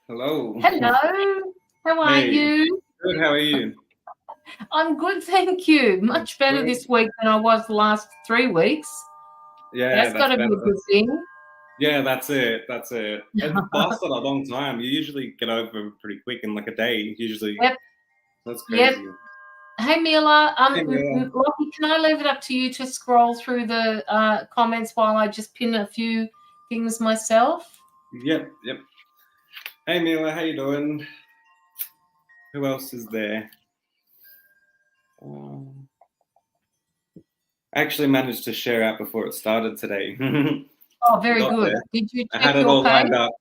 Hello. Hello. How are you? Good. How are you? I'm good, thank you. Much better this week than I was the last 3 weeks. Yeah, that's got to be a good thing. Yeah, that's it. That's it. It lasted a long time. You usually get over pretty quick in like a day. Usually. Yep. That's crazy. Yep. Hey Mila, Hey, Mila. Locky, can I leave it up to you to scroll through the comments while I just pin a few things myself? Yep. Hey Mila, how you doing? Who else is there? I actually managed to share out before it started today. Oh, very good. There. Did you check I had it all lined up.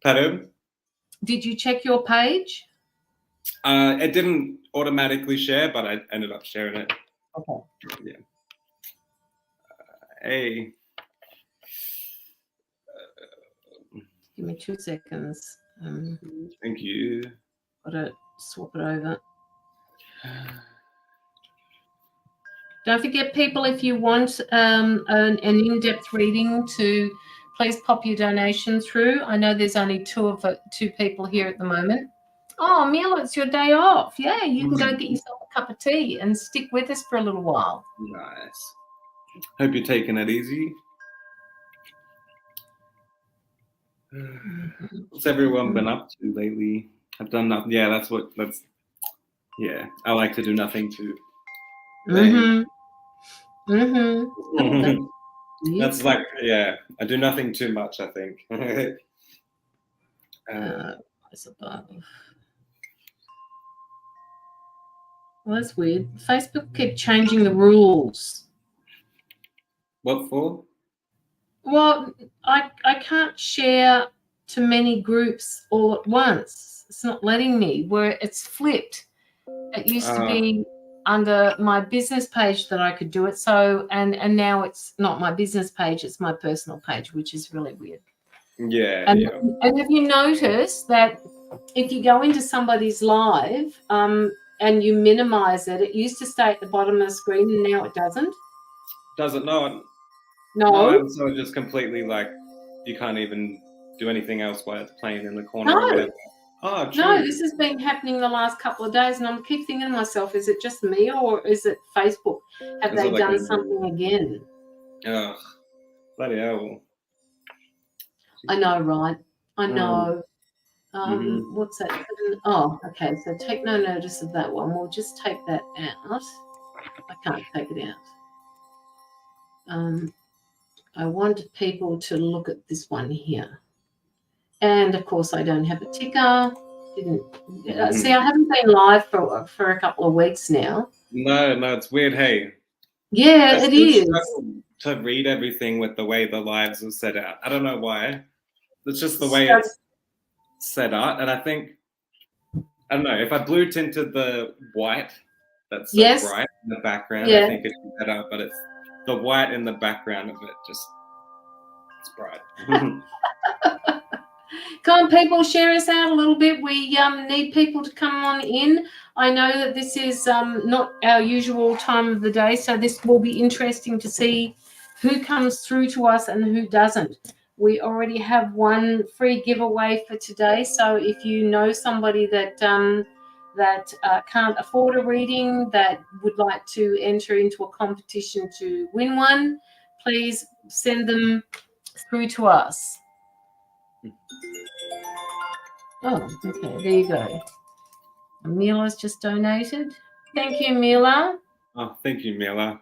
Pardon? Did you check your page? It didn't automatically share, but I ended up sharing it. Okay. Yeah. Hey. Give me 2 seconds. Thank you. Got to swap it over. Don't forget, people, if you want an in-depth reading, to please pop your donation through. I know there's only two people here at the moment. Oh, Mila, it's your day off. Yeah, you can go get yourself a cup of tea and stick with us for a little while. Nice. Hope you're taking it easy. What's everyone been up to lately? I've done nothing. Yeah, yeah, I like to do nothing too. That's like, yeah, I do nothing too much, I think. Well, that's weird. Facebook keep changing the rules. What for? Well, I can't share to many groups all at once. It's not letting me, where it's flipped. It used to be under my business page that I could do it. So, and now it's not my business page, it's my personal page, which is really weird. Yeah. And have you noticed that if you go into somebody's live and you minimize it, it used to stay at the bottom of the screen and now it doesn't? Doesn't know. No, So just completely like you can't even do anything else while it's playing in the corner or no, whatever. Oh, true. no. This has been happening the last couple of days, and I keep thinking to myself, is it just me or is it Facebook? Have Is it they like done something again? Ugh, bloody hell. I know, right? I know. What's that? Oh, okay. So take no notice of that one. We'll just take that out. I can't take it out. I want people to look at this one here. And of course, I don't have a ticker. See, I haven't been live for a couple of weeks now. No, it's weird. Hey, yeah, it is. To read everything with the way the lives are set out. I don't know why. It's just the way it's set out, and I think I don't know if I blue tinted the white that's so bright in the background. I think it's better, but it's the white in the background of it just it's bright. Come on, people, share us out a little bit. We need people to come on in. I know that this is not our usual time of the day, so this will be interesting to see who comes through to us and who doesn't. We already have one free giveaway for today, so if you know somebody that can't afford a reading, that would like to enter into a competition to win one, please send them through to us. Oh, okay, there you go. Mila's just donated. Thank you, Mila. Oh, thank you, Mila.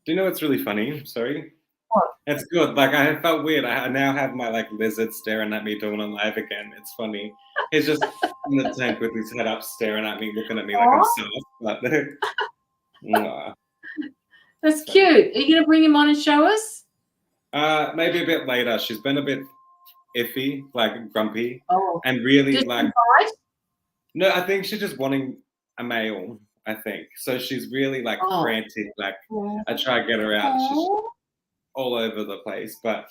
Do you know what's really funny? Sorry. What? It's good. Like I felt weird. I now have my like lizard staring at me doing a live again. It's funny. He's just in the tank with his head up, staring at me, looking at me like I'm soft. But that's cute. Are you gonna bring him on and show us? Maybe a bit later. She's been a bit iffy, like grumpy, Oh, and really did like. she bite? No, I think she's just wanting a male. I think so. She's really like frantic. Like I try to get her out. She's all over the place. But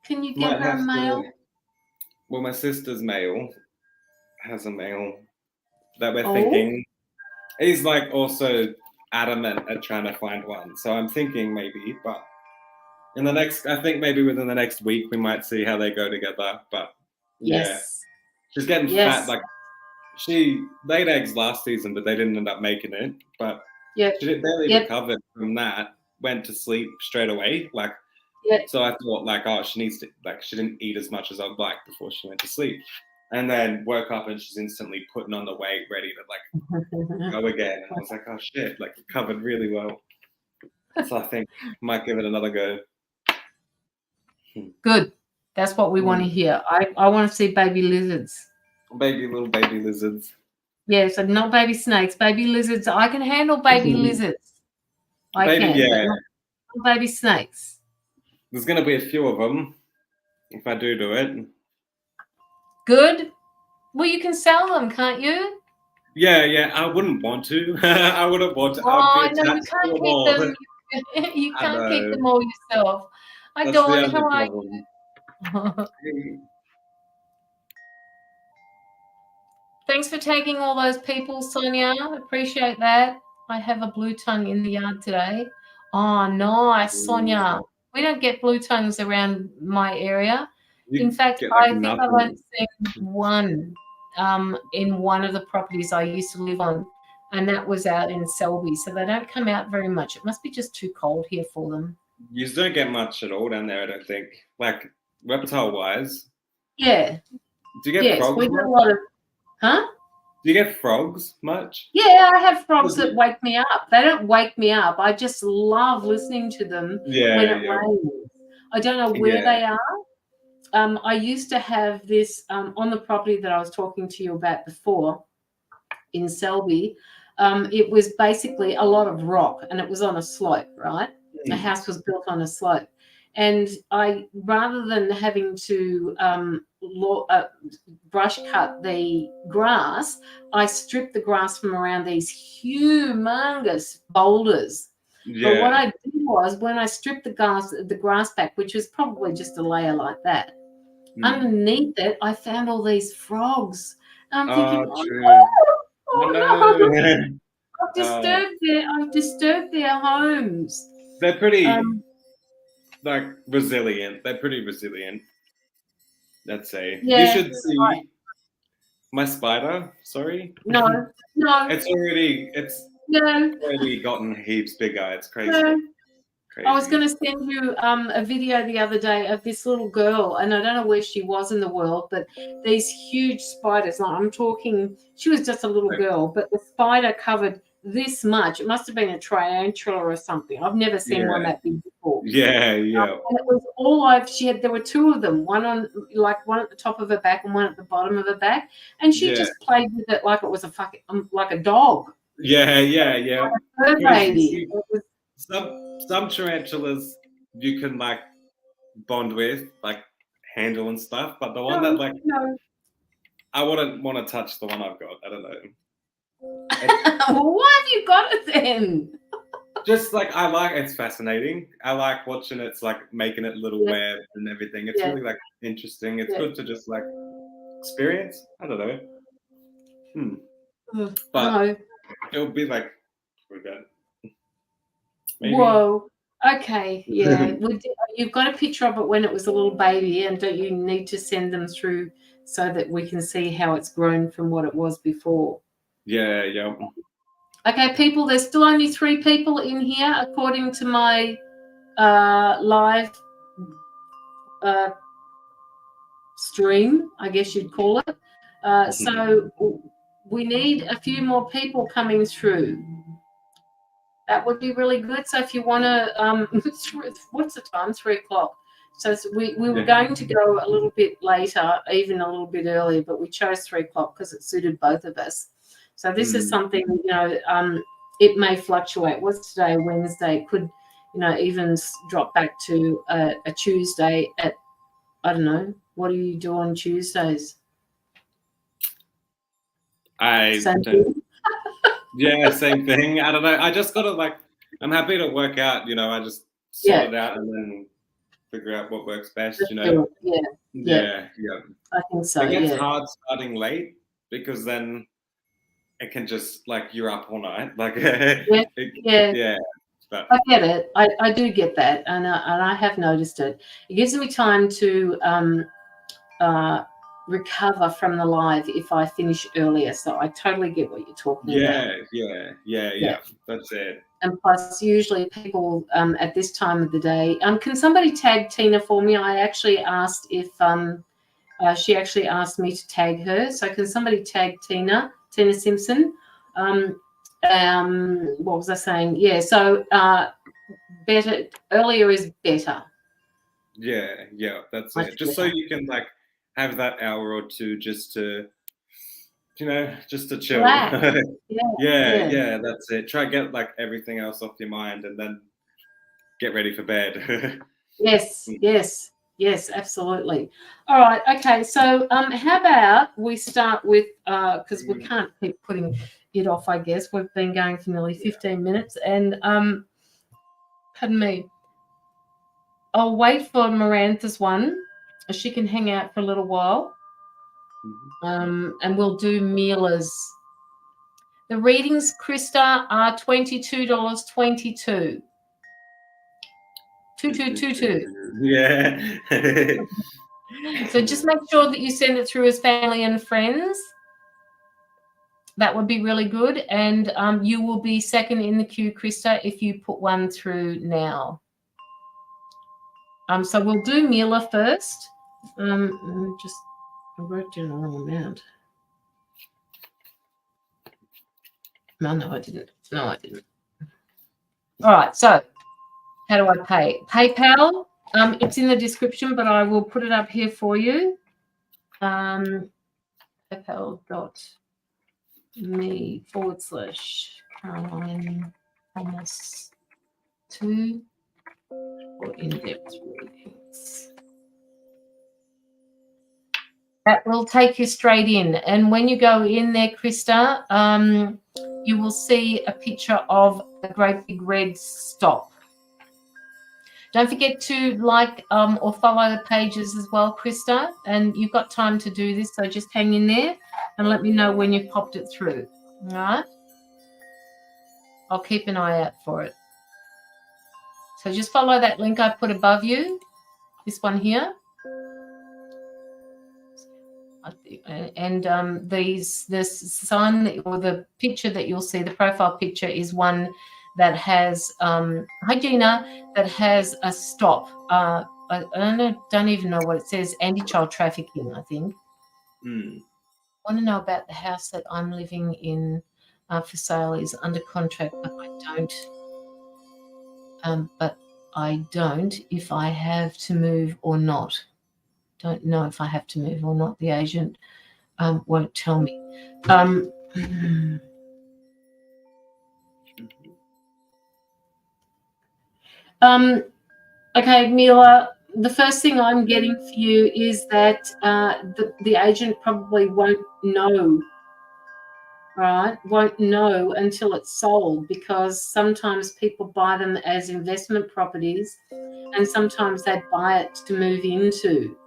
can you get her a male? Well, my sister's male has a male that we're thinking. He's like also adamant at trying to find one. So I'm thinking maybe, but in the next, I think maybe within the next week we might see how they go together. But yeah, she's getting fat. Like she laid eggs last season, but they didn't end up making it. But she barely recovered from that. Went to sleep straight away. Like so, I thought like, oh, she needs to like she didn't eat as much as I'd like before she went to sleep, and then woke up and she's instantly putting on the weight, ready to like go again. And I was like, oh shit, like recovered really well. So I think I might give it another go. Good. That's what we want to hear. I want to see baby lizards. Little baby lizards. Yeah, so not baby snakes, baby lizards. I can handle baby lizards. I can. Yeah. Not baby snakes. There's going to be a few of them if I do it. Good. Well, you can sell them, can't you? Yeah. I wouldn't want to. I wouldn't want to. Oh, no, you can't keep them. You can't keep them all yourself. I don't. How are you? Thanks for taking all those people, Sonia. Appreciate that. I have a blue tongue in the yard today. Oh, nice, Sonia. We don't get blue tongues around my area. In fact, I think I've only seen one in one of the properties I used to live on, and that was out in Selby. So they don't come out very much. It must be just too cold here for them. You don't get much at all down there, I don't think. Like reptile-wise. Yeah. Do you get frogs? We get a lot of. Huh? Do you get frogs much? Yeah, I have frogs that wake me up. They don't wake me up. I just love listening to them when it rains. I don't know where they are. I used to have this on the property that I was talking to you about before in Selby. It was basically a lot of rock, and it was on a slope, right? The house was built on a slope. And I, rather than having to brush cut the grass, I stripped the grass from around these humongous boulders. Yeah. But what I did was, when I stripped the grass back, which was probably just a layer like that, underneath it, I found all these frogs. And I'm thinking, no. I've disturbed their homes. They're pretty. like resilient. They're pretty resilient. Let's say. Yeah. You should see my spider. Sorry. No. It's already gotten heaps bigger. It's crazy. No. Crazy. I was going to send you a video the other day of this little girl, and I don't know where she was in the world, but these huge spiders, like I'm talking, she was just a little girl, but the spider covered this much. It must have been a tarantula or something. I've never seen one that big before. Yeah. And it was all over. There were two of them, one at the top of her back and one at the bottom of her back, and she just played with it like it was like a dog. Yeah. Like a fur baby. Some tarantulas you can like bond with, like handle and stuff, but the one that I wouldn't want to touch the one I've got. I don't know. Well, why have you got it then? Just like it's fascinating. I like watching it's like making it little web and everything. It's really like interesting. It's good to just like experience. I don't know. But it'll be like maybe. Whoa. Okay. Yeah. You've got a picture of it when it was a little baby, and don't you need to send them through so that we can see how it's grown from what it was before? Yeah. Okay, people, there's still only 3 people in here according to my live stream, I guess you'd call it. So we need a few more people coming through. That would be really good. So if you want to, what's the time? 3 o'clock. So we were going to go a little bit later, even a little bit earlier, but we chose 3 o'clock because it suited both of us. So this is something, it may fluctuate. What's today? Wednesday. It could, even drop back to a Tuesday at, I don't know. What do you do on Tuesdays? Same thing. I don't know. I just got to I'm happy to work out, I just sort it out and then figure out what works best, Yeah. I think so. It gets hard starting late because then it can just you're up all night. But I get it. I do get that, and I have noticed it. It gives me time to recover from the live if I finish earlier. So I totally get what you're talking about. Yeah. That's it. And plus, usually people at this time of the day. Can somebody tag Tina for me? I actually asked if she actually asked me to tag her. So can somebody tag Tina Simpson? What was I saying? Yeah. So better earlier is better. Yeah. That's it. Just so you can have that hour or two just to just to chill. Yeah, that's it. Try to get everything else off your mind and then get ready for bed. Yes, absolutely. All right, okay. So how about we start with, because we can't keep putting it off, I guess. We've been going for nearly 15 minutes and pardon me. I'll wait for Mirantha's one. She can hang out for a little while. And we'll do Mila's. The readings, Krista, are $22.22. 2222. Yeah. So just make sure that you send it through as family and friends. That would be really good. And you will be second in the queue, Krista, if you put one through now. So we'll do Mila first. I wrote down the wrong amount. No, I didn't. All right, so how do I pay? PayPal, it's in the description, but I will put it up here for you. PayPal.me/Caroline Thomas 2 for in-depth readings. That will take you straight in. And when you go in there, Krista, you will see a picture of a great big red stop. Don't forget to like or follow the pages as well, Krista. And you've got time to do this, so just hang in there and let me know when you've popped it through. All right? I'll keep an eye out for it. So just follow that link I put above you, this one here. And this sign or the picture that you'll see, the profile picture, is one that has hi Gina, that has a stop. I don't even know what it says. Anti-child trafficking, I think. Mm. I want to know about the house that I'm living in for sale is under contract, but I don't. If I have to move or not. Don't know if I have to move or not. The agent won't tell me. Okay, Mila, the first thing I'm getting for you is that the agent probably won't know, right? Won't know until it's sold, because sometimes people buy them as investment properties and sometimes they buy it to move into.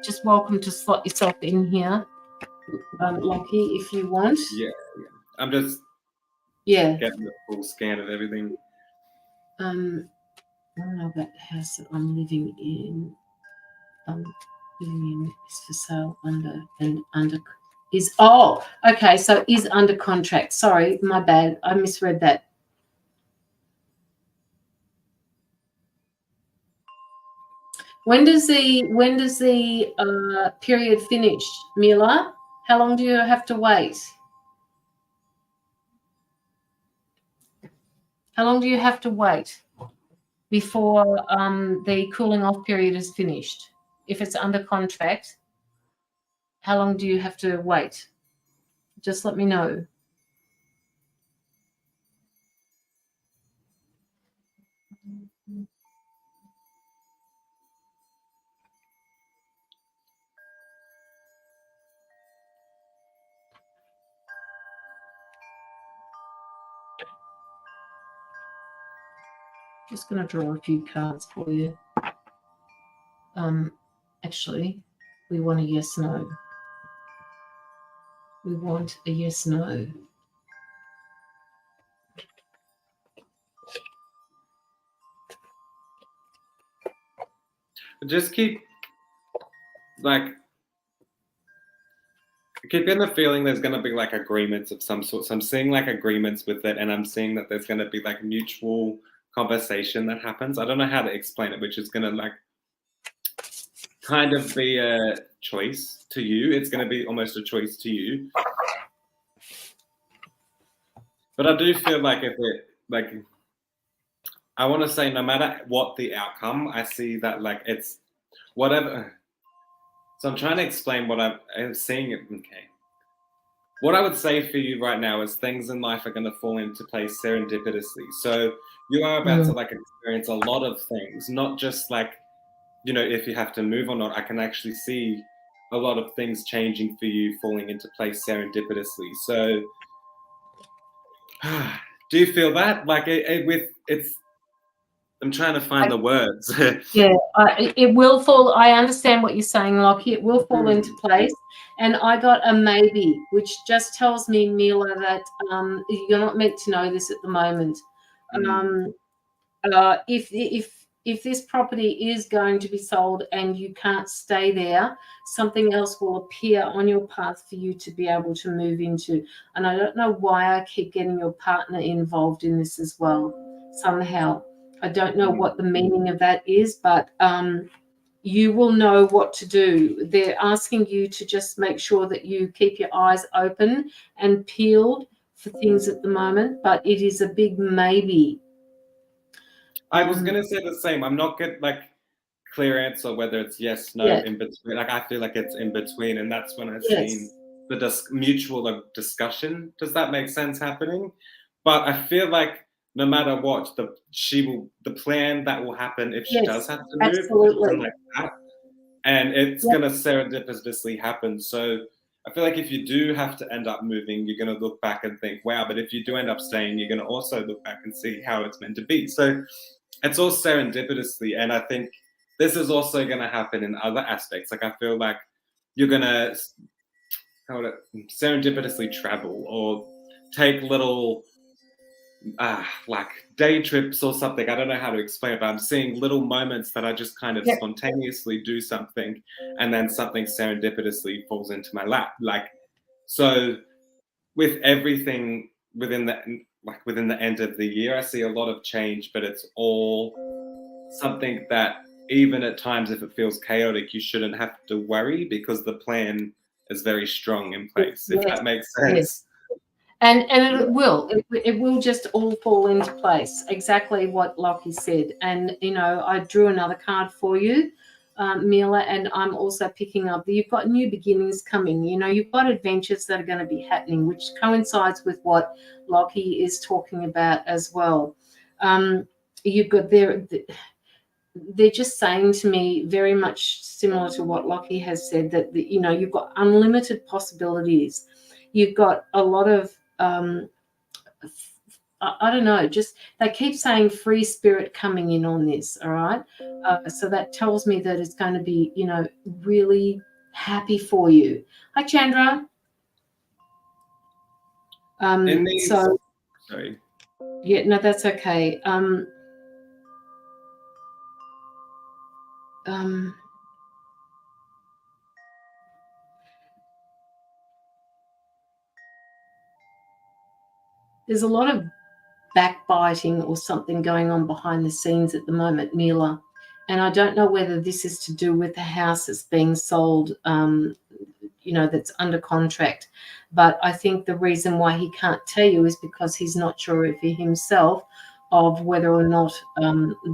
Just welcome to slot yourself in here, Locky, if you want. Yeah. I'm just getting the full scan of everything. I don't know about the house that I'm living in. Is for sale okay, so is under contract. Sorry, my bad. I misread that. When does the period finish, Mila? How long do you have to wait? How long do you have to wait before the cooling off period is finished? If it's under contract, how long do you have to wait? Just let me know. Just going to draw a few cards for you. Actually, we want a yes, no. We want a yes, no. Just keep getting the feeling there's going to be like agreements of some sort. So I'm seeing like agreements with it, and I'm seeing that there's going to be like mutual conversation that happens. I don't know how to explain it, which is going to like kind of be a choice to you. It's going to be almost a choice to you. But I do feel like I want to say no matter what the outcome, I see that like it's whatever. So I'm trying to explain what I'm seeing. Okay. What I would say for you right now is things in life are going to fall into place serendipitously. So you are about to like experience a lot of things, not just like, you know, if you have to move or not. I can actually see a lot of things changing for you, falling into place serendipitously. So do you feel that? Like I'm trying to find the words. Yeah, it will fall. I understand what you're saying, Locky. It will fall into place. And I got a maybe, which just tells me, Mila, that you're not meant to know this at the moment. If this property is going to be sold and you can't stay there, something else will appear on your path for you to be able to move into. And I don't know why I keep getting your partner involved in this as well, somehow. I don't know what the meaning of that is, but you will know what to do. They're asking you to just make sure that you keep your eyes open and peeled for things at the moment, but it is a big maybe. I was going to say the same. I'm not getting like clear answer whether it's yes, no, in between. Like I feel like it's in between, and that's when I've seen the mutual discussion. Does that make sense happening? But I feel like no matter what, the plan that will happen if she does have to move, absolutely. like that, and it's gonna serendipitously happen. So I feel like if you do have to end up moving, you're gonna look back and think, wow. But if you do end up staying, you're gonna also look back and see how it's meant to be. So it's all serendipitously, and I think this is also gonna happen in other aspects. Like I feel like you're gonna serendipitously travel or take little like day trips or something. I don't know how to explain it, but I'm seeing little moments that I just kind of spontaneously do something, and then something serendipitously falls into my lap. Like, so with everything within the end of the year, I see a lot of change, but it's all something that even at times, if it feels chaotic, you shouldn't have to worry because the plan is very strong in place. If that makes sense. Yes. And it will just all fall into place, exactly what Locky said. And I drew another card for you, Mila, and I'm also picking up that you've got new beginnings coming. You've got adventures that are going to be happening, which coincides with what Locky is talking about as well. You've got they're just saying to me, very much similar to what Locky has said, that you've got unlimited possibilities. You've got a lot of I don't know, just they keep saying free spirit coming in on this, all right? So that tells me that it's going to be, really happy for you. Hi, Chandra. Sorry. Yeah, no, that's okay. There's a lot of backbiting or something going on behind the scenes at the moment, Mila. And I don't know whether this is to do with the house that's being sold, that's under contract. But I think the reason why he can't tell you is because he's not sure if he himself of whether or not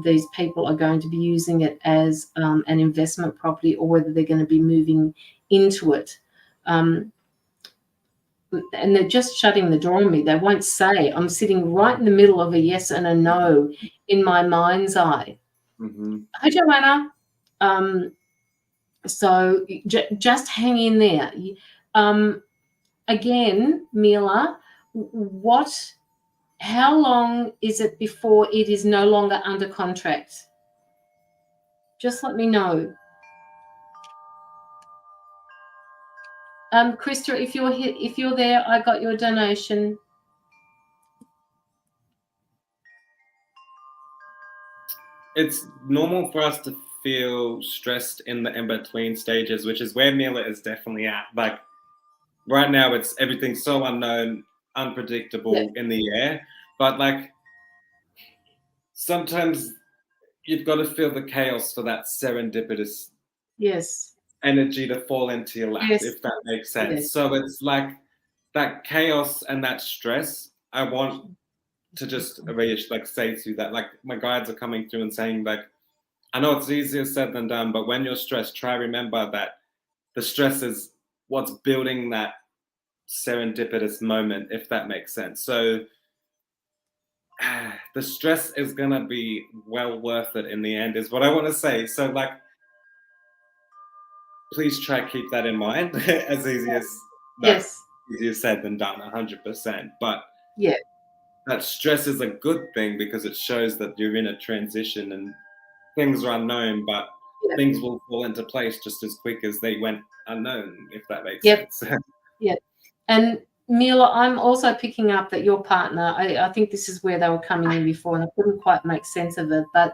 these people are going to be using it as an investment property or whether they're going to be moving into it. And they're just shutting the door on me. They won't say. I'm sitting right in the middle of a yes and a no in my mind's eye. Mm-hmm. Hi, Joanna. So just hang in there. Again, Mila, how long is it before it is no longer under contract? Just let me know. Krista, if you're there, I got your donation. It's normal for us to feel stressed in the in-between stages, which is where Mila is definitely at. Like right now, everything's so unknown, unpredictable in the air. But like sometimes you've got to feel the chaos for that serendipitous energy to fall into your lap, if that makes sense. Yes. So it's like that chaos and that stress. I want to just say to you that like my guides are coming through and saying like, I know it's easier said than done, but when you're stressed, try remember that the stress is what's building that serendipitous moment, if that makes sense. So the stress is gonna be well worth it in the end, is what I want to say. So like, please try keep that in mind. As easy as easier said than done, 100%. But that stress is a good thing because it shows that you're in a transition and things are unknown, but things will fall into place just as quick as they went unknown, if that makes sense. And Mila, I'm also picking up that your partner, I think this is where they were coming in before, and I couldn't quite make sense of it. But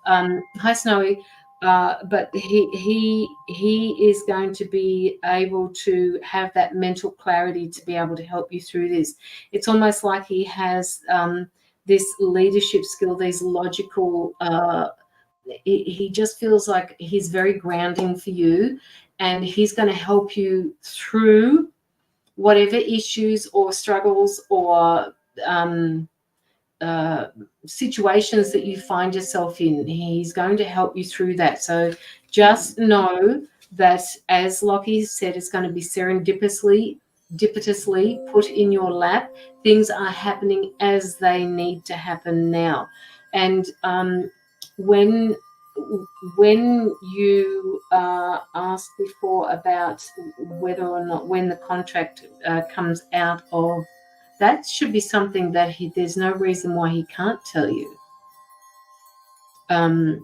hi, Snowy. But he is going to be able to have that mental clarity to be able to help you through this. It's almost like he has this leadership skill, these logical. He just feels like he's very grounding for you, and he's going to help you through whatever issues or struggles or situations that you find yourself in. He's going to help you through that. So just know that, as Locky said, it's going to be serendipitously put in your lap. Things are happening as they need to happen now. And when you asked before about whether or not when the contract comes out of, that should be something that there's no reason why he can't tell you. I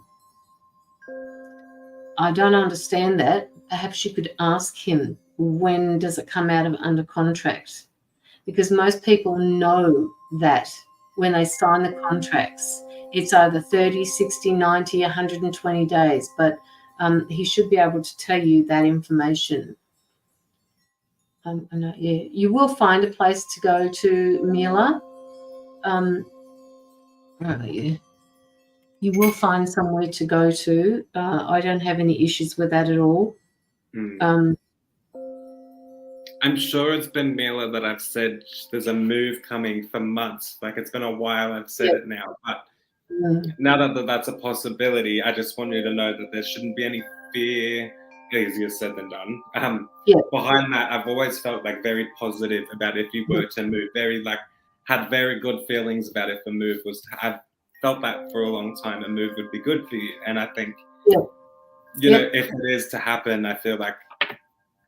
don't understand that. Perhaps you could ask him when does it come out of under contract? Because most people know that when they sign the contracts, it's either 30, 60, 90, 120 days. But he should be able to tell you that information. I know, yeah. You will find a place to go to, Mila. Yeah. You will find somewhere to go to. I don't have any issues with that at all. I'm sure it's been Mila that I've said there's a move coming for months. Like, it's been a while I've said it now. But now that that's a possibility, I just want you to know that there shouldn't be any fear. Easier said than done. Behind that, I've always felt like very positive about if you were to move. Had very good feelings about if a move was. I've felt that for a long time. A move would be good for you, and I think you know, if it is to happen, I feel like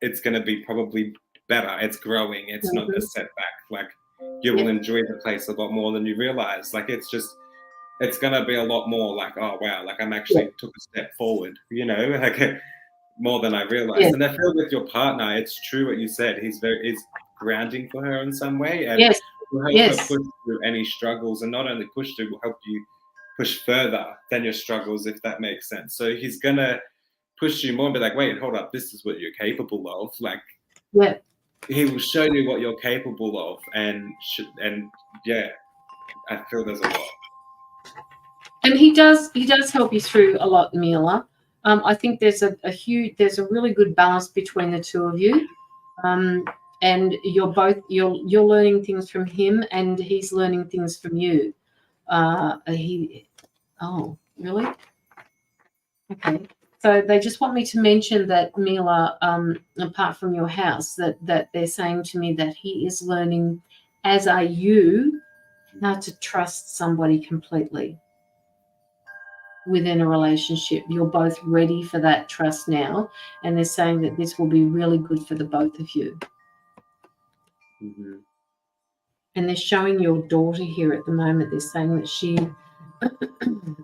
it's going to be probably better. It's growing. It's not a setback. Like, you will enjoy the place a lot more than you realize. Like, it's going to be a lot more like, oh wow, like I'm actually took a step forward, you know, like more than I realized. And I feel with your partner, it's true what you said. He's grounding for her in some way, and will help her push through any struggles, and not only push through, will help you push further than your struggles, if that makes sense. So he's gonna push you more and be like, wait, hold up, this is what you're capable of. Like, he will show you what you're capable of, and I feel there's a lot. And he does help you through a lot, Mila. I think there's a really good balance between the two of you, and you're learning things from him, and he's learning things from you. Oh, really? Okay. So they just want me to mention that, Mila, apart from your house, that they're saying to me that he is learning, as are you, how to trust somebody completely within a relationship. You're both ready for that trust now, and they're saying that this will be really good for the both of you. And they're showing your daughter here at the moment. They're saying that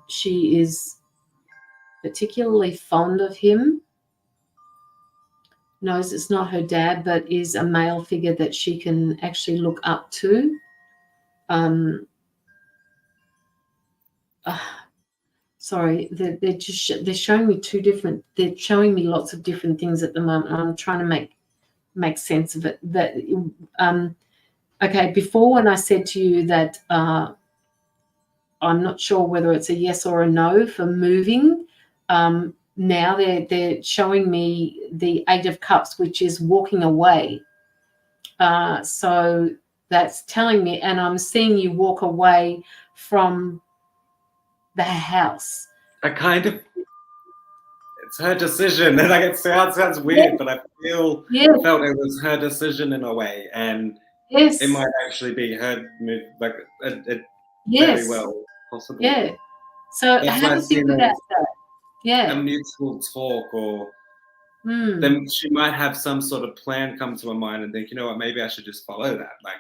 she is particularly fond of him, knows it's not her dad, but is a male figure that she can actually look up to. Sorry, they're showing me they're showing me lots of different things at the moment. I'm trying to make sense of it. Okay, before, when I said to you that I'm not sure whether it's a yes or a no for moving, now they're showing me the 8 of Cups, which is walking away. So that's telling me, and I'm seeing you walk away from the house. It's her decision, and like, it sounds weird, but I felt it was her decision in a way, and it might actually be her move, like very well possible. Yeah. So have a think about that. A mutual talk, or then she might have some sort of plan come to her mind and think, you know what, maybe I should just follow that. Like,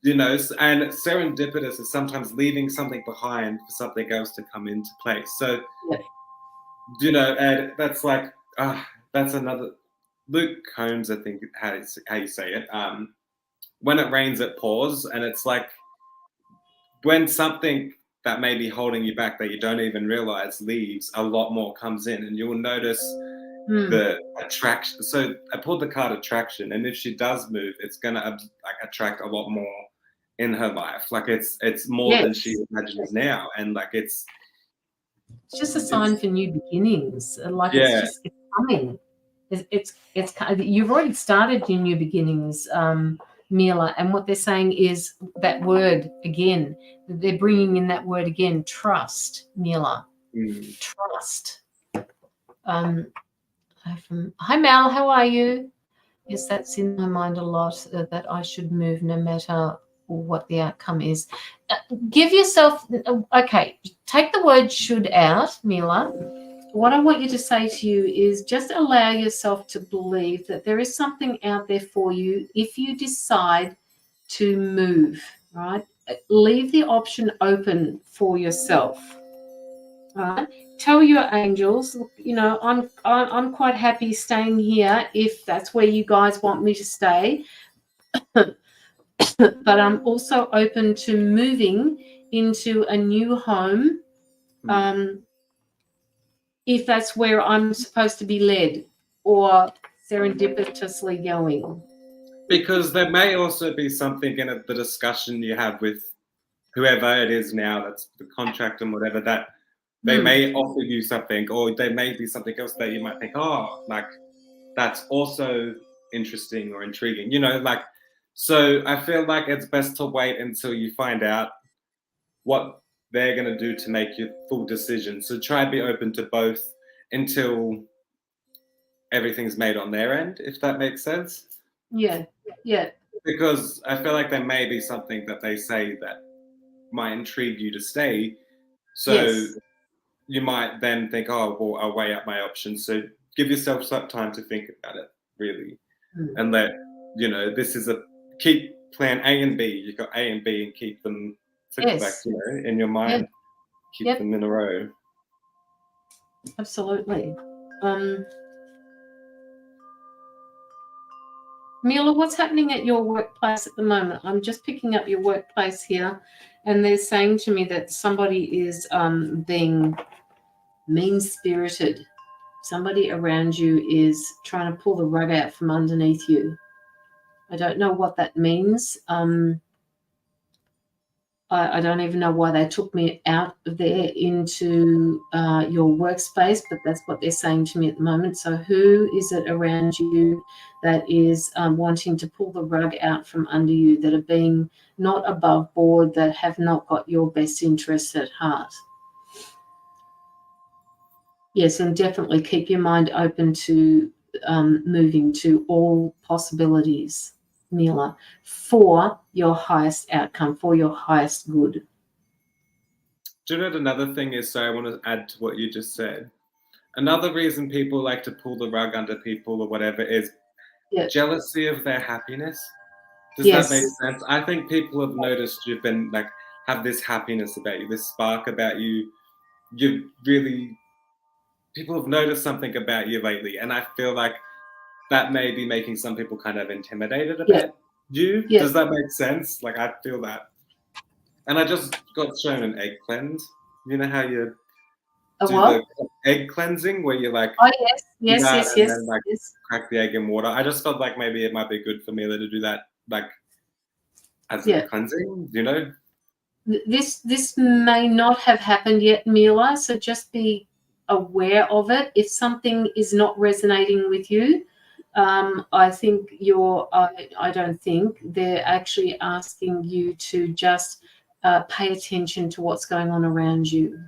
you know, and serendipitous is sometimes leaving something behind for something else to come into place. So, you know, and that's like, that's another, Luke Combs, I think, how you say it. When it rains, it pours, and it's like when something that may be holding you back that you don't even realize leaves, a lot more comes in, and you will notice the attraction. So I pulled the card attraction, and if she does move, it's gonna attract a lot more in her life. Like, it's more than she imagines now, and like it's just a sign for new beginnings. Like, it's coming. It's you've already started your new beginnings, Mila, and what they're saying is that word again. They're bringing in that word again, trust, Mila. Trust. Hi, Mal, how are you? Yes, that's in my mind a lot, that I should move no matter what the outcome is. Give yourself, okay, take the word should out, Mila. What I want you to say to you is just allow yourself to believe that there is something out there for you if you decide to move, right? Leave the option open for yourself. Right? Tell your angels, look, you know, I'm quite happy staying here if that's where you guys want me to stay. But I'm also open to moving into a new home if that's where I'm supposed to be led or serendipitously going. Because there may also be something in it, the discussion you have with whoever it is now, that's the contract and whatever, that they may offer you something, or there may be something else that you might think, oh, like that's also interesting or intriguing, you know, like, so I feel like it's best to wait until you find out what they're going to do to make your full decision. So try and be open to both until everything's made on their end, if that makes sense. Yeah, yeah. Because I feel like there may be something that they say that might intrigue you to stay. So Yes. you might then think, oh, well, I'll weigh up my options. So give yourself some time to think about it, really. And let, you know, this is keep plan A and B. You've got A and B and keep them, like, you know, in your mind. Keep them in a row. Absolutely. Mila, what's happening at your workplace at the moment? I'm just picking up your workplace here, and they're saying to me that somebody is being mean-spirited. Somebody around you is trying to pull the rug out from underneath you. I don't know what that means. I don't even know why they took me out of there into your workspace, but that's what they're saying to me at the moment. So who is it around you that is wanting to pull the rug out from under you, that are being not above board, that have not got your best interests at heart? Yes, and definitely keep your mind open to moving to all possibilities, Mila, for your highest outcome, for your highest good. Do you know what another thing is? So I want to add to what you just said. Another reason people like to pull the rug under people or whatever is jealousy of their happiness. Does that make sense? I think people have noticed you've been like, have this happiness about you, this spark about you. People have noticed something about you lately. And I feel like that may be making some people kind of intimidated about you. Does that make sense? Like, I feel that. And I just got shown an egg cleanse. You know how you do the egg cleansing where you like yes, then like crack the egg in water. I just felt like maybe it might be good for Mila to do that, like as a cleansing, you know. This may not have happened yet, Mila, so just be aware of it. If something is not resonating with you, I think I don't think they're actually asking you to just pay attention to what's going on around you.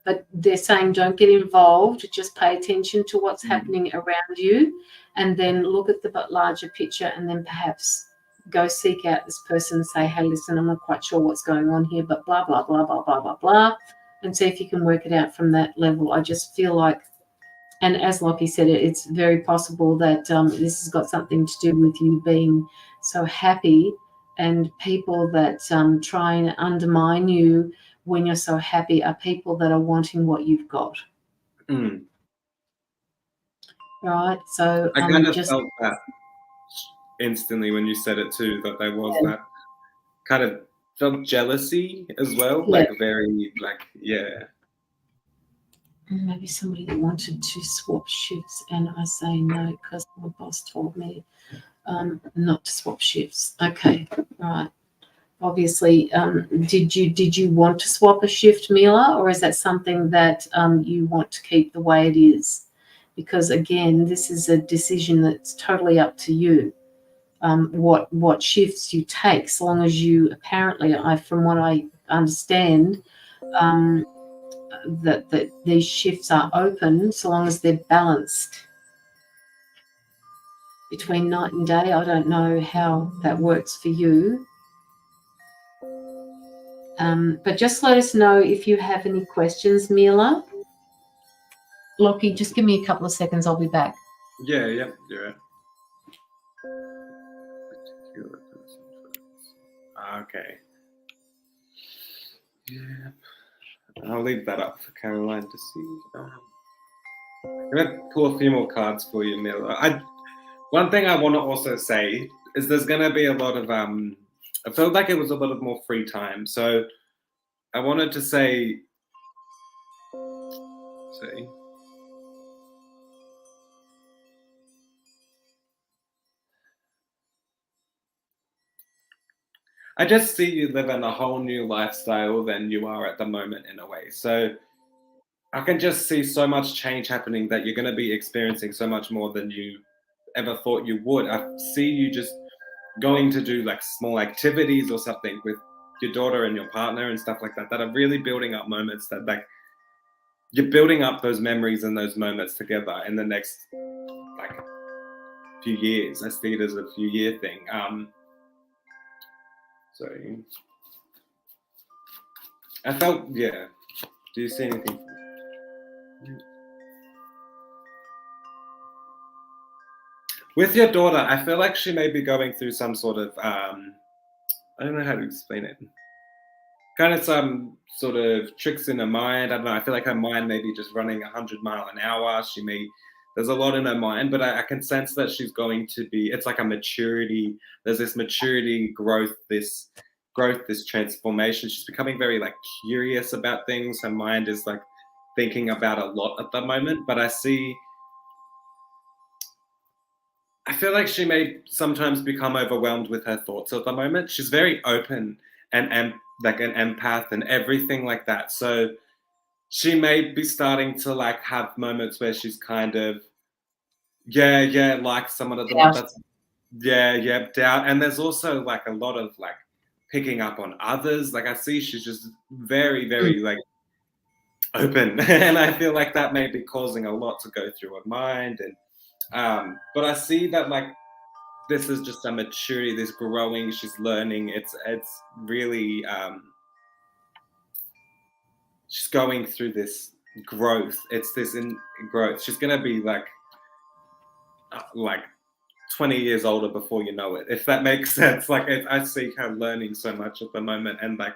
But they're saying don't get involved, just pay attention to what's happening around you, and then look at the larger picture, and then perhaps go seek out this person and say, hey, listen, I'm not quite sure what's going on here, but blah, blah, blah, blah, blah, blah, blah, and see if you can work it out from that level. I just feel like, and as Locky said, it's very possible that this has got something to do with you being so happy, and people that try and undermine you when you're so happy are people that are wanting what you've got. Right? So I kind of felt that instantly when you said it too, that there was that kind of felt jealousy as well, like very, like, Maybe somebody wanted to swap shifts, and I say no because my boss told me not to swap shifts. Okay, right. Obviously, did you want to swap a shift, Mila, or is that something that you want to keep the way it is? Because again, this is a decision that's totally up to you. What shifts you take, so long as you apparently, from what I understand, that these shifts are open, so long as they're balanced between night and day. I don't know how that works for you. But just let us know if you have any questions, Mila. Locky, just give me a couple of seconds. I'll be back. Yeah, you're right. Okay. Yeah. I'll leave that up for Caroline to see. I'm gonna pull a few more cards for you, Mila. One thing I want to also say is there's gonna be a lot of I felt like it was a lot of more free time, so I wanted to say. I just see you living a whole new lifestyle than you are at the moment in a way. So I can just see so much change happening that you're going to be experiencing so much more than you ever thought you would. I see you just going to do like small activities or something with your daughter and your partner and stuff like that, that are really building up moments that like you're building up those memories and those moments together in the next like few years. I see it as a few year thing. Sorry. I felt, yeah. Do you see anything? With your daughter, I feel like she may be going through some sort of, I don't know how to explain it. Kind of some sort of tricks in her mind. I don't know. I feel like her mind may be just running 100 miles an hour. There's a lot in her mind, but I can sense that she's going to be, it's like a maturity. There's this maturity, growth, this transformation. She's becoming very like curious about things. Her mind is like thinking about a lot at the moment, but I feel like she may sometimes become overwhelmed with her thoughts at the moment. She's very open and like an empath and everything like that. So she may be starting to like have moments where she's kind of, like someone at the moment. Doubt. And there's also like a lot of like picking up on others. Like I see she's just very, very like open. And I feel like that may be causing a lot to go through her mind. And but I see that like this is just a maturity, this growing, she's learning. It's really she's going through this growth. It's this in growth. She's gonna be like 20 years older before you know it, if that makes sense. Like I see her learning so much at the moment, and like,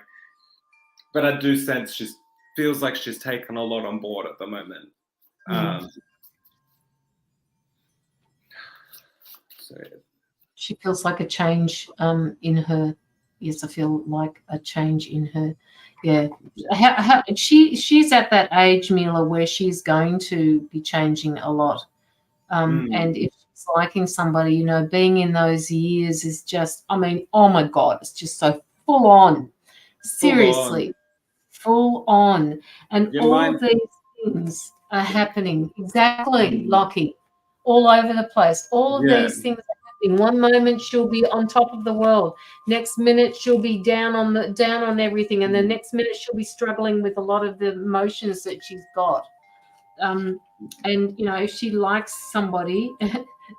but I do sense she feels like she's taken a lot on board at the moment. So she feels like a change in her. Yes, I feel like a change in her. Yeah, she's at that age, Mila, where she's going to be changing a lot. And if she's liking somebody, you know, being in those years is just, I mean, oh my God, it's just so full on. Seriously, full on. And all these things are happening exactly, Locky, all over the place. All of these things are happening. One moment she'll be on top of the world. Next minute she'll be down on everything. And the next minute she'll be struggling with a lot of the emotions that she's got. And you know, if she likes somebody,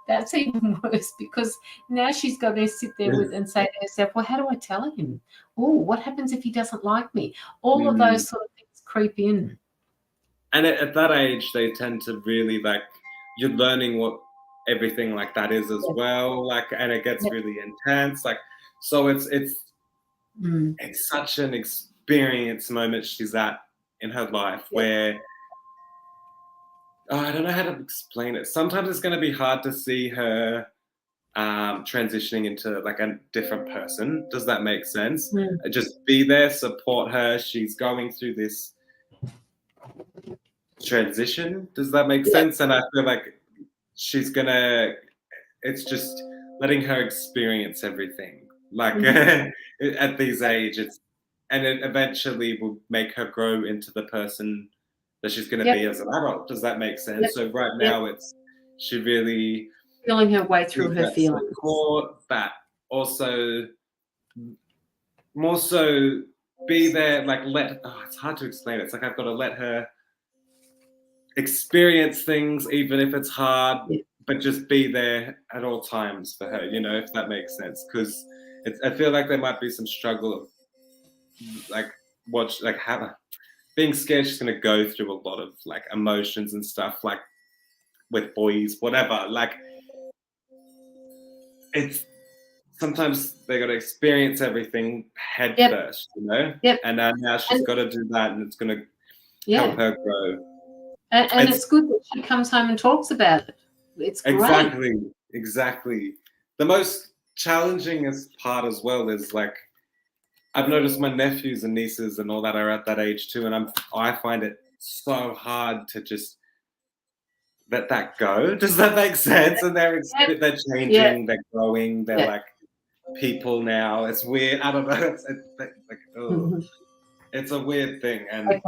that's even worse, because now she's got to sit there with and say to herself, well, how do I tell him? Oh, what happens if he doesn't like me? All of those sort of things creep in. And at that age, they tend to really like, you're learning what everything like that is as well. Like, and it gets really intense. Like, so it's such an experience moment she's at in her life where, I don't know how to explain it. Sometimes it's going to be hard to see her transitioning into like a different person. Does that make sense? Just be there, support her. She's going through this transition. Does that make sense? And I feel like it's just letting her experience everything. Like at these ages, and it eventually will make her grow into the person that she's going to be as an adult. Does that make sense? So right now she really feeling her way through her feelings. Support, but also more so be there, like it's hard to explain. It's like I've got to let her experience things, even if it's hard, but just be there at all times for her, you know, if that makes sense. Because I feel like there might be some struggle of being scared she's going to go through a lot of like emotions and stuff, like with boys, whatever. Like it's sometimes they got to experience everything head Yep. first, you know. Yep. And now she's got to do that, and it's going to help her grow. And it's good that she comes home and talks about it. It's great. Exactly. The most challenging part as well is like, I've noticed my nephews and nieces and all that are at that age too, and I find it so hard to just let that go. Does that make sense? And they're changing, they're growing, they're like people now. It's weird. I don't know. It's like, oh, it's a weird thing. And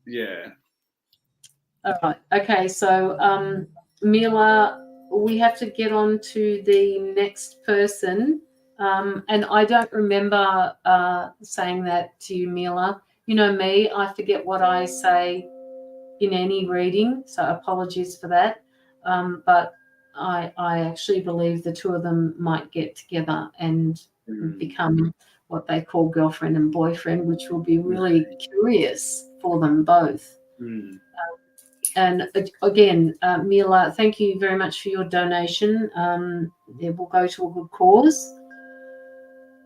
yeah. All right. Okay. So, Mila, we have to get on to the next person. And I don't remember saying that to you, Mila. You know me, I forget what I say in any reading, so apologies for that. But I actually believe the two of them might get together and become what they call girlfriend and boyfriend, which will be really curious for them both. And again, Mila, thank you very much for your donation. It will go to a good cause.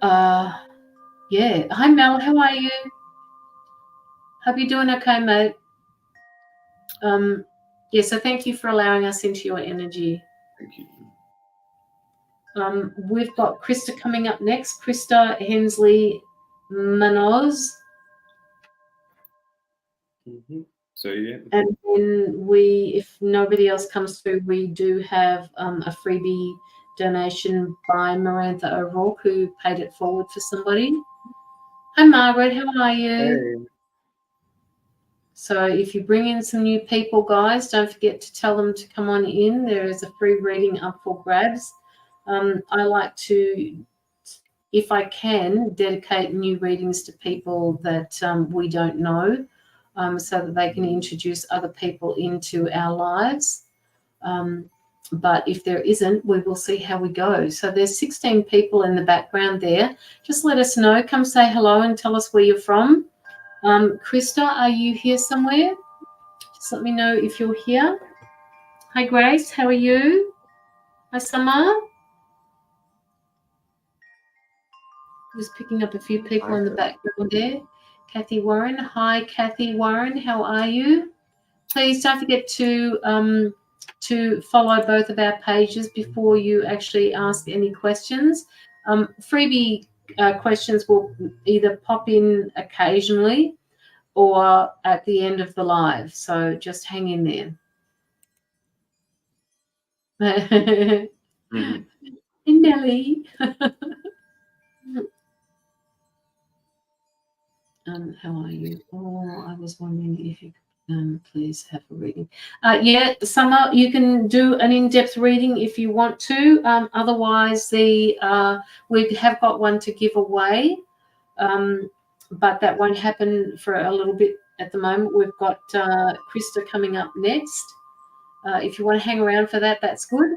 Yeah. Hi, Mel. How are you? Hope you're doing okay, mate. Yeah, so thank you for allowing us into your energy. Thank you. We've got Krista coming up next. Krista Hensley Manoz. So yeah. And then if nobody else comes through, we do have a freebie donation by Marantha O'Rourke, who paid it forward for somebody. Hi, Margaret. How are you? Hey. So if you bring in some new people, guys, don't forget to tell them to come on in. There is a free reading up for grabs. I like to, if I can, dedicate new readings to people that we don't know, so that they can introduce other people into our lives. But if there isn't, we will see how we go. So there's 16 people in the background there. Just let us know. Come say hello and tell us where you're from. Krista, are you here somewhere? Just let me know if you're here. Hi, Grace. How are you? Hi, Summer. Just picking up a few people in the background there. Kathy Warren. Hi, Kathy Warren. How are you? Please don't forget to follow both of our pages before you actually ask any questions. Freebie questions will either pop in occasionally or at the end of the live. So just hang in there. Nelly. How are you? Oh, I was wondering if you could please have a reading. Yeah, Summer, you can do an in-depth reading if you want to. Otherwise, we have got one to give away, but that won't happen for a little bit at the moment. We've got Krista coming up next. If you want to hang around for that, that's good.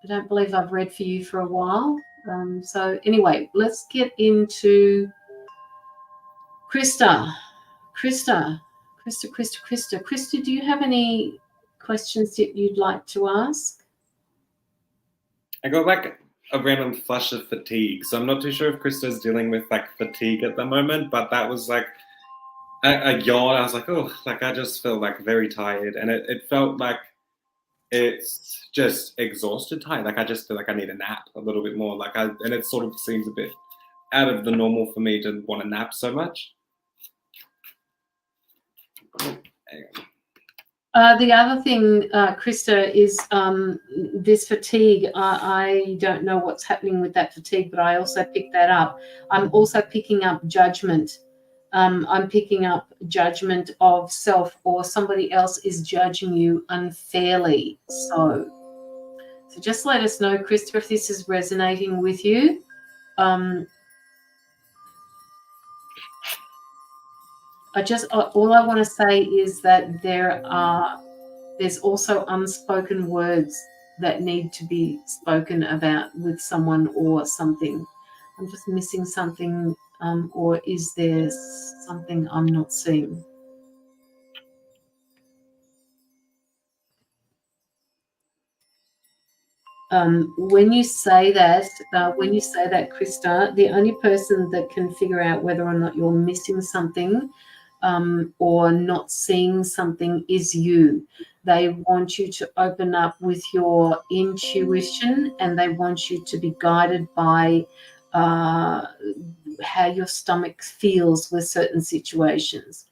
I don't believe I've read for you for a while. So anyway, let's get into Krista. Krista, do you have any questions that you'd like to ask? I got like a random flash of fatigue, so I'm not too sure if Krista's dealing with like fatigue at the moment, but that was like a yawn. I was like, oh, like I just feel like very tired, and it felt like it's just exhausted tired. Like I just feel like I need a nap a little bit more. And it sort of seems a bit out of the normal for me to want to nap so much. The other thing, Krista, is this fatigue. I don't know what's happening with that fatigue, but I also picked that up. I'm also picking up judgment. I'm picking up judgment of self, or somebody else is judging you unfairly. So just let us know, Krista, if this is resonating with you. All I want to say is that there's also unspoken words that need to be spoken about with someone or something. I'm just missing something, or is there something I'm not seeing? when you say that, Krista, the only person that can figure out whether or not you're missing something or not seeing something is you. They want you to open up with your intuition, and they want you to be guided by how your stomach feels with certain situations.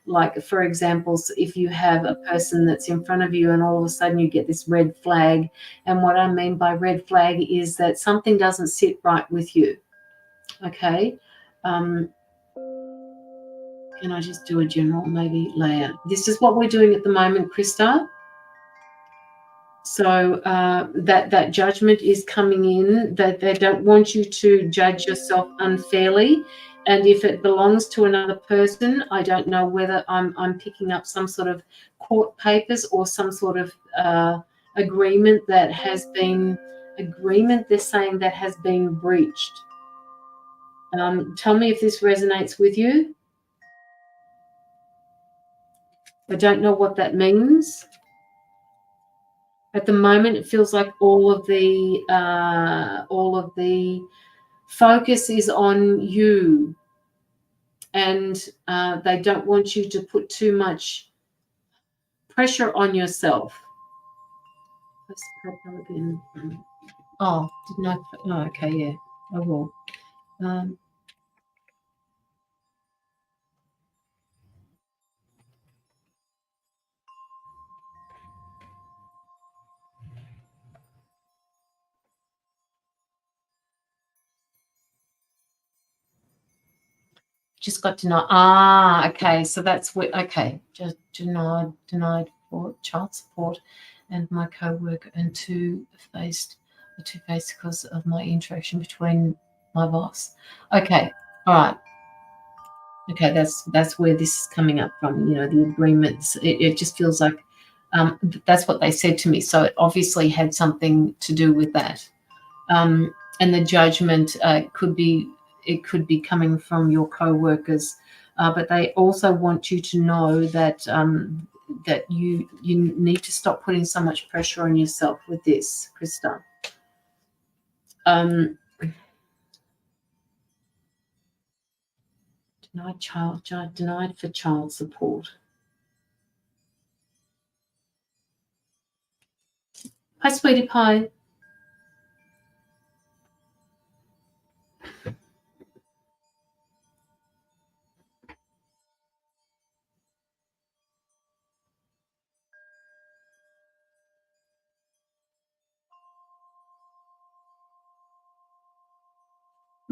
Like, for example, if you have a person that's in front of you and all of a sudden you get this red flag, and what I mean by red flag is that something doesn't sit right with you, okay? Can I just do a general maybe layout? This is what we're doing at the moment, Krista. So that judgment is coming in, that they don't want you to judge yourself unfairly. And if it belongs to another person, I don't know whether I'm picking up some sort of court papers or some sort of agreement that has been, they're saying that has been breached. Tell me if this resonates with you. I don't know what that means. At the moment, it feels like all of the focus is on you, and they don't want you to put too much pressure on yourself. Let's pop up again. Oh, didn't I? Oh, okay, yeah, I will. Just got denied. Ah, okay. So that's where, okay. Just denied for child support, and my co-worker, and two-faced because of my interaction between my boss. Okay, all right. Okay, that's where this is coming up from. You know, the agreements. It just feels like that's what they said to me. So it obviously had something to do with that. And the judgment could be coming from your co-workers, but they also want you to know that that you need to stop putting so much pressure on yourself with this, Krista. Denied for child support. Hi, sweetie pie.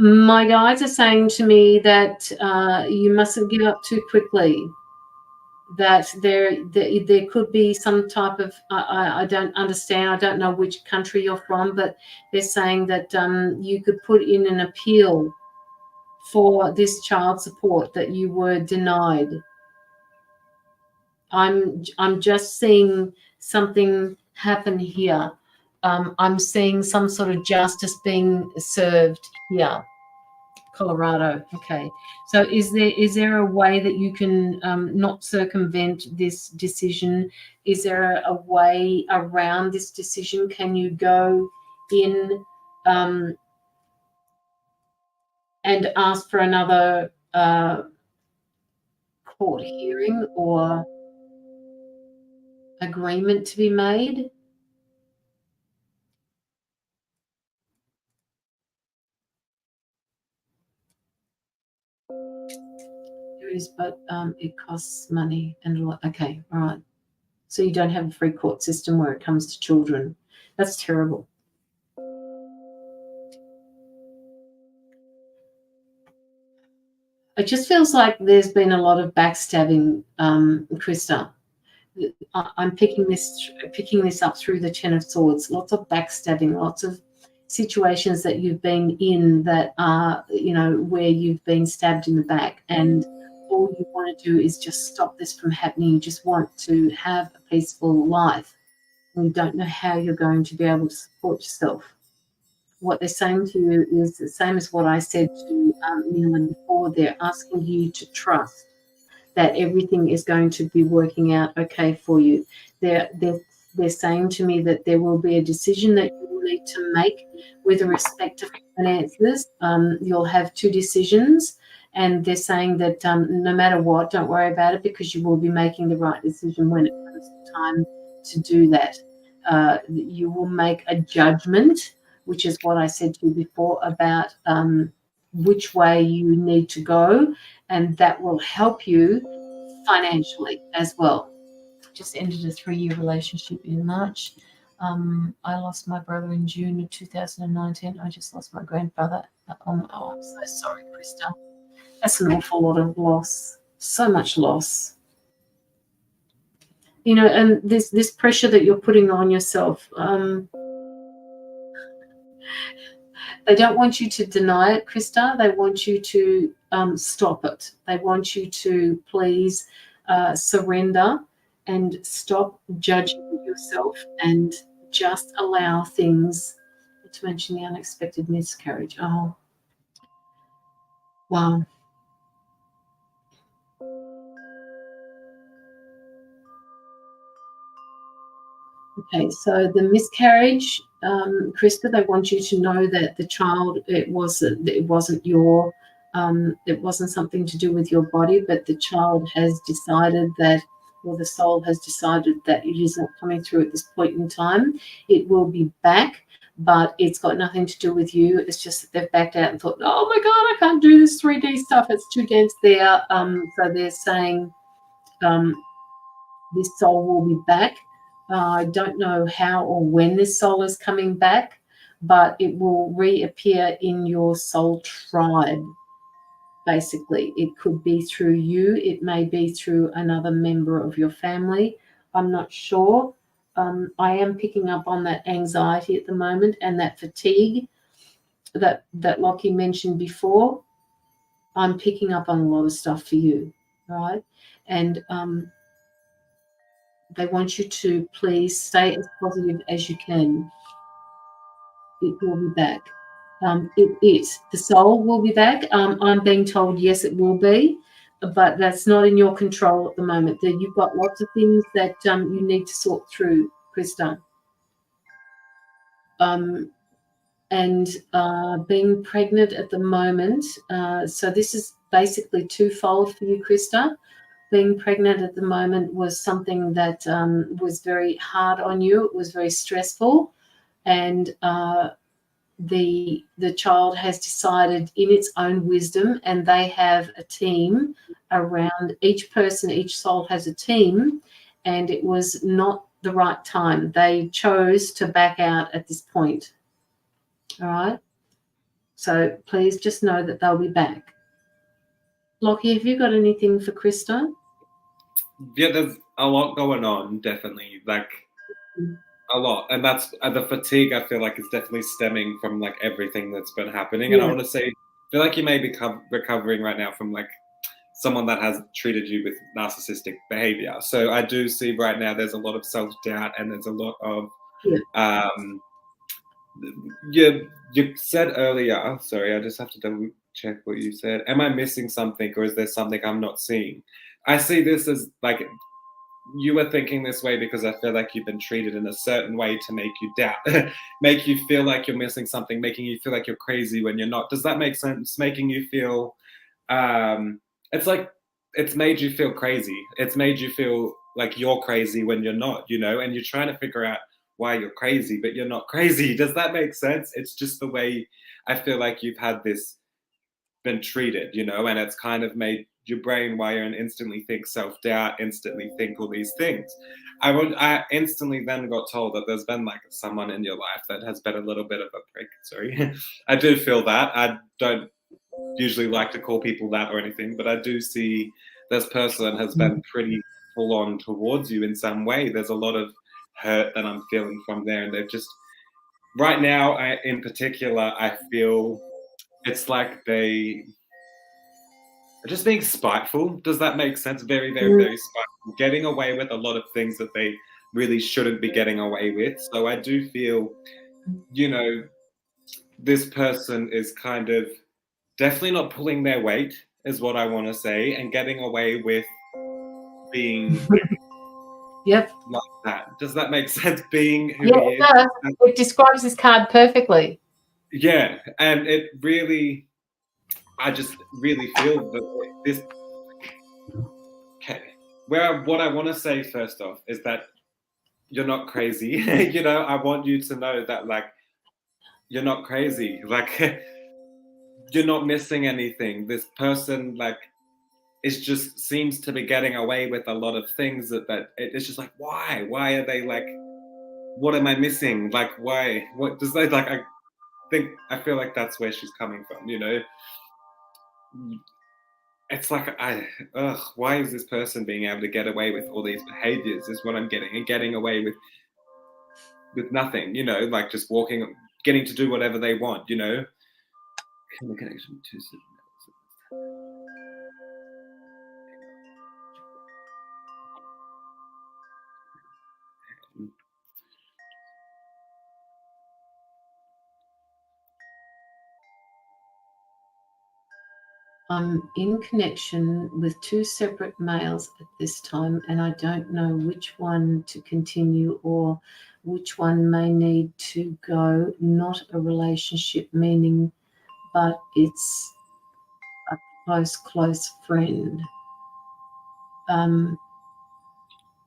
My guides are saying to me that you mustn't give up too quickly. That there could be some type of I don't understand. I don't know which country you're from, but they're saying that you could put in an appeal for this child support that you were denied. I'm just seeing something happen here. I'm seeing some sort of justice being served here. Colorado. Okay. So is there a way that you can not circumvent this decision? Is there a way around this decision? Can you go in and ask for another court hearing or agreement to be made? There is, but it costs money and a lot. Okay, all right. So you don't have a free court system where it comes to children. That's terrible. It just feels like there's been a lot of backstabbing, Krista. I'm picking this up through the Ten of Swords. Lots of backstabbing, lots of situations that you've been in that are, you know, where you've been stabbed in the back, and all you want to do is just stop this from happening. You just want to have a peaceful life, and you don't know how you're going to be able to support yourself. What they're saying to you is the same as what I said to Neil before. They're asking you to trust that everything is going to be working out okay for you. They're they're saying to me that there will be a decision that you will need to make with respect to finances. You'll have two decisions, and they're saying that no matter what, don't worry about it, because you will be making the right decision when it comes to time to do that. You will make a judgment, which is what I said to you before about which way you need to go, and that will help you financially as well. Just ended a 3-year relationship in March. I lost my brother in June of 2019. I just lost my grandfather. I'm so sorry, Krista. That's an awful lot of loss. So much loss. You know, and this pressure that you're putting on yourself. They don't want you to deny it, Krista. They want you to stop it. They want you to please surrender and stop judging yourself and just allow things. To mention the unexpected miscarriage. Oh, wow. Okay, so the miscarriage, Krista, they want you to know that the child, it wasn't your, it wasn't something to do with your body, but the child has decided that, or the soul has decided that it is not coming through at this point in time. It will be back, but it's got nothing to do with you. It's just that they've backed out and thought, oh my God, I can't do this 3D stuff. It's too dense there. So they're saying this soul will be back. I don't know how or when this soul is coming back, but it will reappear in your soul tribe. Basically, it could be through you. It may be through another member of your family. I'm not sure. I am picking up on that anxiety at the moment and that fatigue that Locky mentioned before. I'm picking up on a lot of stuff for you, right? And they want you to please stay as positive as you can. It will be back. The soul will be back. I'm being told, yes, it will be, but that's not in your control at the moment. That you've got lots of things that you need to sort through, Krista. And being pregnant at the moment. So this is basically twofold for you, Krista. Being pregnant at the moment was something that was very hard on you. It was very stressful, and the child has decided in its own wisdom, and they have a team around each person. Each soul has a team, and it was not the right time. They chose to back out at this point. All right. So please just know that they'll be back. Locky, have you got anything for Krista? Yeah, there's a lot going on, definitely, like a lot, and that's the fatigue. I feel like it's definitely stemming from like everything that's been happening. And I want to say, I feel like you may be recovering right now from like someone that has treated you with narcissistic behavior. So I do see right now there's a lot of self-doubt, and there's a lot of you said earlier, sorry, I just have to double check what you said. Am I missing something, or is there something I'm not seeing? I see this as like you were thinking this way because I feel like you've been treated in a certain way to make you doubt, make you feel like you're missing something, making you feel like you're crazy when you're not. Does that make sense? Making you feel, it's like it's made you feel crazy. It's made you feel like you're crazy when you're not, you know, and you're trying to figure out why you're crazy, but you're not crazy. Does that make sense? It's just the way I feel like you've had this been treated, you know, and it's kind of made your brain wire and instantly think self-doubt, instantly think all these things. I instantly then got told that there's been like someone in your life that has been a little bit of a prick. Sorry. I do feel that. I don't usually like to call people that or anything, but I do see this person has been pretty full on towards you in some way. There's a lot of hurt that I'm feeling from there, and they've just right now, in particular, I feel it's like they are just being spiteful. Does that make sense? Very, very, very spiteful, getting away with a lot of things that they really shouldn't be getting away with. So I do feel, you know, this person is kind of definitely not pulling their weight, is what I want to say, and getting away with being Yep. like that. Does that make sense? Being who Yeah, he it is. does. It describes this card perfectly. Yeah, and it really, I just really feel that this. Okay, what I want to say first off is that you're not crazy. You know, I want you to know that, like, you're not crazy. Like, you're not missing anything. This person, like, is just seems to be getting away with a lot of things it's just like, why are they like, what am I missing? Like, why? What does they like? I feel like that's where she's coming from. You know, it's like why is this person being able to get away with all these behaviors? Is what I'm getting, and getting away with nothing. You know, like just walking, getting to do whatever they want. You know, the connection to. I'm in connection with two separate males at this time, and I don't know which one to continue or which one may need to go. Not a relationship meaning, but it's a close friend. Having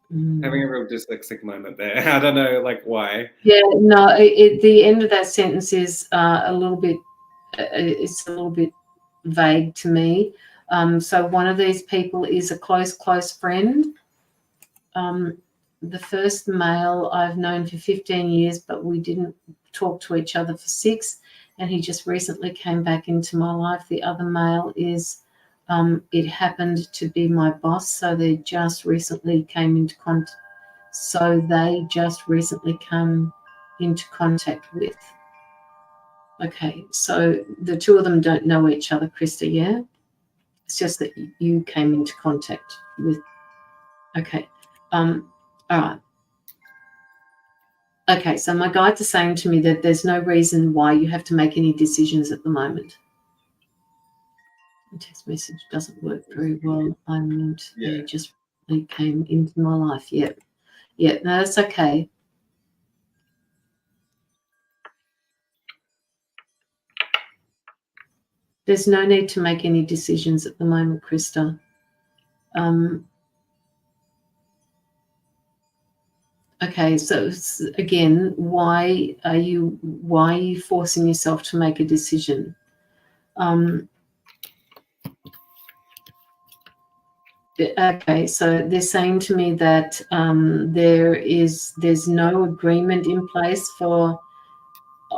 a real dyslexic moment there. I don't know, like, why. Yeah, no, the end of that sentence is a little bit, it's a little bit vague to me. So one of these people is a close friend. The first male I've known for 15 years, but we didn't talk to each other for 6, and he just recently came back into my life. The other male is, it happened to be my boss, so they just recently came into contact. With. Okay, so the two of them don't know each other, Krista, yeah? It's just that you came into contact with. Okay. All right. Okay, so my guides are saying to me that there's no reason why you have to make any decisions at the moment. The text message doesn't work very well. I meant they just came into my life. Yeah. Yeah, no, that's okay. There's no need to make any decisions at the moment, Krista. Okay, so again, why are you forcing yourself to make a decision? Okay, so they're saying to me that there's no agreement in place for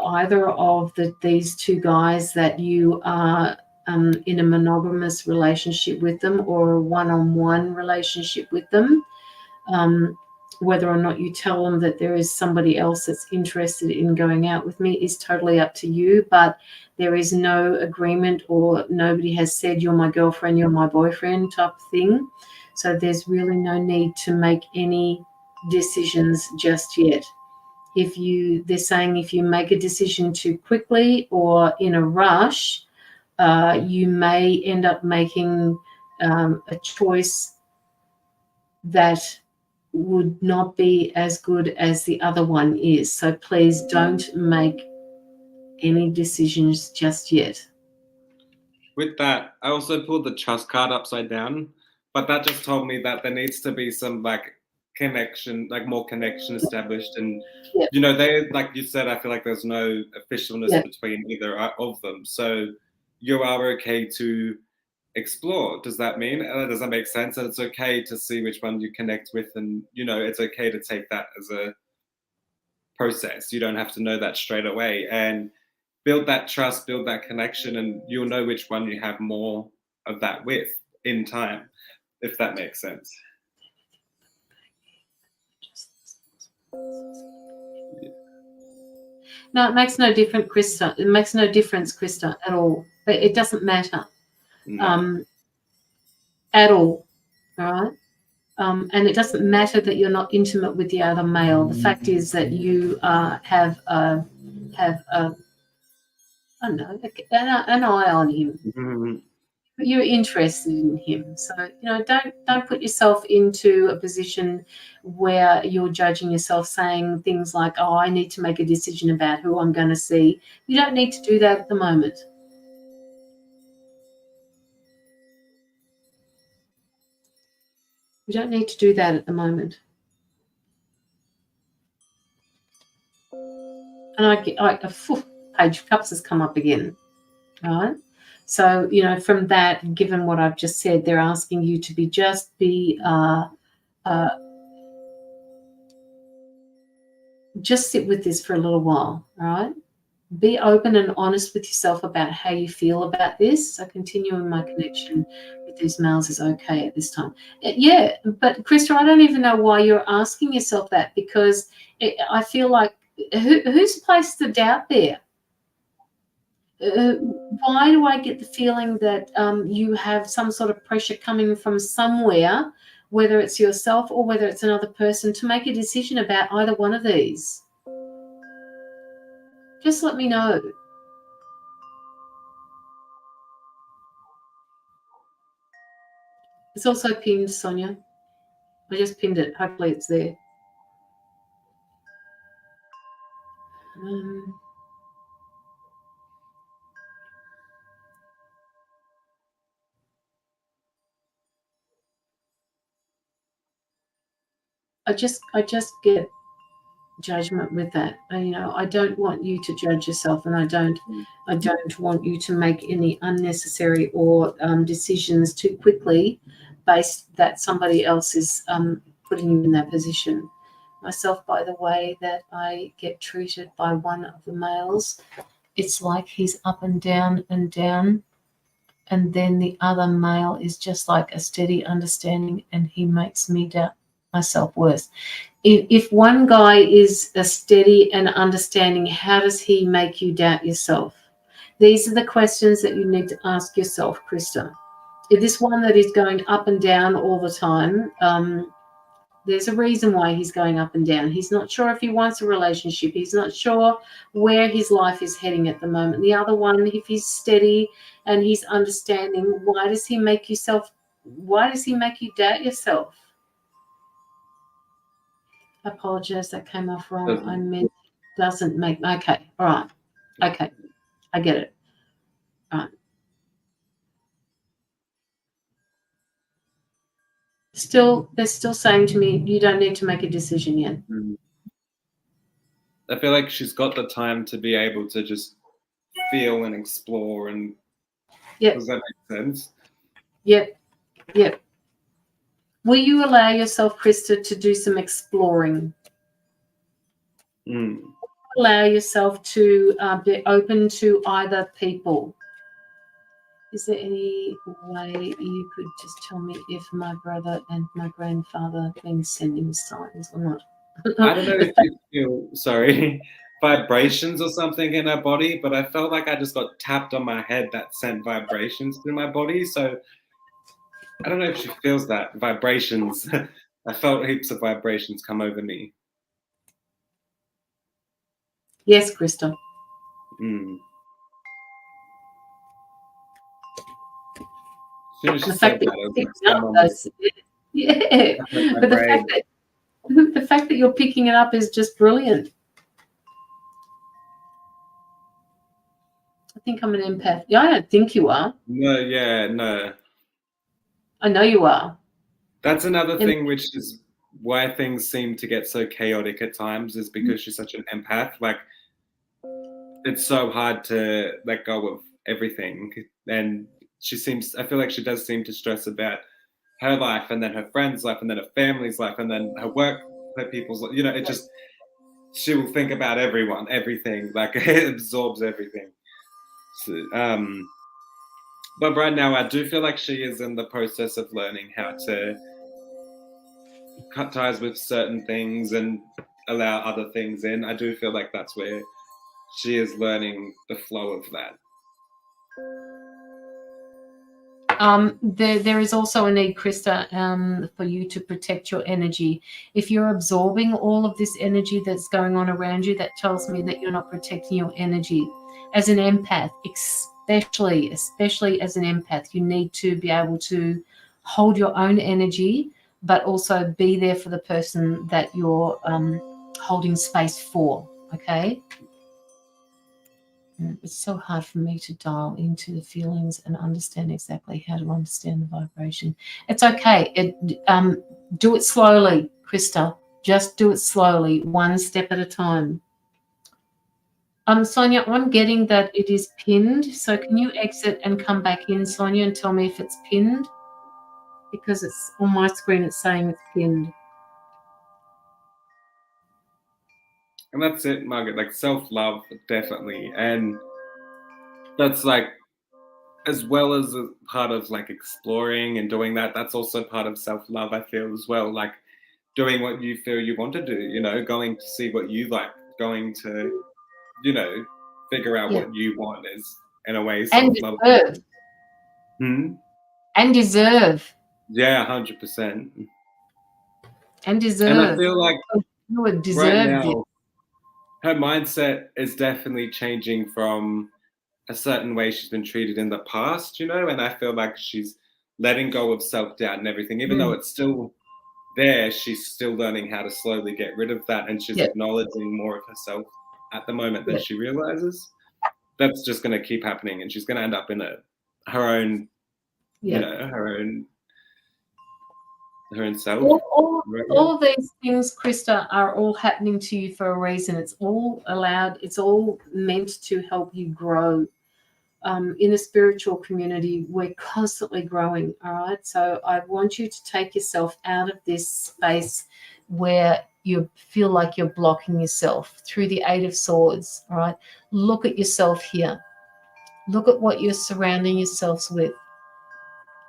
either of these two guys that you are in a monogamous relationship with them or a one-on-one relationship with them. Whether or not you tell them that there is somebody else that's interested in going out with me is totally up to you, but there is no agreement or nobody has said you're my girlfriend, you're my boyfriend type of thing. So there's really no need to make any decisions just yet. They're saying if you make a decision too quickly or in a rush, you may end up making a choice that would not be as good as the other one is. So please don't make any decisions just yet. With that, I also pulled the trust card upside down, but that just told me that there needs to be some like connection, like more connection established. And, you know, they, like you said, I feel like there's no officialness between either of them. So you are okay to explore. Does that mean? Does that make sense? And it's okay to see which one you connect with, and you know, it's okay to take that as a process. You don't have to know that straight away, and build that trust, build that connection, and you'll know which one you have more of that with in time, if that makes sense. No, it makes no difference, Krista. It makes no difference, Krista, at all. It doesn't matter. No. At all. All right. And it doesn't matter that you're not intimate with the other male. The fact is that you have I don't know, an eye on him. Mm-hmm. you're interested in him. So, don't put yourself into a position where you're judging yourself, saying things like, oh, I need to make a decision about who I'm going to see. You don't need to do that at the moment. You don't need to do that at the moment. And Page of Cups has come up again, right? So, from that, given what I've just said, they're asking you to just sit with this for a little while, right? Be open and honest with yourself about how you feel about this. So continuing my connection with these males is okay at this time. Yeah, but Krista, I don't even know why you're asking yourself that, because I feel like who's placed the doubt there? Why do I get the feeling that you have some sort of pressure coming from somewhere, whether it's yourself or whether it's another person, to make a decision about either one of these? Just let me know. It's also pinned, Sonia. I just pinned it. Hopefully it's there. I just get judgment with that. I don't want you to judge yourself, and I don't want you to make any unnecessary or decisions too quickly based that somebody else is putting you in that position. Myself, by the way that I get treated by one of the males, it's like he's up and down, and then the other male is just like a steady understanding, and he makes me doubt my self-worth. If one guy is a steady and understanding, how does he make you doubt yourself? These are the questions that you need to ask yourself, Krista. If this one that is going up and down all the time, there's a reason why he's going up and down. He's not sure if he wants a relationship. He's not sure where his life is heading at the moment. The other one, if he's steady and he's understanding, why does he make you doubt yourself? I apologize, that came off wrong. I meant doesn't make. Okay, all right. Okay, I get it. All right. They're still saying to me, you don't need to make a decision yet. I feel like she's got the time to be able to just feel and explore, and does that make sense? Yep. Will you allow yourself, Krista, to do some exploring? Allow yourself to be open to either people. Is there any way you could just tell me if my brother and my grandfather have been sending signs or not? I don't know if you feel, vibrations or something in her body, but I felt like I just got tapped on my head that sent vibrations through my body. So I don't know if she feels that vibrations. I felt heaps of vibrations come over me. Yes, Krista. The fact that you're picking it up is just brilliant. I think I'm an empath. Yeah, I don't think you are. No. I know you are. That's another thing, which is why things seem to get so chaotic at times, is because she's such an empath. Like, it's so hard to let go of everything. And I feel like she does seem to stress about her life, and then her friend's life, and then her family's life, and then her work, her people's life. It just, she will think about everything. Like, it absorbs everything. So, but right now, I do feel like she is in the process of learning how to cut ties with certain things and allow other things in. I do feel like that's where she is learning the flow of that. There is also a need, Krista, for you to protect your energy. If you're absorbing all of this energy that's going on around you, that tells me that you're not protecting your energy. As an empath, especially as an empath, you need to be able to hold your own energy, but also be there for the person that you're holding space for. Okay. It's so hard for me to dial into the feelings and understand exactly how to understand the vibration. It's okay. Do it slowly, Krista. Just do it slowly, one step at a time. Sonia, I'm getting that it is pinned. So can you exit and come back in, Sonia, and tell me if it's pinned? Because it's on my screen, it's saying it's pinned. And that's it, Margaret. Like self-love, definitely. And that's like, as well as a part of like exploring and doing that, that's also part of self-love, I feel, as well. Like doing what you feel you want to do, you know, going to see what you like, going to, you know, figure out what you want is, in a way, self-love. And deserve. Yeah, 100%. And deserve. And I feel like right now, it. her mindset is definitely changing from a certain way she's been treated in the past, you know, and I feel like she's letting go of self-doubt and everything. Even though it's still there, she's still learning how to slowly get rid of that, and she's acknowledging more of herself at the moment than she realizes. That's just going to keep happening, and she's going to end up in her own, you know, her own self. All these things, Krista, are all happening to you for a reason. It's all allowed. It's all meant to help you grow. In the spiritual community, we're constantly growing. All right. So I want you to take yourself out of this space where you feel like you're blocking yourself through the Eight of Swords. All right. Look at yourself here. Look at what you're surrounding yourselves with.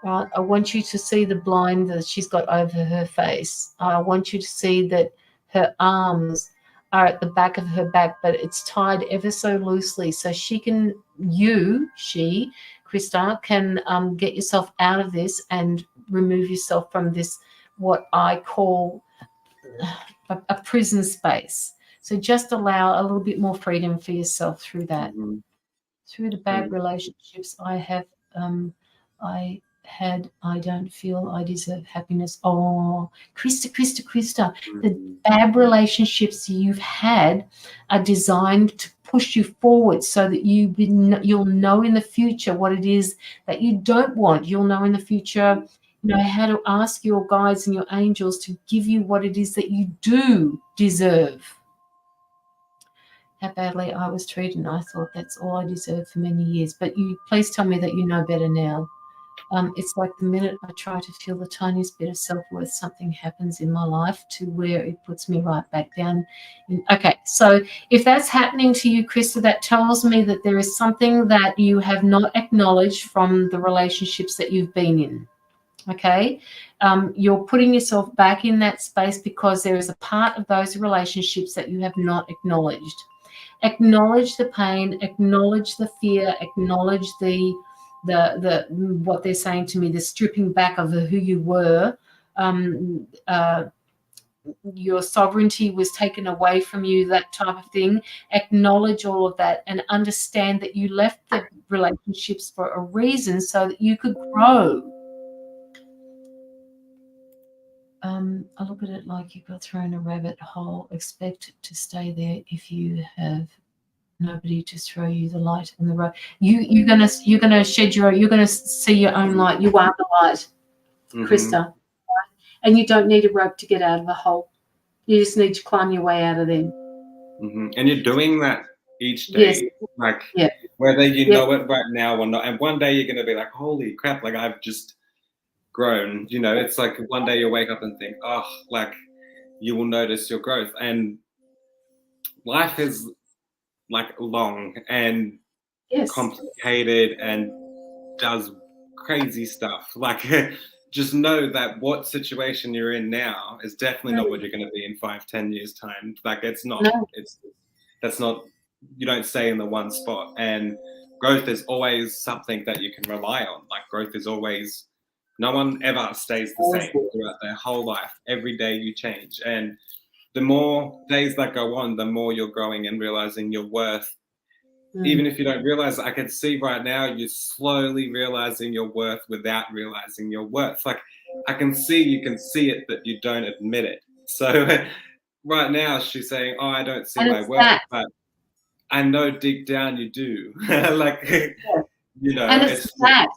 Right? I want you to see the blind that she's got over her face. I want you to see that her arms are at the back of her back, but it's tied ever so loosely. So Krista, can get yourself out of this and remove yourself from this, what I call a prison space. So just allow a little bit more freedom for yourself through that. Through the bad relationships I don't feel I deserve happiness. Oh, Krista, the bad relationships you've had are designed to push you forward so that you'll know in the future what it is that you don't want. You'll know in the future, you know, how to ask your guides and your angels to give you what it is that you do deserve. How badly I was treated, and I thought that's all I deserved for many years. But you please tell me that you know better now. It's like the minute I try to feel the tiniest bit of self-worth, something happens in my life to where it puts me right back down. Okay, so if that's happening to you, Krista, that tells me that there is something that you have not acknowledged from the relationships that you've been in. Okay, you're putting yourself back in that space because there is a part of those relationships that you have not acknowledged. Acknowledge the pain, acknowledge the fear, acknowledge the what they're saying to me, the stripping back of who you were. Your sovereignty was taken away from you, that type of thing. Acknowledge all of that and understand that you left the relationships for a reason so that you could grow. I look at it like you got thrown a rabbit hole. Expect to stay there if you have nobody to throw you the light and the road. You're gonna shed you're gonna see your own light. You are the light, Krista, and you don't need a rope to get out of a hole. You just need to climb your way out of there. And you're doing that each day, whether you know it right now or not. And one day you're gonna be like, "Holy crap! Like I've just grown." You know, it's like one day you wake up and think, "Oh, like you will notice your growth." And life is like long and complicated and does crazy stuff. Like just know that what situation you're in now is definitely not what you're going to be in 5-10 years time. Like it's not, that's not, you don't stay in the one spot. And growth is always something that you can rely on. Like growth is always, no one ever stays the same throughout their whole life. Every day you change. And the more days that go on, the more you're growing and realizing your worth even if you don't realize it, I can see right now you're slowly realizing your worth without realizing your worth. Like, I can see you can see it, but you don't admit it. So right now she's saying, oh, I don't see And my it's worth, that. but I know deep down you do. Like, you know, And it's that.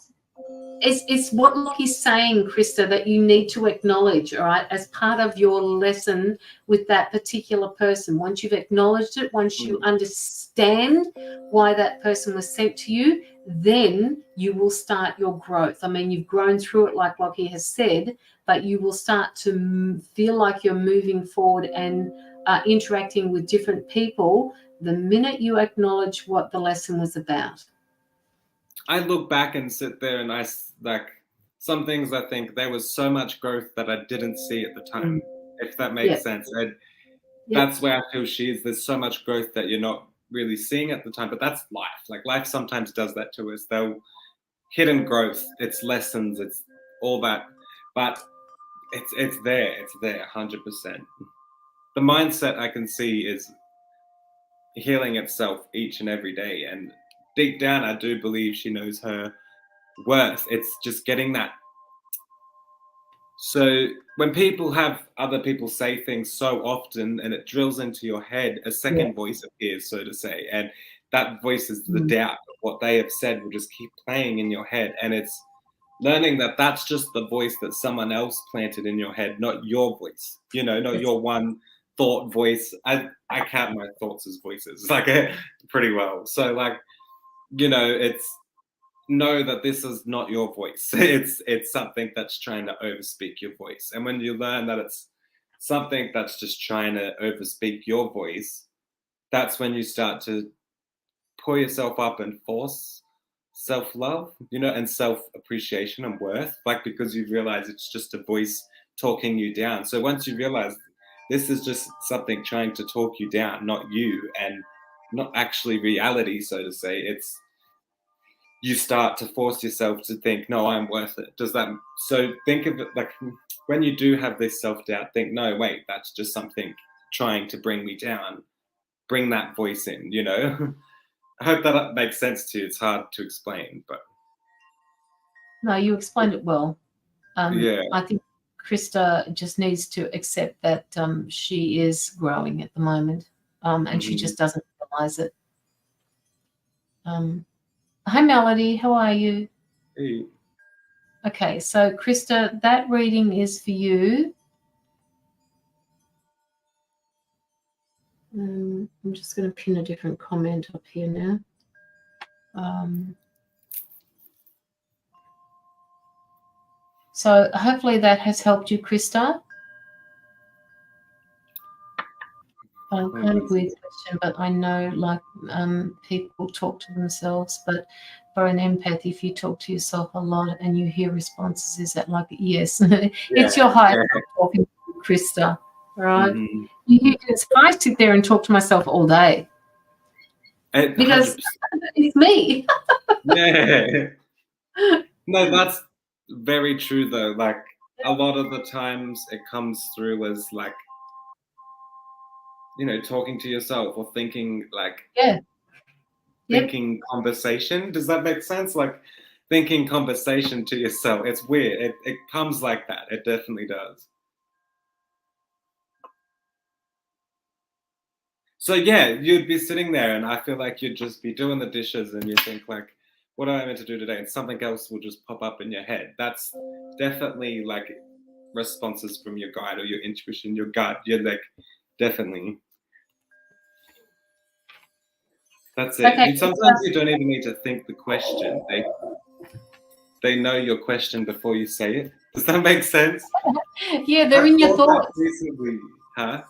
It's what Locky's saying, Krista, that you need to acknowledge, all right, as part of your lesson with that particular person. Once you've acknowledged it, once you understand why that person was sent to you, then you will start your growth. I mean, you've grown through it, like Locky has said, but you will start to feel like you're moving forward and interacting with different people the minute you acknowledge what the lesson was about. I look back and sit there and like some things I think there was so much growth that I didn't see at the time, if that makes sense. And that's where I feel she is. There's so much growth that you're not really seeing at the time, but that's life. Like, life sometimes does that to us. They'll hidden growth, it's lessons, it's all that, but it's there 100%. The mindset I can see is healing itself each and every day, and deep down I do believe she knows her worth. It's just getting that. So when people have other people say things so often and it drills into your head, a second voice appears, so to say, and that voice is the doubt of what they have said will just keep playing in your head. And it's learning that that's just the voice that someone else planted in your head, not your voice, you know, not your one thought voice. I count my thoughts as voices, like, pretty well. So, like, you know, it's know that this is not your voice. It's something that's trying to overspeak your voice. And when you learn that it's something that's just trying to overspeak your voice, that's when you start to pull yourself up and force self-love, you know, and self-appreciation and worth, like, because you realize it's just a voice talking you down. So once you realize this is just something trying to talk you down, not you, and not actually reality, so to say, it's you start to force yourself to think, no, I'm worth it. Does that, so think of it like when you do have this self-doubt, think, no, wait, that's just something trying to bring me down. Bring that voice in, you know. I hope that makes sense to you. It's hard to explain, but no, you explained it well. yeah, I think Krista just needs to accept that she is growing at the moment, and she just doesn't realize it. Hi, Melody. How are you? hey. Okay, so Krista, that reading is for you. I'm just going to pin a different comment up here now. So hopefully that has helped you, Krista. Kind of weird question, but I know, like, people talk to themselves, but for an empath, if you talk to yourself a lot and you hear responses, is that like, yes, it's your higher self talking to you, Krista, right? I sit there and talk to myself all day because it's me. Yeah. No, that's very true though. Like, a lot of the times it comes through as, like, you know, talking to yourself or thinking, like, thinking conversation. Does that make sense? Like, thinking conversation to yourself. It's weird. It comes like that. It definitely does. So yeah, you'd be sitting there and I feel like you'd just be doing the dishes and you think, like, what am I meant to do today? And something else will just pop up in your head. That's definitely like responses from your guide or your intuition, your gut. You're like, definitely. That's it. Okay. Sometimes you don't even need to think the question. They know your question before you say it. Does that make sense? Yeah, they're in your thoughts. Recently, huh?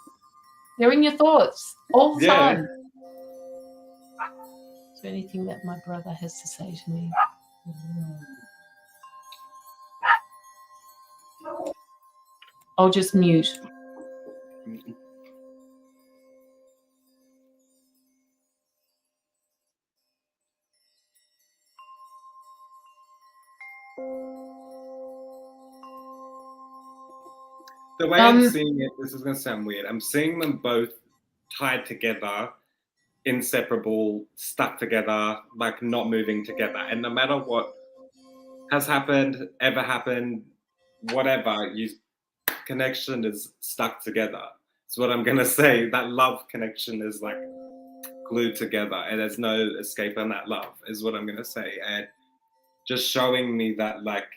They're in your thoughts all the time. Is there anything that my brother has to say to me? I'll just mute. The way I'm seeing it, this is going to sound weird. I'm seeing them both tied together inseparable, stuck together, like not moving together. And no matter what has happened, ever happened, whatever, connection is stuck together. It's what I'm gonna say. That love connection is like glued together, and there's no escape on that love, is what I'm gonna say. And just showing me that like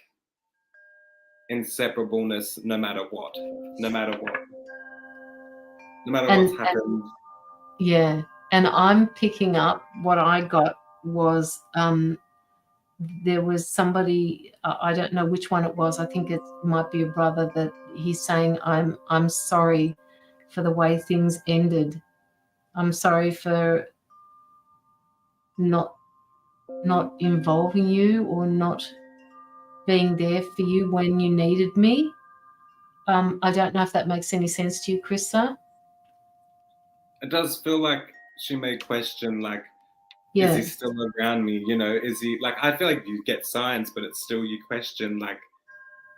inseparableness, no matter what, no matter what's happened. Yeah, and I'm picking up what I got was there was somebody, I don't know which one it was. I think it might be a brother, that he's saying, I'm sorry for the way things ended. I'm sorry for not involving you or not being there for you when you needed me. I don't know if that makes any sense to you, Krista. It does feel like she may question, like, Yeah. is he still around me? You know, is he, like, I feel like you get signs, but it's still, you question, like,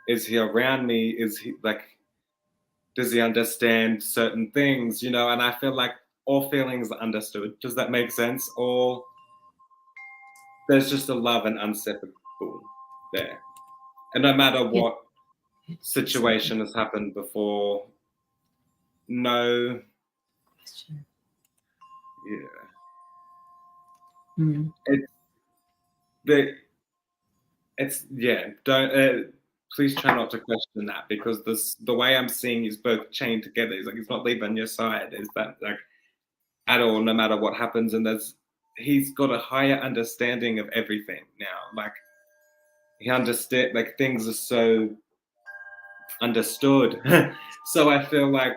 is he around me? Is he, like, does he understand certain things? You know, and I feel like all feelings are understood. Does that make sense? Or there's just a love and inseparable there. And no matter what situation has happened before, no, yeah. Don't, please try not to question that, because the way I'm seeing is both chained together. It's like, he's not leaving your side. Is that like at all, no matter what happens? And he's got a higher understanding of everything now. Like, he understand, like, things are so understood. So I feel like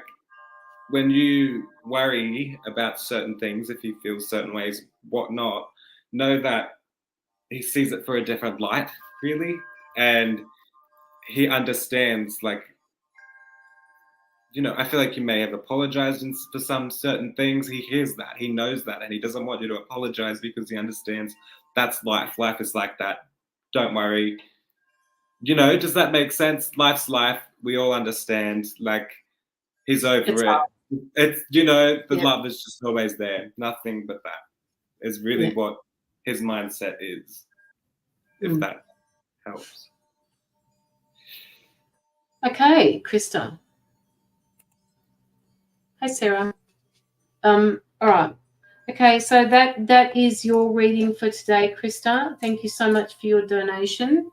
when you worry about certain things, if you feel certain ways, whatnot, know that he sees it for a different light, really. And he understands, like, you know, I feel like you may have apologized for some certain things. He hears that, he knows that, and he doesn't want you to apologize, because he understands that's life. Life is like that. Don't worry. You know, does that make sense? Life's life. We all understand. Like, he's over it. It's, you know, the love is just always there. Nothing but that is really what his mindset is, if that helps. Okay, Krista. Hi, Sarah. All right. Okay, so that is your reading for today, Krista. Thank you so much for your donation.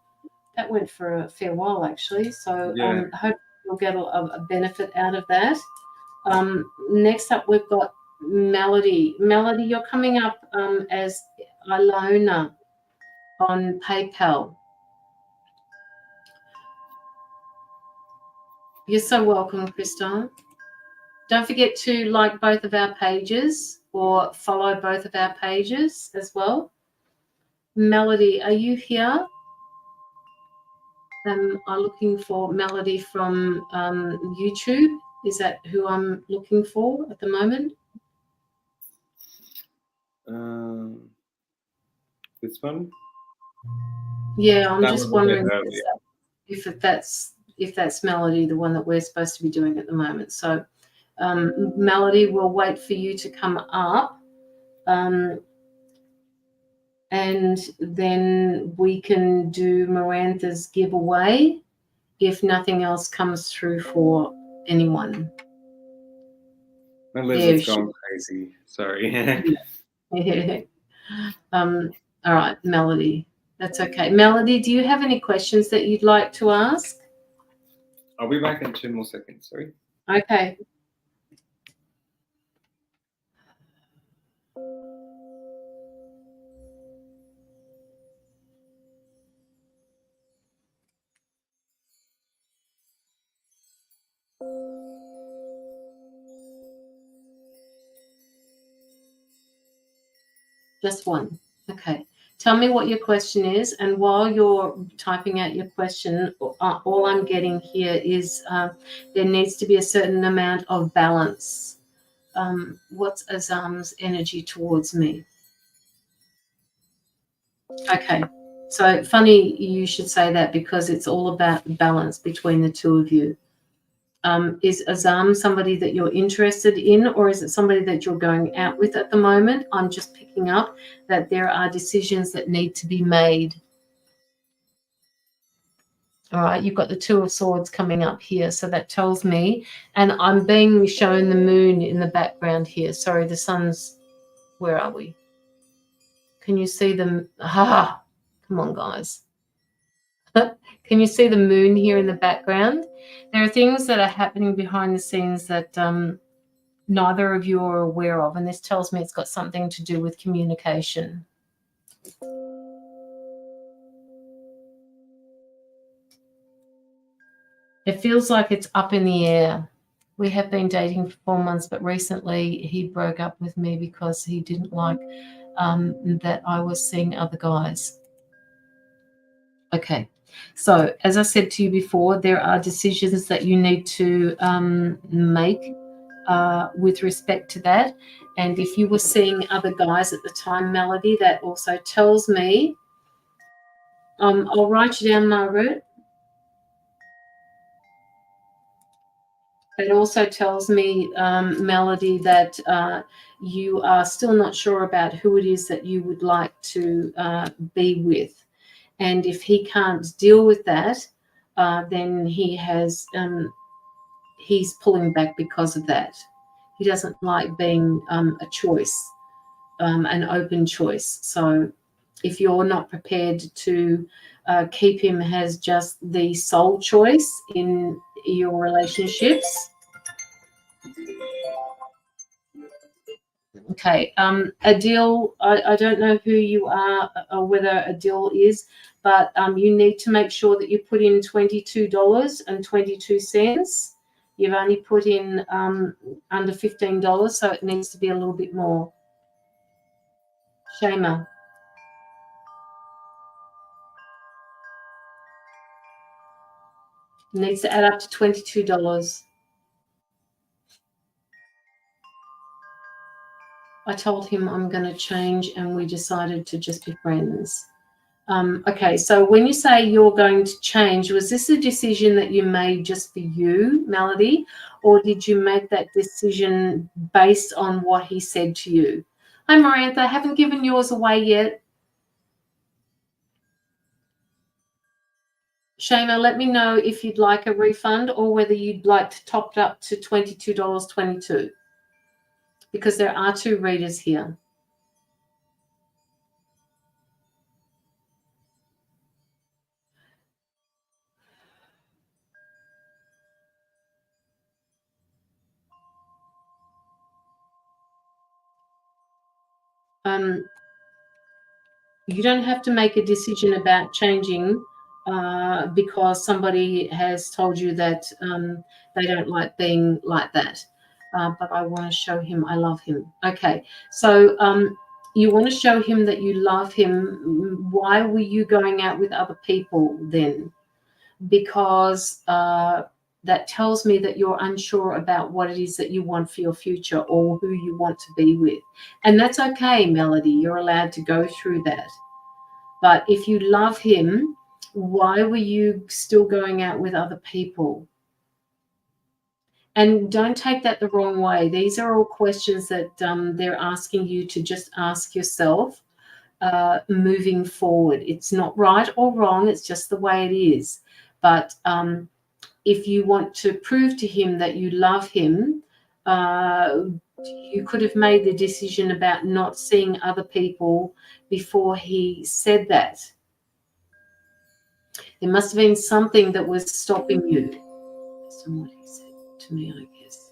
That went for a fair while, actually. So I hope you'll get a benefit out of that. Next up, we've got Melody. Melody, you're coming up as Ilona on PayPal. You're so welcome, Krista. Don't forget to like both of our pages or follow both of our pages as well. Melody, are you here? I'm looking for Melody from YouTube. Is that who I'm looking for at the moment? This one? Yeah, I'm just wondering if that's Melody, the one that we're supposed to be doing at the moment. So, Melody, we'll wait for you to come up, and then we can do Mirantha's giveaway if nothing else comes through for anyone. My lizard's gone crazy. Sorry. All right, Melody. That's okay. Melody, do you have any questions that you'd like to ask? I'll be back in 2 more seconds. Sorry. Okay. Just one. Okay. Tell me what your question is, and while you're typing out your question, all I'm getting here is there needs to be a certain amount of balance. What's Azam's energy towards me? Okay. So funny you should say that, because it's all about balance between the two of you. Is Azam somebody that you're interested in, or is it somebody that you're going out with at the moment? I'm just picking up that there are decisions that need to be made. All right, you've got the Two of Swords coming up here, so that tells me, and I'm being shown the moon in the background here. Sorry, the sun's, where are we? Can you see them? Ah, come on, guys. Can you see the moon here in the background? There are things that are happening behind the scenes that neither of you are aware of, and this tells me it's got something to do with communication. It feels like it's up in the air. We have been dating for 4 months, but recently he broke up with me because he didn't like that I was seeing other guys. Okay. So, as I said to you before, there are decisions that you need to make with respect to that. And if you were seeing other guys at the time, Melody, that also tells me, I'll write you down, Margaret. It also tells me, Melody, that you are still not sure about who it is that you would like to be with. And if he can't deal with that, then he's pulling back because of that. He doesn't like being a choice, an open choice. So if you're not prepared to keep him as just the sole choice in your relationships. Okay, Adil, I don't know who you are or whether Adil is, but you need to make sure that you put in $22.22. You've only put in under $15, so it needs to be a little bit more. Shema. It needs to add up to $22. I told him I'm going to change, and we decided to just be friends. Okay, so when you say you're going to change, was this a decision that you made just for you, Melody, or did you make that decision based on what he said to you? Hi, Marantha, I haven't given yours away yet. Shayna, let me know if you'd like a refund or whether you'd like to top it up to $22.22, because there are two readers here. You don't have to make a decision about changing because somebody has told you that they don't like being like that. But I want to show him I love him. Okay, so you want to show him that you love him. Why were you going out with other people then? Because that tells me that you're unsure about what it is that you want for your future or who you want to be with. And that's okay, Melody. You're allowed to go through that. But if you love him, why were you still going out with other people? And don't take that the wrong way. These are all questions that they're asking you to just ask yourself moving forward. It's not right or wrong. It's just the way it is. But if you want to prove to him that you love him, you could have made the decision about not seeing other people before he said that. There must have been something that was stopping you. That's not what he said to me, I guess.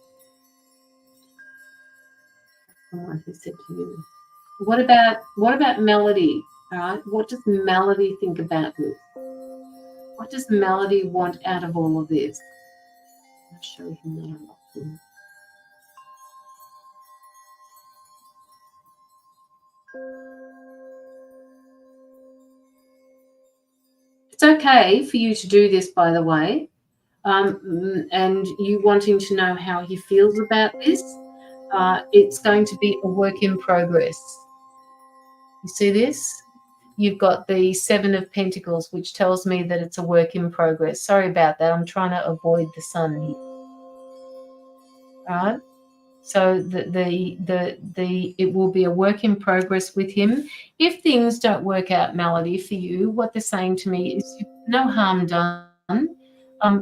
What he said to you. What about Melody? All right, what does Melody think about this? What does Melody want out of all of this? I'll show him that I love him. It's okay for you to do this, by the way, and you wanting to know how he feels about this. It's going to be a work in progress. You see this? You've got the Seven of Pentacles, which tells me that it's a work in progress. Sorry about that. I'm trying to avoid the sun here. right? So it will be a work in progress with him. If things don't work out, Melody, for you, what they're saying to me is no harm done.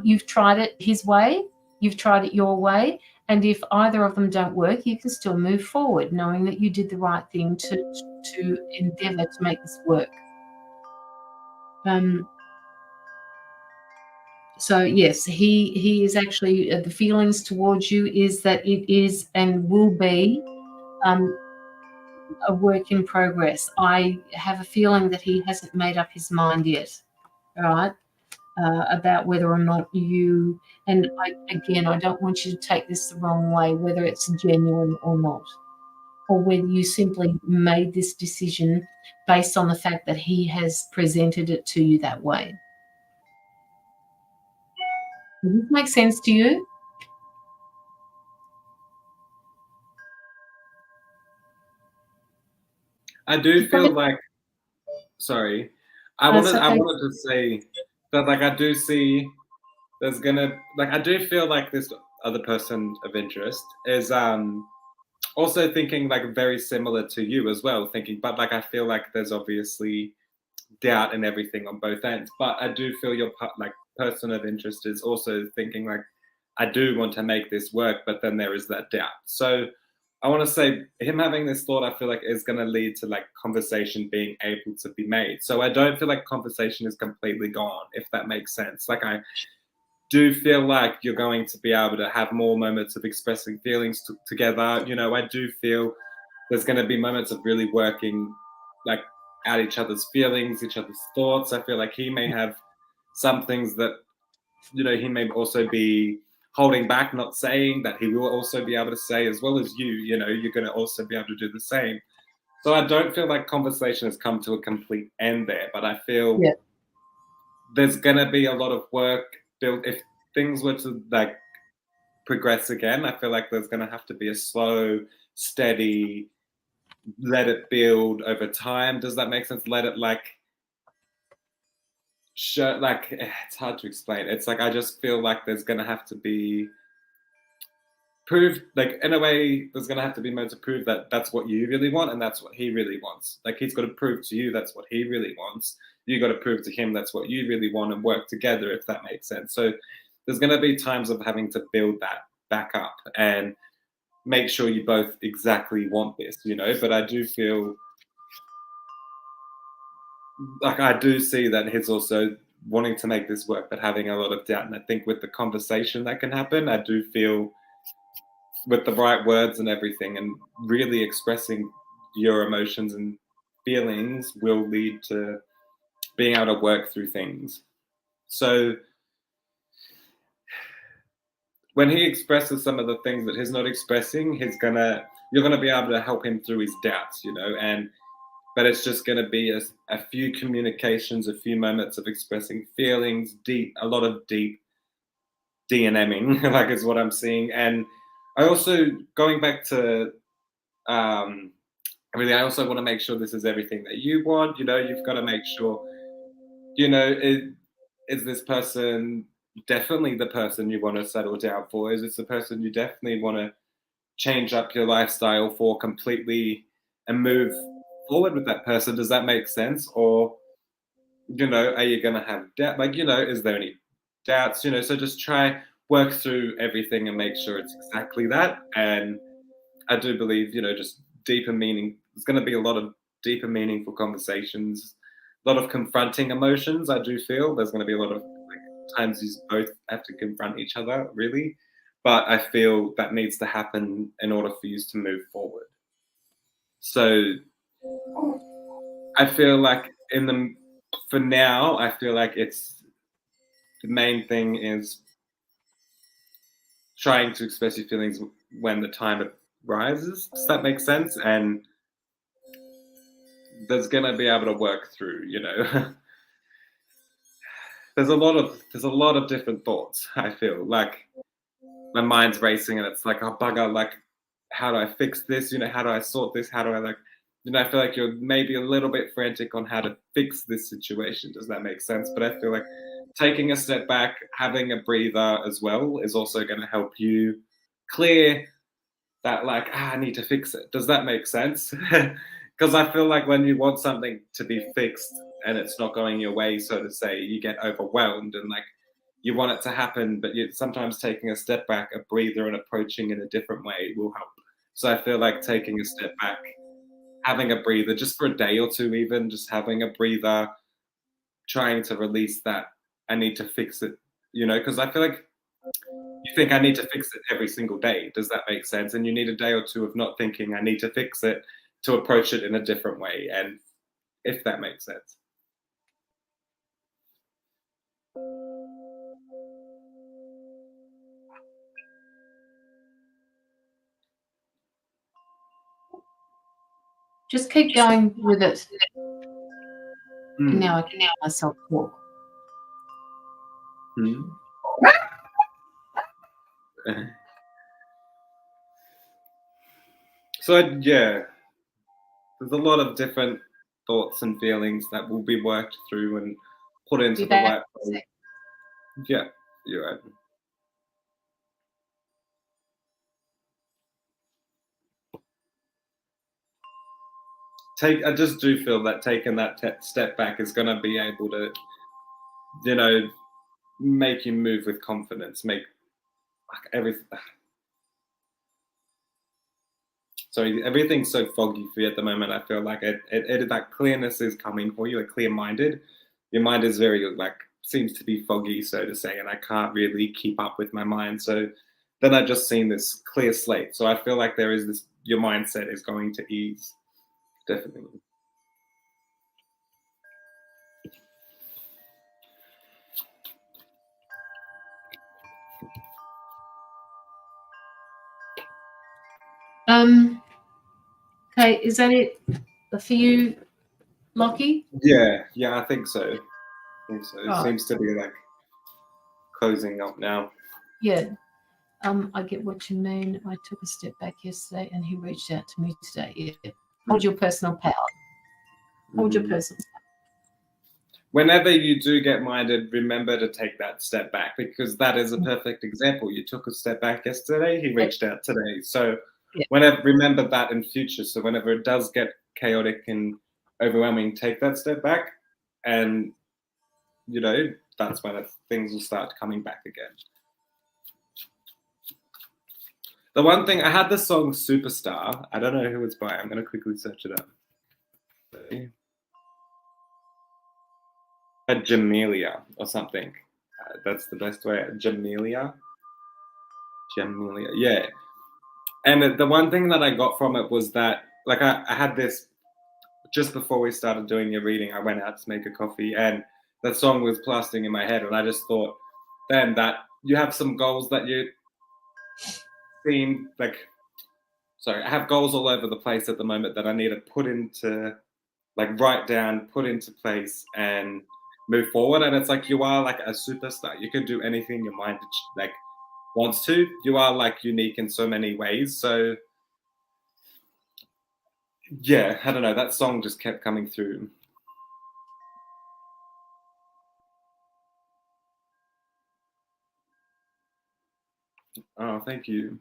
You've tried it his way, you've tried it your way, and if either of them don't work, you can still move forward, knowing that you did the right thing to endeavour to make this work. So yes, he is actually, the feelings towards you is that it is and will be a work in progress. I have a feeling that he hasn't made up his mind yet, right, about whether or not you, and I don't want you to take this the wrong way, whether it's genuine or not, or whether you simply made this decision based on the fact that he has presented it to you that way. Does this make sense to you? I do feel like, sorry, I wanted to say that, like, I do see there's gonna, like, I do feel like this other person of interest is also thinking like very similar to you as well, thinking, but like I feel like there's obviously doubt and everything on both ends. But I do feel your like person of interest is also thinking like, I do want to make this work, but then there is that doubt. So I want to say him having this thought, I feel like is going to lead to like conversation being able to be made. So I don't feel like conversation is completely gone, if that makes sense. Like I do feel like you're going to be able to have more moments of expressing feelings together. You know, I do feel there's going to be moments of really working like at each other's feelings, each other's thoughts. I feel like he may have some things that, you know, he may also be holding back, not saying, that he will also be able to say, as well as you know, you're going to also be able to do the same. So I don't feel like conversation has come to a complete end there, but I feel there's going to be a lot of work built. If things were to like progress again, I feel like there's going to have to be a slow, steady, let it build over time. Does that make sense? Let it like show, like, it's hard to explain. It's like, I just feel like there's going to have to be proved, like, in a way, there's going to have to be moments to prove that that's what you really want and that's what he really wants. Like, he's got to prove to you that's what he really wants. You got to prove to him that's what you really want, and work together, if that makes sense. So there's going to be times of having to build that back up and make sure you both exactly want this, you know. But I do feel like, I do see that he's also wanting to make this work, but having a lot of doubt. And I think with the conversation that can happen, I do feel with the right words and everything, and really expressing your emotions and feelings will lead to being able to work through things. So when he expresses some of the things that he's not expressing, you're gonna be able to help him through his doubts, you know. But it's just going to be a few communications, a few moments of expressing feelings, a lot of deep DNMing, like, is what I'm seeing. And I also, going back to, really, I also want to make sure this is everything that you want. You know, you've got to make sure, you know, is this person definitely the person you want to settle down for? Is this the person you definitely want to change up your lifestyle for completely and move forward with that person? Does that make sense? Or, you know, are you going to have doubt? Like, you know, is there any doubts? You know, so just try work through everything and make sure it's exactly that. And I do believe, you know, just deeper meaning. There's going to be a lot of deeper, meaningful conversations, a lot of confronting emotions. I do feel there's going to be a lot of times you both have to confront each other, really. But I feel that needs to happen in order for you to move forward. So I feel like for now, I feel like it's the main thing is trying to express your feelings when the time arises. Does that make sense? And there's gonna be able to work through, you know. there's a lot of different thoughts. I feel like my mind's racing and it's like, oh bugger, like, how do I fix this? You know, how do I sort this? How do I, like, you know, I feel like you're maybe a little bit frantic on how to fix this situation. Does that make sense? But I feel like taking a step back, having a breather as well is also going to help you clear that like, I need to fix it. Does that make sense? Because I feel like when you want something to be fixed and it's not going your way, so to say, you get overwhelmed and like you want it to happen, but you sometimes taking a step back, a breather, and approaching in a different way will help. So I feel like taking a step back, having a breather just for a day or two, even just having a breather, trying to release that I need to fix it, because I feel like you think I need to fix it every single day. Does that make sense? And you need a day or two of not thinking I need to fix it to approach it in a different way. And if that makes sense. Just keep going with it. Mm. And now I can hear myself talk. Mm. So yeah, there's a lot of different thoughts and feelings that will be worked through and put into the right place. Yeah, you're right. I just do feel that taking that step back is going to be able to, make you move with confidence, make like everything. Sorry, everything's so foggy for you at the moment. I feel like that clearness is coming for you, clear-minded. Your mind is very seems to be foggy, so to say, and I can't really keep up with my mind. So then I just seen this clear slate. So I feel like there is this. Your mindset is going to ease, definitely. Okay, is that it for you, Locky? Yeah, I think so. It Right. seems to be closing up now. Yeah. I get what you mean. I took a step back yesterday and he reached out to me today. Yeah. Hold your personal power. Hold your personal power. Whenever you do get minded, remember to take that step back, because that is a perfect example. You took a step back yesterday, he reached out today. So remember that in future. So whenever it does get chaotic and overwhelming, take that step back and, that's when things will start coming back again. The one thing, I had the song Superstar. I don't know who it's by. I'm going to quickly search it up. Jamelia or something. That's the best way. Jamelia, yeah. And the one thing that I got from it was that, I had this just before we started doing your reading. I went out to make a coffee, and that song was blasting in my head, and I just thought, then that you have some goals that you seem I have goals all over the place at the moment that I need to put into, write down, put into place, and move forward. And it's you are a superstar. You can do anything your mind wants to. You are unique in so many ways. So yeah, I don't know, that song just kept coming through. Oh, thank you,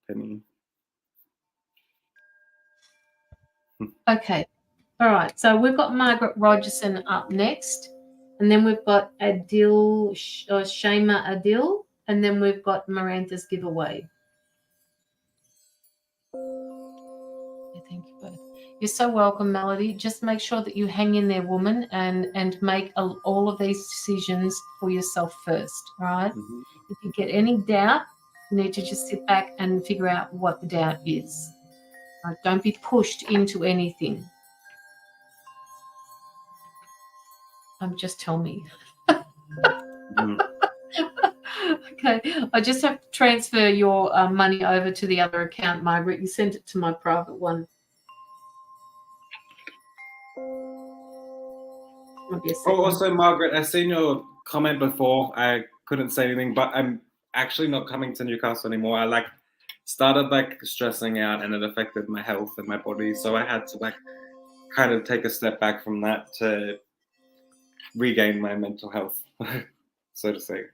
Penny. Okay. All right. So we've got Margaret Rogerson up next. And then we've got Adil, Shama Adil. And then we've got Miranda's giveaway. Thank you both. You're so welcome, Melody. Just make sure that you hang in there, woman, and make all of these decisions for yourself first. All right. Mm-hmm. If you get any doubt, you need to just sit back and figure out what the doubt is. Right? Don't be pushed into anything. Just tell me. Mm-hmm. Okay, I just have to transfer your money over to the other account, Margaret. You sent it to my private one. Oh, also, Margaret, I've seen your comment before. I couldn't say anything, but I'm actually not coming to Newcastle anymore. I started stressing out, and it affected my health and my body. So I had to kind of take a step back from that to regain my mental health, so to say.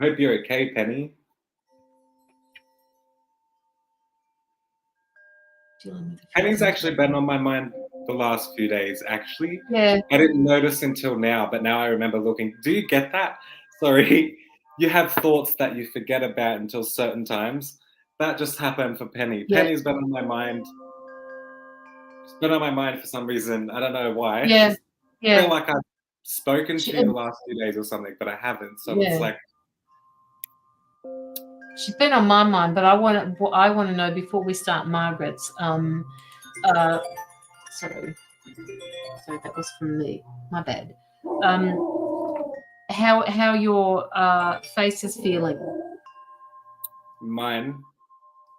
Hope you're okay, Penny. Penny's actually been on my mind the last few days, actually. Yeah. I didn't notice until now, but now I remember looking. Do you get that? Sorry. You have thoughts that you forget about until certain times. That just happened for Penny. Yeah. Penny's been on my mind. It's been on my mind for some reason. I don't know why. Yeah. I feel like I've spoken to you the last few days or something, but I haven't. So it's like, she's been on my mind, but I want to know before we start Margaret's. Sorry, that was from me. My bad. How your face is feeling? mine.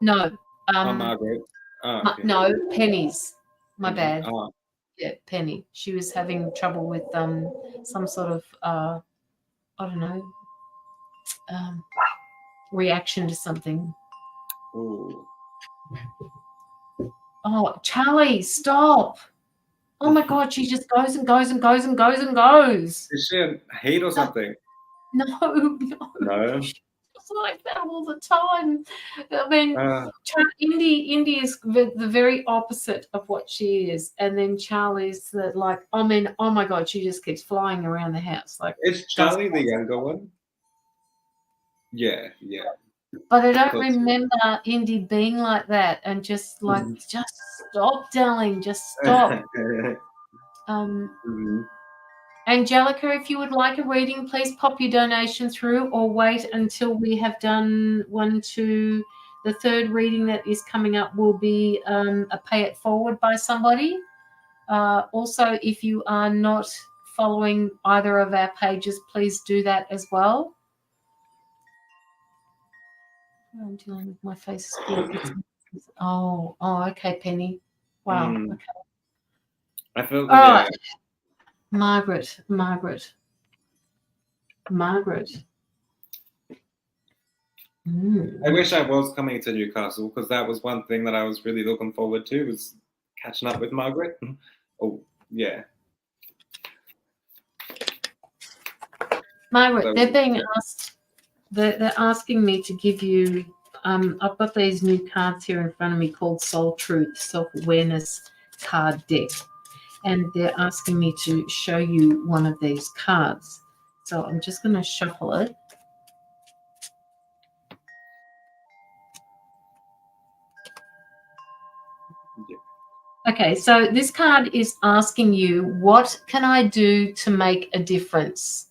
No. Margaret. Oh, okay. No, Penny's. My bad. Oh. Yeah, Penny. She was having trouble with some sort of I don't know, reaction to something. Ooh. Oh, Charlie, stop. Oh my God, she just goes and goes and goes and goes and goes. Is she in heat or something? No. It's like that all the time. I mean, Indy is the very opposite of what she is. And then Charlie's like, I mean, oh my God, she just keeps flying around the house. Like, is Charlie the younger one? Yeah. But I don't remember Indy being like that and just like, just stop, darling, just stop. Angelica, if you would like a reading, please pop your donation through or wait until we have done 1, 2. The third reading that is coming up will be a pay it forward by somebody. Also, if you are not following either of our pages, please do that as well. I'm dealing with my face. Oh, okay, Penny. Wow. Okay. I feel all right. Margaret. I wish I was coming to Newcastle because that was one thing that I was really looking forward to, was catching up with Margaret. Oh, yeah. Margaret, they're being asked. They're asking me to give you. I've got these new cards here in front of me called Soul Truth Self-Awareness Card Deck, and they're asking me to show you one of these cards. So I'm just going to shuffle it. Okay, so this card is asking you, what can I do to make a difference?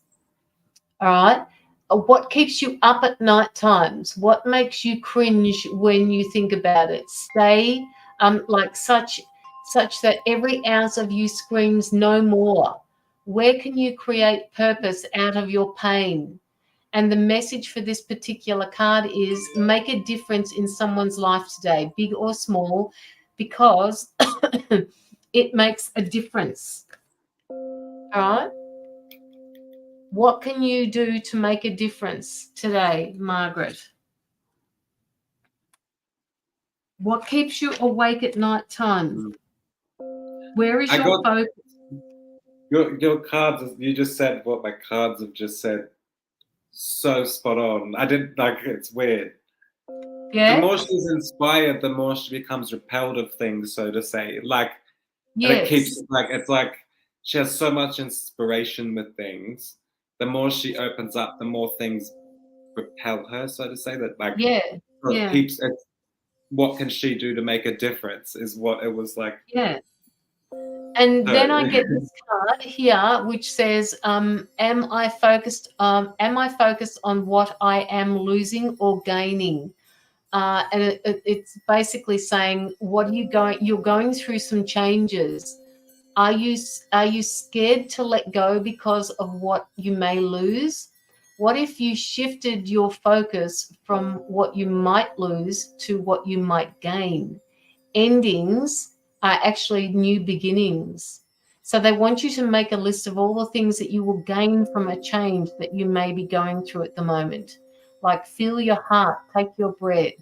All right. What keeps you up at night times? What makes you cringe when you think about it? Stay like such that every ounce of you screams no more. Where can you create purpose out of your pain? And the message for this particular card is make a difference in someone's life today, big or small, because it makes a difference. All right. What can you do to make a difference today, Margaret? What keeps you awake at night time? Where is your focus? Your cards, you just said what my cards have just said. So spot on. I didn't like, it's weird. Yeah. The more she's inspired, the more she becomes repelled of things, so to say. Like, yes. And it keeps it's like she has so much inspiration with things. The more she opens up, the more things repel her, so to say. That like it keeps it. What can she do to make a difference? Is what it was like. Yeah. And then I get this card here, which says, "Am I focused on what I am losing or gaining?" And it's basically saying, "What are you going? You're going through some changes. Are you scared to let go because of what you may lose? What if you shifted your focus from what you might lose to what you might gain? Endings are actually new beginnings." So they want you to make a list of all the things that you will gain from a change that you may be going through at the moment. Like feel your heart, take your breath,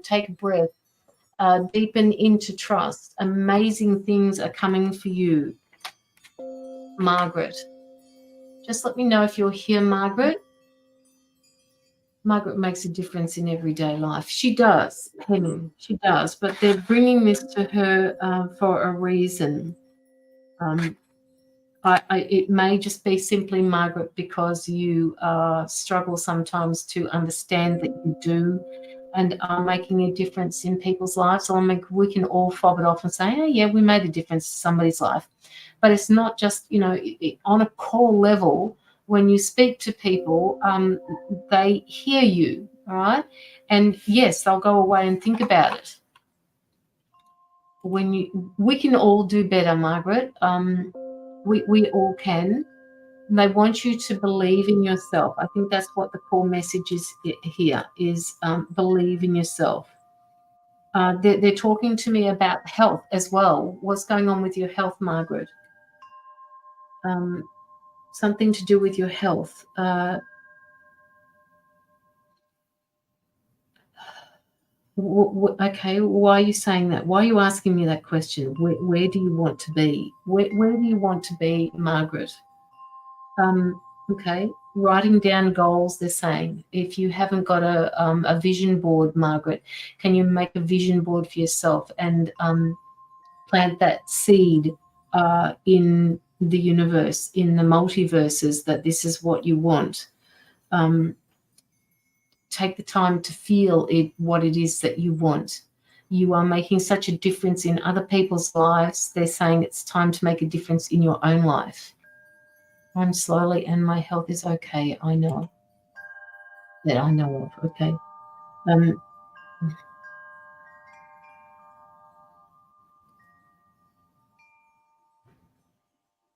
take a breath, deepen into trust. Amazing things are coming for you, Margaret. Just let me know if you're here, Margaret. Margaret makes a difference in everyday life. She does, Penny. She does. But they're bringing this to her for a reason. It may just be simply, Margaret, because you struggle sometimes to understand that you do and are making a difference in people's lives. So I mean, we can all fob it off and say, oh, yeah, we made a difference in somebody's life. But it's not just, you know, on a core level, when you speak to people, they hear you, all right? And yes, they'll go away and think about it. We can all do better, Margaret. We all can. And they want you to believe in yourself. I think that's what the core message is here, is believe in yourself. They're talking to me about health as well. What's going on with your health, Margaret? Something to do with your health. Okay, why are you saying that? Why are you asking me that question? Where do you want to be? Where do you want to be, Margaret? Okay, writing down goals, they're saying. If you haven't got a vision board, Margaret, can you make a vision board for yourself and plant that seed in the universe, in the multiverses, that this is what you want? Take the time to feel it, what it is that you want. You are making such a difference in other people's lives. They're saying it's time to make a difference in your own life. I'm slowly and my health is okay. I know that I know of. Okay.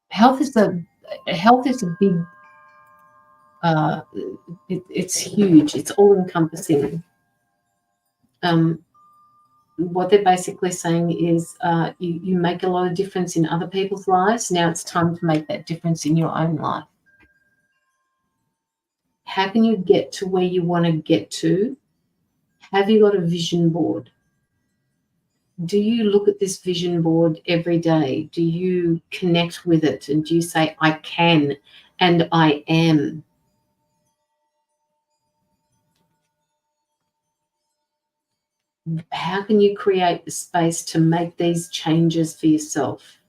Health is a big. It's huge. It's all encompassing. What they're basically saying is you make a lot of difference in other people's lives. Now it's time to make that difference in your own life. How can you get to where you want to get to? Have you got a vision board? Do you look at this vision board every day? Do you connect with it? And do you say, I can and I am? How can you create the space to make these changes for yourself?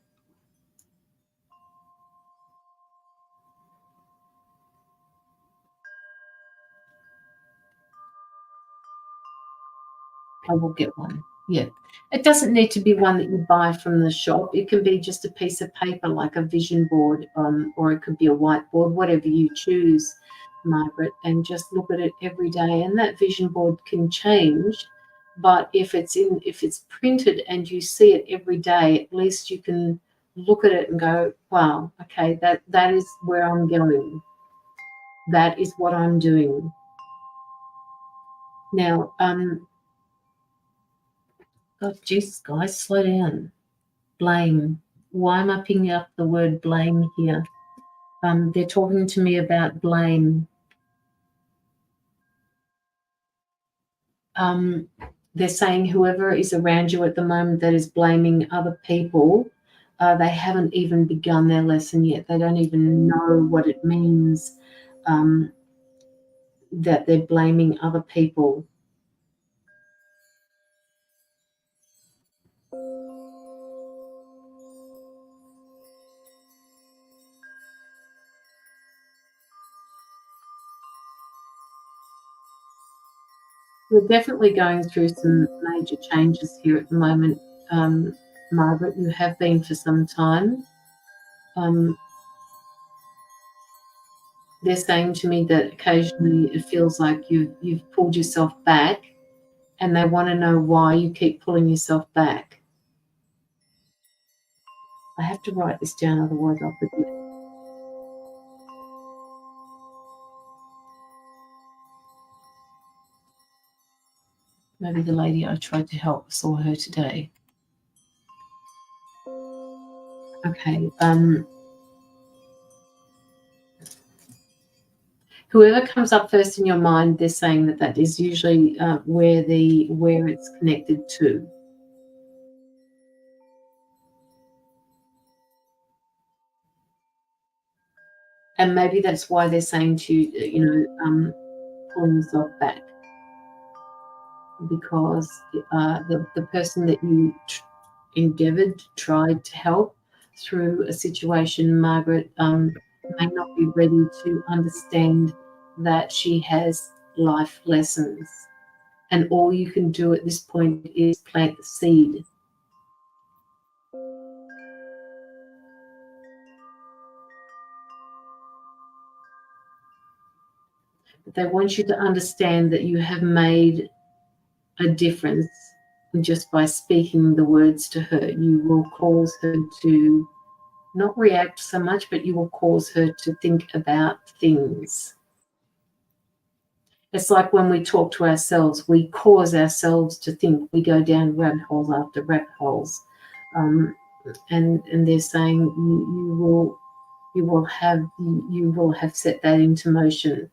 I will get one. Yeah. It doesn't need to be one that you buy from the shop. It can be just a piece of paper like a vision board, or it could be a whiteboard, whatever you choose, Margaret, and just look at it every day. And that vision board can change, but if it's printed and you see it every day, at least you can look at it and go, wow, okay, that is where I'm going. That is what I'm doing. Now, oh, Jesus, guys, slow down. Blame. Why am I picking up the word blame here? They're talking to me about blame. They're saying whoever is around you at the moment that is blaming other people, they haven't even begun their lesson yet. They don't even know what it means that they're blaming other people. We're definitely going through some major changes here at the moment, Margaret. You have been for some time. They're saying to me that occasionally it feels like you've pulled yourself back, and they want to know why you keep pulling yourself back. I have to write this down, otherwise I'll forget. Maybe the lady I tried to help saw her today. Okay. Whoever comes up first in your mind, they're saying that is usually where it's connected to. And maybe that's why they're saying to you, pulling yourself back, because the person that you tried to help through a situation, Margaret, may not be ready to understand that she has life lessons. And all you can do at this point is plant the seed. But they want you to understand that you have made a difference just by speaking the words to her. You will cause her to not react so much, but you will cause her to think about things. It's like when we talk to ourselves, we cause ourselves to think. We go down rabbit holes after rabbit holes, and they're saying you will have set that into motion.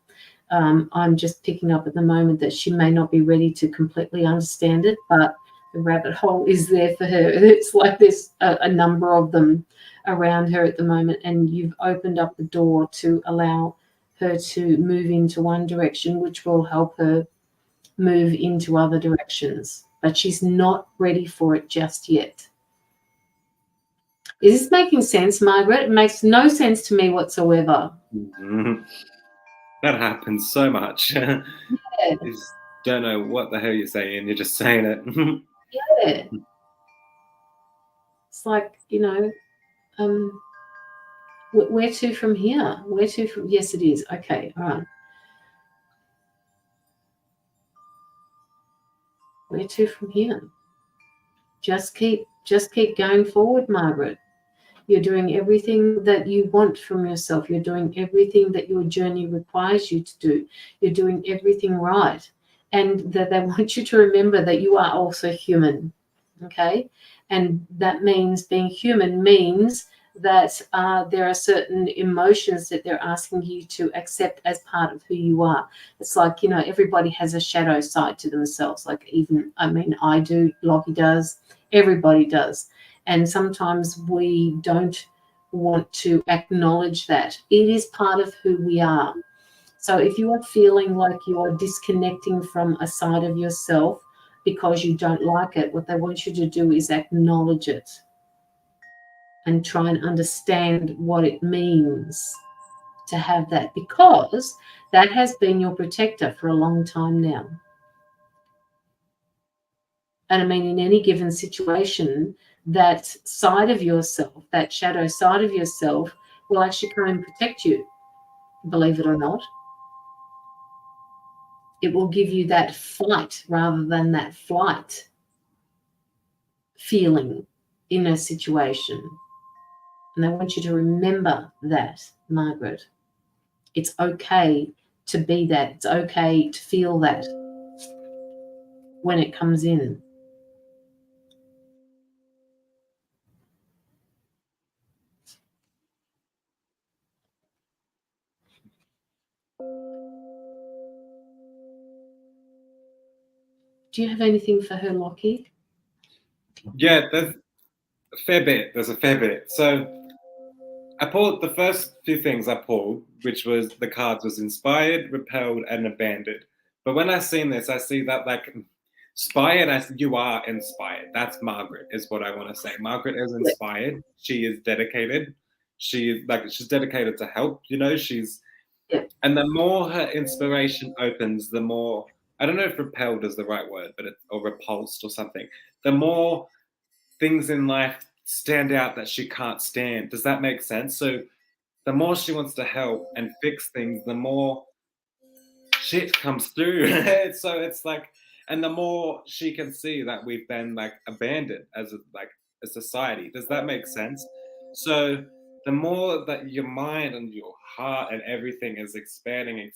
I'm just picking up at the moment that she may not be ready to completely understand it, but the rabbit hole is there for her. It's like there's a number of them around her at the moment, and you've opened up the door to allow her to move into one direction, which will help her move into other directions. But she's not ready for it just yet. Is this making sense, Margaret? It makes no sense to me whatsoever. Mm-hmm. That happens so much. Yeah. You just don't know what the hell you're saying. You're just saying it. Yeah. It's like, where to from here? Where to from? Yes, it is. Okay, all right. Where to from here? Just keep going forward, Margaret. You're doing everything that you want from yourself. You're doing everything that your journey requires you to do. You're doing everything right. And that they want you to remember that you are also human. Okay? And that means being human means that there are certain emotions that they're asking you to accept as part of who you are. It's like, everybody has a shadow side to themselves. Like I do, Locky does, everybody does. And sometimes we don't want to acknowledge that. It is part of who we are. So if you are feeling like you are disconnecting from a side of yourself because you don't like it, what they want you to do is acknowledge it and try and understand what it means to have that, because that has been your protector for a long time now. And I mean, in any given situation, that side of yourself, that shadow side of yourself, will actually come and protect you, believe it or not. It will give you that fight rather than that flight feeling in a situation. And I want you to remember that, Margaret. It's okay to be that. It's okay to feel that when it comes in. Do you have anything for her, Locky? Yeah, there's a fair bit. There's a fair bit. So I pulled the first few things I pulled, which was the cards was inspired, repelled, and abandoned. But when I seen this, I see that like inspired as you are inspired. That's Margaret, is what I want to say. Margaret is inspired. She is dedicated. She's dedicated to help, she's and the more her inspiration opens, the more, I don't know if repelled is the right word, but or repulsed or something. The more things in life stand out that she can't stand. Does that make sense? So the more she wants to help and fix things, the more shit comes through. So it's like, and the more she can see that we've been like abandoned as a society. Does that make sense? So the more that your mind and your heart and everything is expanding,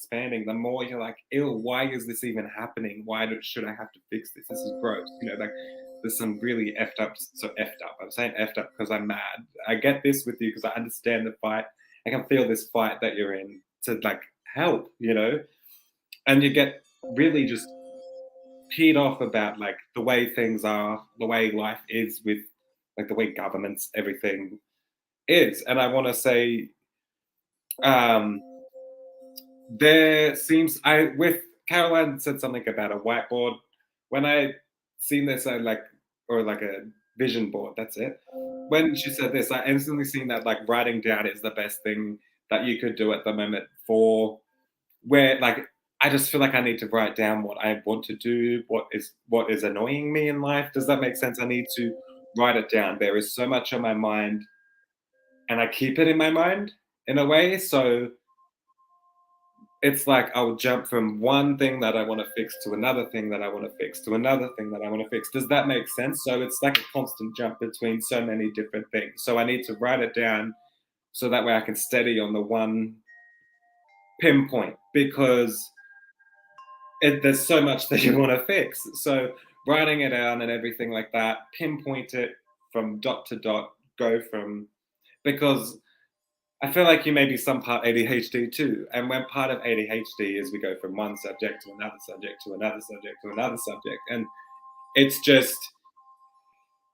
the more you're like, ew, why is this even happening? Why should I have to fix this? This is gross. Like there's some really effed up. So effed up. I'm saying effed up because I'm mad. I get this with you because I understand the fight. I can feel this fight that you're in to like help, and you get really just peed off about like the way things are, the way life is with like the way governments, everything is. And I want to say, there seems with Caroline said something about a whiteboard. When I seen this, I like, or like a vision board, that's it. When she said this, I instantly seen that like writing down is the best thing that you could do at the moment for where like I just feel like I need to write down what I want to do, what is annoying me in life. Does that make sense? I need to write it down. There is so much on my mind and I keep it in my mind in a way. So it's like I'll jump from one thing that I want to fix to another thing that I want to fix to another thing that I want to fix. Does that make sense? So it's like a constant jump between so many different things. So I need to write it down so that way I can steady on the one pinpoint because there's so much that you want to fix. So writing it down and everything like that, pinpoint it from dot to dot, go from, because I feel like you may be some part ADHD too. And when part of ADHD is we go from one subject to another subject to another subject to another subject. And it's just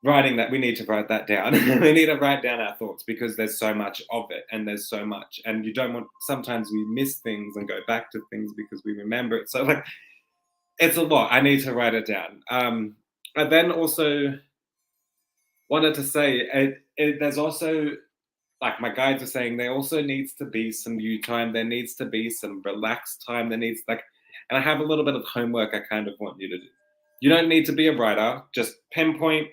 writing that, we need to write that down. We need to write down our thoughts because there's so much of it and there's so much. And you don't want, sometimes we miss things and go back to things because we remember it. So like, it's a lot. I need to write it down. I then also wanted to say, there's also, like my guides are saying, there also needs to be some you time. There needs to be some relaxed time. There needs like, and I have a little bit of homework I kind of want you to do. You don't need to be a writer, just pinpoint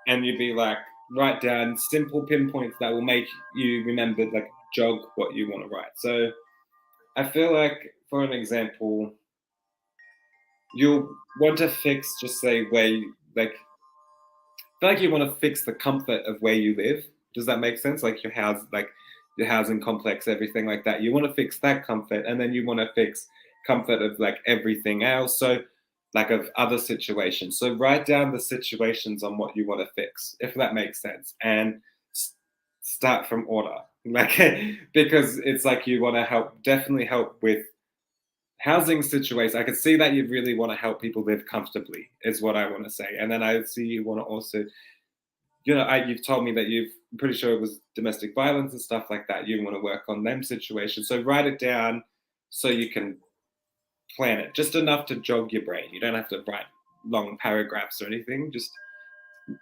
and you'd be like, write down simple pinpoints that will make you remember, like jog what you want to write. So I feel like, for an example, you'll want to fix, just say where you, like, I feel like you want to fix the comfort of where you live. Does that make sense? Like your house, like your housing complex, everything like that. You want to fix that comfort, and then you want to fix comfort of like everything else. So like of other situations. So write down the situations on what you want to fix, if that makes sense, and start from order. Like because it's like you want to help, definitely help with housing situations. I can see that you really want to help people live comfortably, is what I want to say. And then I see you want to also, you know, you've told me that I'm pretty sure it was domestic violence and stuff like that. You want to work on them situations. So write it down so you can plan it, just enough to jog your brain. You don't have to write long paragraphs or anything, just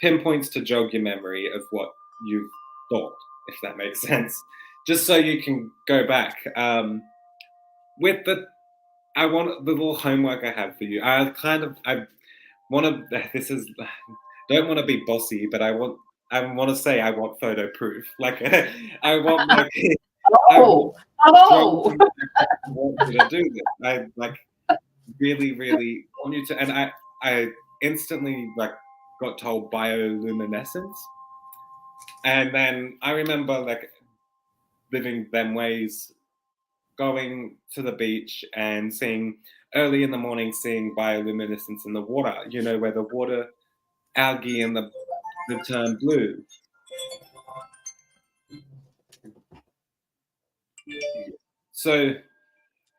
pinpoints to jog your memory of what you've thought, if that makes sense. Just so you can go back. With I want the little homework I have for you. I want to, this is, don't want to be bossy, but I want to say I want photo proof. Like I want like I want you to do this. I like really want you to, and I instantly like got told bioluminescence, and then I remember like living them ways, going to the beach and seeing early in the morning, seeing bioluminescence in the water. You know, where the water algae and the turn blue. So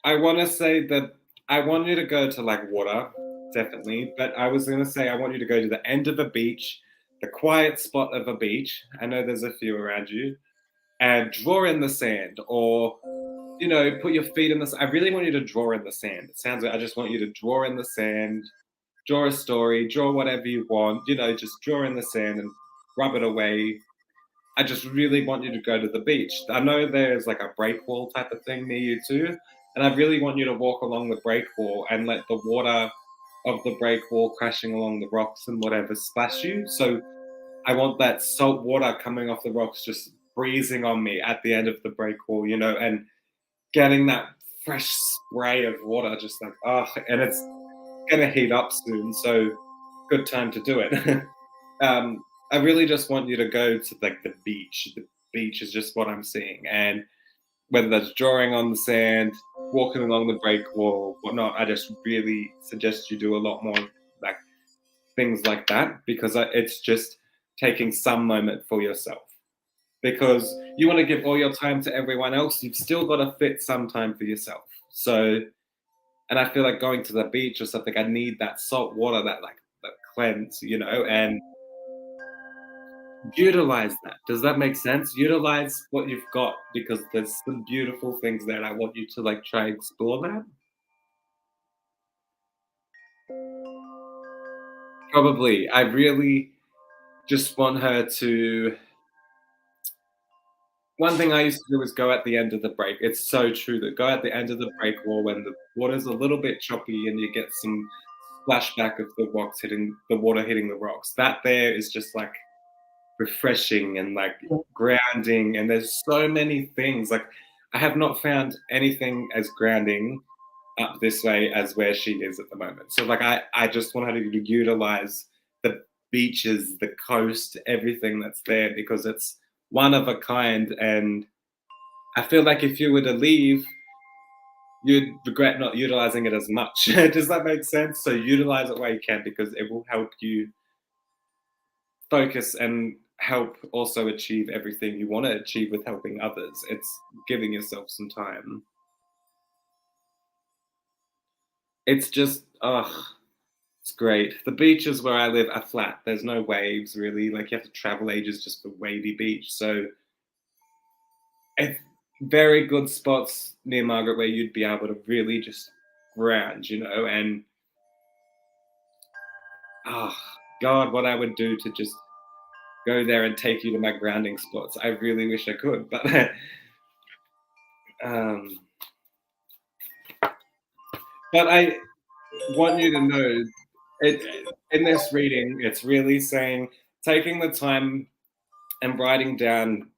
I want to say that I want you to go to like water, definitely. But I was going to say I want you to go to the end of a beach, the quiet spot of a beach. I know there's a few around you, and draw in the sand, or you know, put your feet in the. I really want you to draw in the sand. It sounds like I just want you to draw in the sand, draw a story, draw whatever you want. You know, just draw in the sand and rub it away. I just really want you to go to the beach. I know there's like a break wall type of thing near you too. And I really want you to walk along the break wall and let the water of the break wall crashing along the rocks and whatever splash you. So I want that salt water coming off the rocks just breezing on me at the end of the break wall, you know, and getting that fresh spray of water just like, oh, and it's going to heat up soon. So good time to do it. I really just want you to go to like the beach. The beach is just what I'm seeing. And whether that's drawing on the sand, walking along the break wall, whatnot, I just really suggest you do a lot more like things like that, because it's just taking some moment for yourself. Because you want to give all your time to everyone else, you've still got to fit some time for yourself. So, and I feel like going to the beach or something, I need that salt water, that cleanse, you know, and utilize that. Does that make sense? Utilize what you've got, because there's some beautiful things there and I want you to like try and explore that. Probably. I really just want her to. One thing I used to do is go at the end of the break. It's so true that go at the end of the break wall when the water's a little bit choppy and you get some splashback of the rocks hitting the water hitting the rocks. That there is just like refreshing and like grounding. And there's so many things. Like I have not found anything as grounding up this way as where she is at the moment. So like I just want her to utilize the beaches, the coast, everything that's there because it's one of a kind. And I feel like if you were to leave, you'd regret not utilizing it as much. Does that make sense? So utilize it while you can because it will help you focus and help also achieve everything you want to achieve with helping others. It's giving yourself some time. It's just, it's great. The beaches where I live are flat. There's no waves really. Like you have to travel ages just for wavy beach. So it's very good spots near Margaret where you'd be able to really just ground, you know, and God, what I would do to just go there and take you to my grounding spots. I really wish I could, but but I want you to know in this reading, it's really saying taking the time and writing down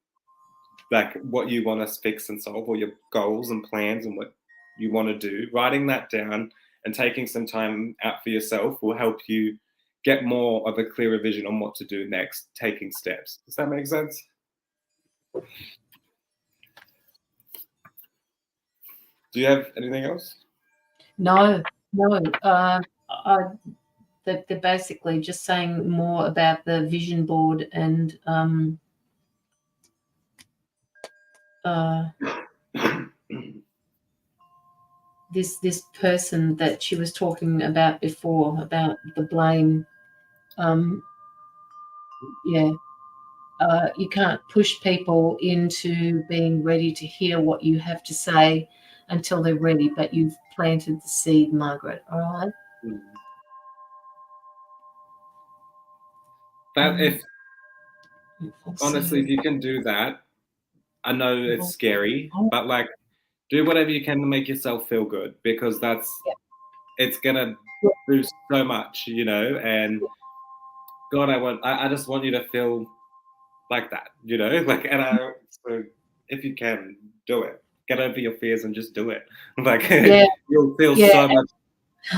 like what you want to fix and solve or your goals and plans and what you want to do, writing that down and taking some time out for yourself will help you get more of a clearer vision on what to do next, taking steps. Does that make sense? Do you have anything else? No. They're basically just saying more about the vision board and this person that she was talking about before about the blame. You can't push people into being ready to hear what you have to say until they're ready, but you've planted the seed, Margaret. All right. That if honestly, if you can do that, I know it's scary, but like do whatever you can to make yourself feel good because it's gonna boost so much, you know. And God, I just want you to feel like that, you know, like, and so if you can do it, get over your fears and just do it. Like you'll feel so much.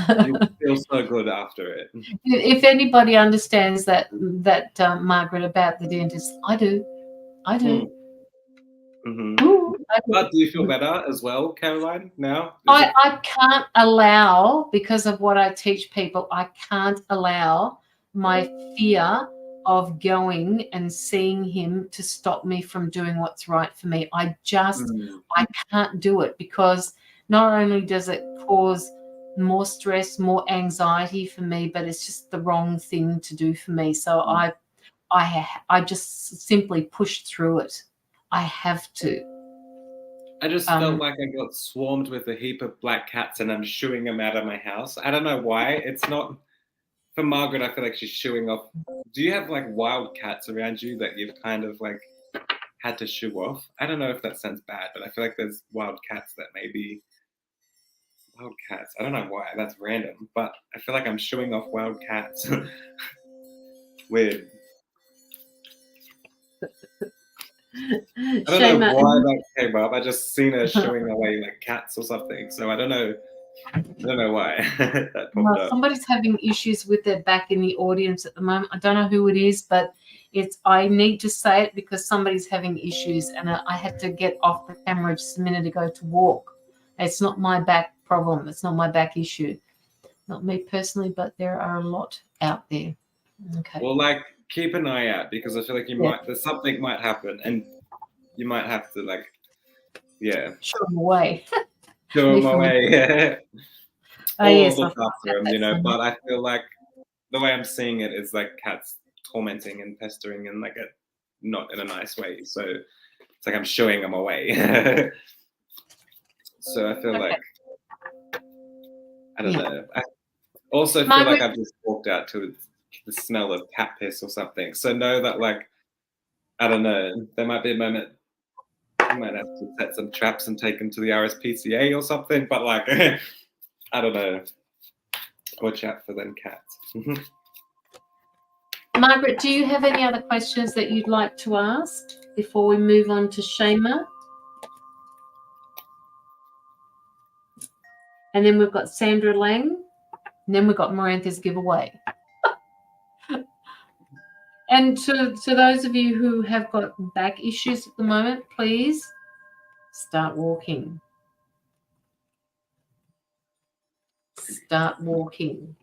You'll feel so good after it. If anybody understands that Margaret about the dentist, I do. Mm-hmm. But do you feel better as well, Caroline, now? I can't allow, because of what I teach people, I can't allow my fear of going and seeing him to stop me from doing what's right for me. I can't do it because not only does it cause more stress, more anxiety for me, but it's just the wrong thing to do for me. So I just simply push through it. I have to. I just felt like I got swarmed with a heap of black cats and I'm shooing them out of my house. I don't know why. It's not for Margaret. I feel like she's shooing off. Do you have like wild cats around you that you've kind of like had to shoo off? I don't know if that sounds bad, but I feel like there's wild cats that maybe wild cats. I don't know why. That's random, but I feel like I'm shooing off wild cats. Weird. I don't know why that came up. I just seen her showing away like cats or something. So I don't know why that popped up. Somebody's having issues with their back in the audience at the moment. I don't know who it is, but I need to say it because somebody's having issues, and I had to get off the camera just a minute ago to walk. It's not my back problem. It's not my back issue. Not me personally, but there are a lot out there. Okay. Well, like keep an eye out because I feel like there's something might happen, and you might have to like, shoo them away. Shoo them away. Yes, look after them, you know. But I feel like the way I'm seeing it is like cats tormenting and pestering and like not in a nice way. So it's like I'm shooing them away. So I feel like I don't know. I also feel like I've just walked out to the smell of cat piss or something. So know that, like, I don't know, there might be a moment you might have to set some traps and take them to the RSPCA or something, but like, I don't know. Watch out for them cats. Margaret, do you have any other questions that you'd like to ask before we move on to Shema? And then we've got Sandra Lang, and then we've got Marantha's giveaway. And to those of you who have got back issues at the moment, please start walking. Start walking.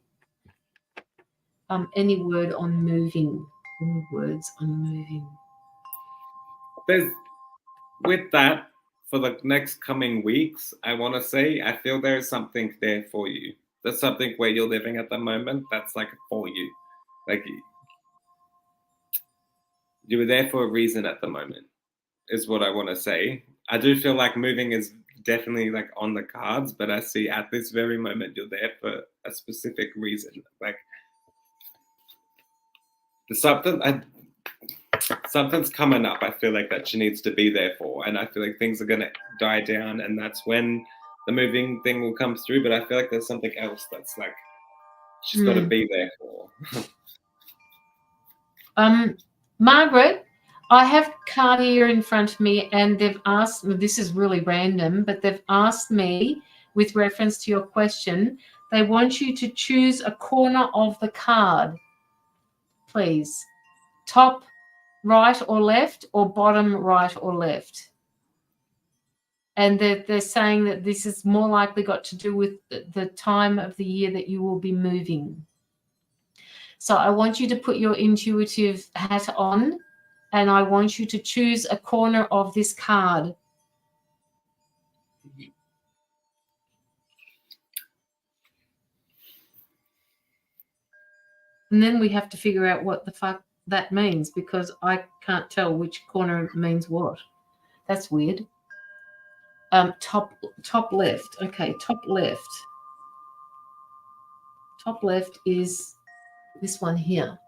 Any word on moving? Any words on moving? With that, for the next coming weeks, I want to say, I feel there is something there for you. There's something where you're living at the moment that's like for you. Like, you were there for a reason at the moment, is what I want to say. I do feel like moving is definitely like on the cards, but I see at this very moment you're there for a specific reason. Like, there's something's coming up, I feel like, that she needs to be there for, and I feel like things are going to die down, and that's when the moving thing will come through. But I feel like there's something else that's like she's got to be there for. Margaret, I have a card here in front of me, and they've asked me, this is really random, but they've asked me, with reference to your question, they want you to choose a corner of the card, please. Top right or left, or bottom right or left. And they're saying that this is more likely got to do with the time of the year that you will be moving. So I want you to put your intuitive hat on, and I want you to choose a corner of this card. And then we have to figure out what the fuck that means, because I can't tell which corner means what. That's weird. Top left. Okay, top left. Top left is this one here.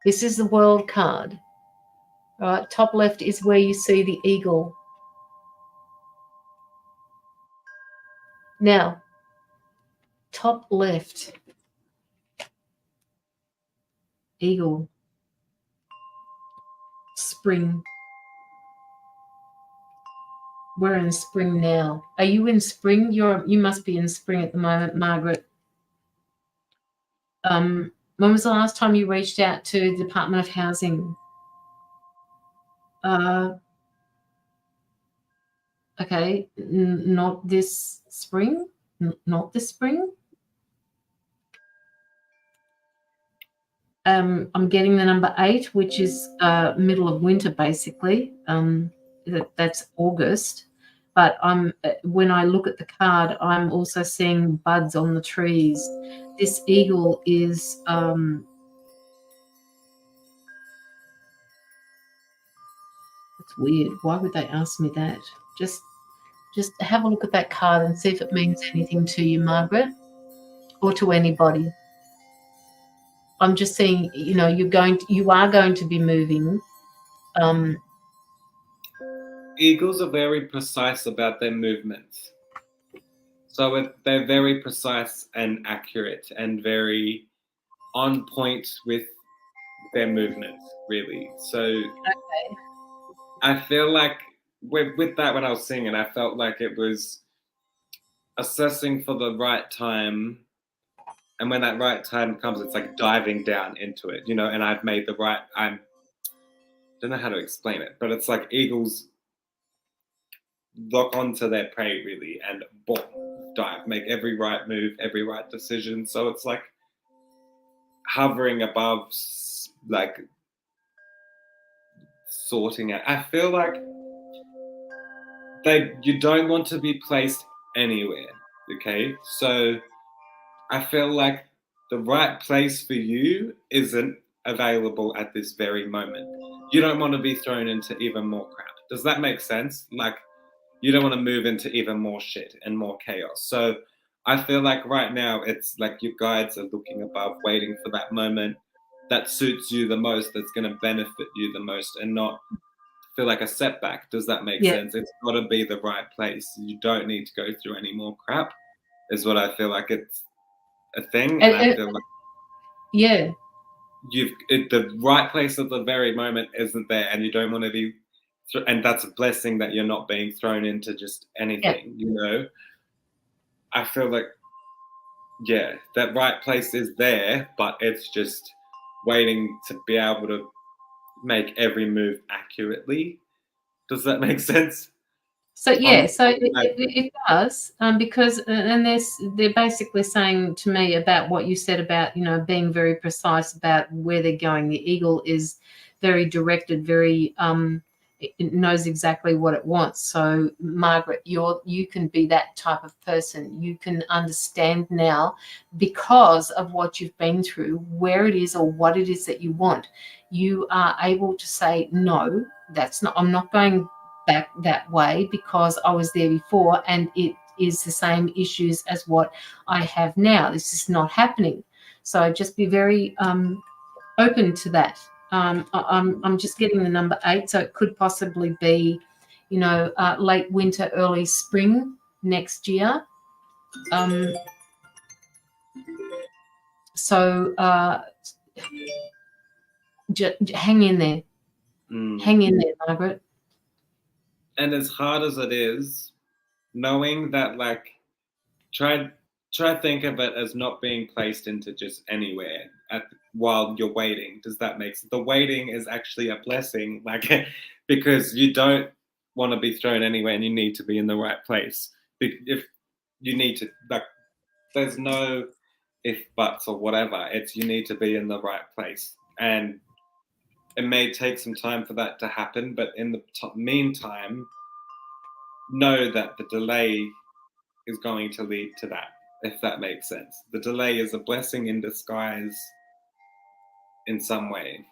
This is the World card. All right, top left is where you see the eagle. Now, top left, eagle, spring. We're in spring now. Are you in spring? You must be in spring at the moment, Margaret. When was the last time you reached out to the Department of Housing? Okay, not this spring. Not this spring. I'm getting the number 8, which is middle of winter, basically. That's August. But when I look at the card, I'm also seeing buds on the trees. This eagle is it's weird. Why would they ask me that? Just have a look at that card and see if it means anything to you, Margaret, or to anybody. I'm just saying, you are going to be moving. Eagles are very precise about their movements. So they're very precise and accurate and very on point with their movements, really. So Okay. I feel like with that, when I was singing, I felt like it was assessing for the right time. And when that right time comes, it's like diving down into it, and I've made the right, I don't know how to explain it, but it's like eagles lock onto their prey, really, and boom, dive, make every right move, every right decision. So it's like hovering above, like sorting out. I feel like you don't want to be placed anywhere, okay? So I feel like the right place for you isn't available at this very moment. You don't want to be thrown into even more crap. Does that make sense? Like, you don't want to move into even more shit and more chaos. So I feel like right now it's like your guides are looking above, waiting for that moment that suits you the most, that's going to benefit you the most, and not feel like a setback. Does that make Yeah. sense? It's got to be the right place. You don't need to go through any more crap, is what I feel like. It's a thing, and I feel like yeah, the right place at the very moment isn't there, and you don't want to be, and that's a blessing that you're not being thrown into just anything. You know, I feel like that right place is there, but it's just waiting to be able to make every move accurately. Does that make sense? So it does, because and they're basically saying to me about what you said about, you know, being very precise about where they're going. The eagle is very directed, very it knows exactly what it wants. So Margaret, you can be that type of person. You can understand now, because of what you've been through, where it is or what it is that you want. You are able to say, no, I'm not going back that way, because I was there before and it is the same issues as what I have now. This is not happening. So just be very open to that. I'm just getting the number 8, so it could possibly be, you know, late winter, early spring next year. So hang in there. Hang in there, Margaret. And as hard as it is, knowing that, like, try think of it as not being placed into just anywhere while you're waiting. Does that make sense? The waiting is actually a blessing, like, because you don't want to be thrown anywhere, and you need to be in the right place. If you need to, like, there's no if buts or whatever. It's you need to be in the right place, and it may take some time for that to happen, but in the meantime, know that the delay is going to lead to that, if that makes sense. The delay is a blessing in disguise in some way.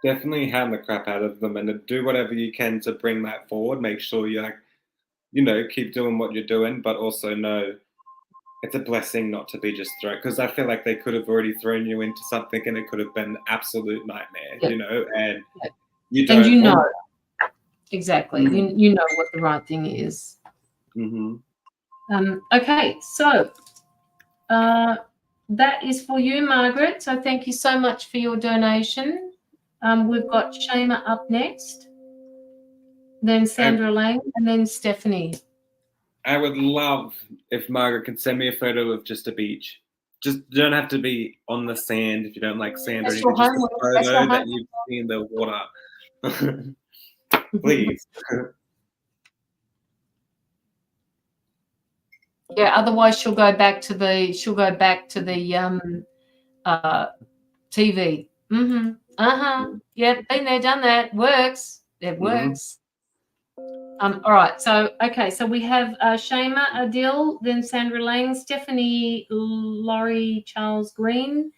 Definitely hand the crap out of them and do whatever you can to bring that forward. Make sure you, like, you know, keep doing what you're doing, but also know it's a blessing not to be just thrown, because I feel like they could have already thrown you into something and it could have been an absolute nightmare, you know, and you don't. And you know, exactly. You know what the right thing is. Okay, so that is for you, Margaret. So thank you so much for your donation. We've got Shema up next, then Sandra Lang, and then Stephanie. I would love if Margaret could send me a photo of just a beach. Just, you don't have to be on the sand if you don't like sand, or anything. Just a photo that you've seen the water. Please. Yeah, otherwise she'll go back to the TV. Yep, been there, done that. Works. It works. All right. So so we have Shema Adil, then Sandra Lang, Stephanie, Laurie, Charles Green,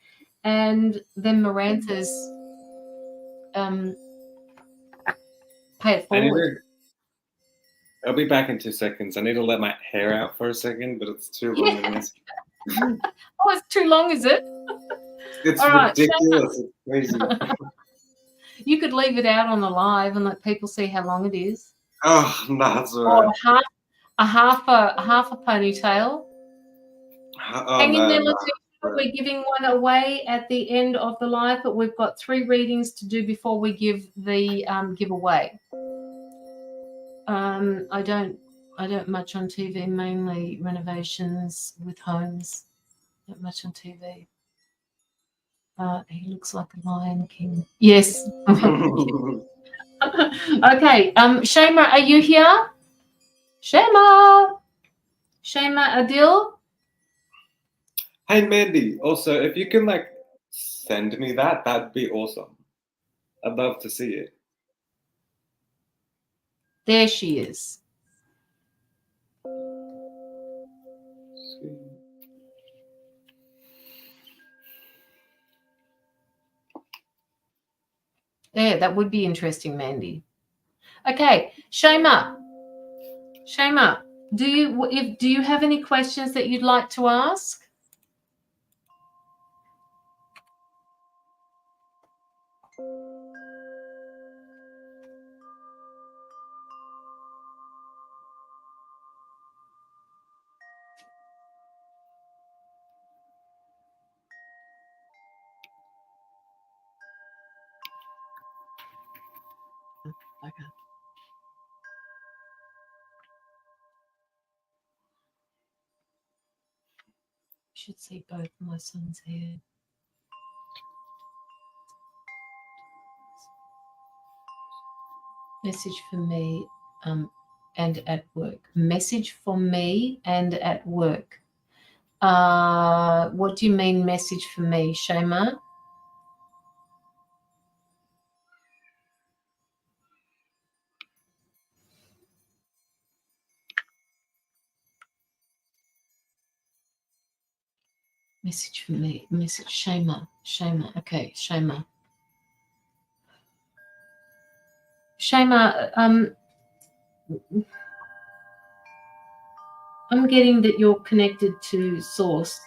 and then Marantha's pay it forward. I'll be back in 2 seconds. I need to let my hair out for a second, but it's too long in this. Oh, it's too long, is it? It's ridiculous. It's crazy. You could leave it out on the live and let people see how long it is. Oh, no, that's all right. Or half a ponytail. Hang in there, we're giving one away at the end of the live, but we've got 3 readings to do before we give the giveaway. I don't much on TV, mainly renovations with homes. Not much on TV. He looks like a Lion King. Yes. Okay. Shema, are you here? Shema Adil. Hey Mandy. Also, if you can, like, send me that'd be awesome. I'd love to see it. There she is. There, that would be interesting, Mandy. Okay, Shema, do you have any questions that you'd like to ask? Okay. Should see both my sons here. Message for me and at work. Message for me and at work. What do you mean message for me, Shema? Message for me. Message Shema. Okay, Shema. Shema, I'm getting that you're connected to Source.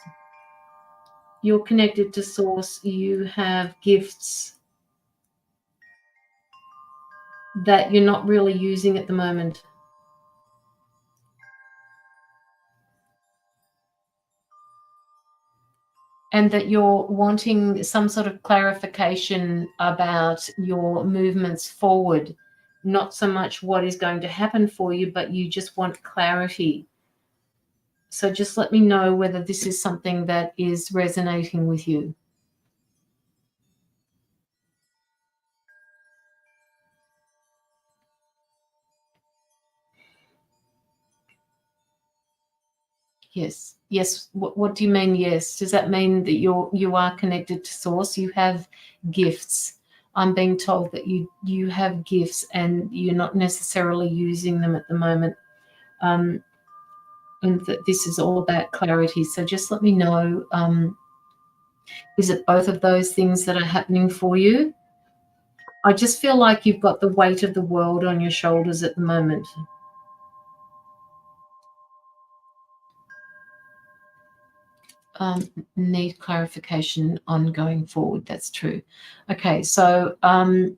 You're connected to Source. You have gifts that you're not really using at the moment. And that you're wanting some sort of clarification about your movements forward, not so much what is going to happen for you, but you just want clarity. So just let me know whether this is something that is resonating with you. Yes. Yes. What do you mean? Yes. Does that mean that you are connected to Source? You have gifts. I'm being told that you have gifts and you're not necessarily using them at the moment. And that this is all about clarity. So just let me know, is it both of those things that are happening for you? I just feel like you've got the weight of the world on your shoulders at the moment. Need clarification on going forward. That's true. Okay, so I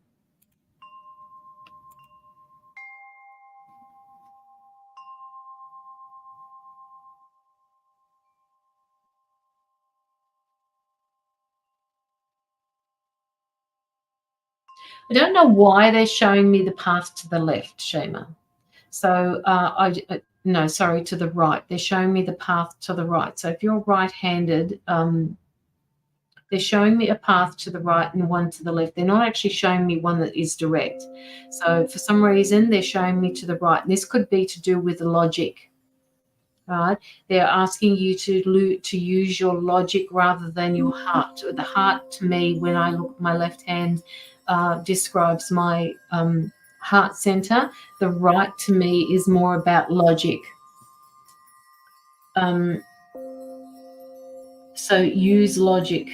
don't know why they're showing me the path to the left, Shema. So no, sorry, to the right. They're showing me the path to the right. So if you're right-handed, they're showing me a path to the right and one to the left. They're not actually showing me one that is direct. So for some reason, they're showing me to the right. And this could be to do with logic. Right? They're asking you to use your logic rather than your heart. The heart, to me, when I look at my left hand, describes my heart center. The right, to me, is more about logic. So use logic.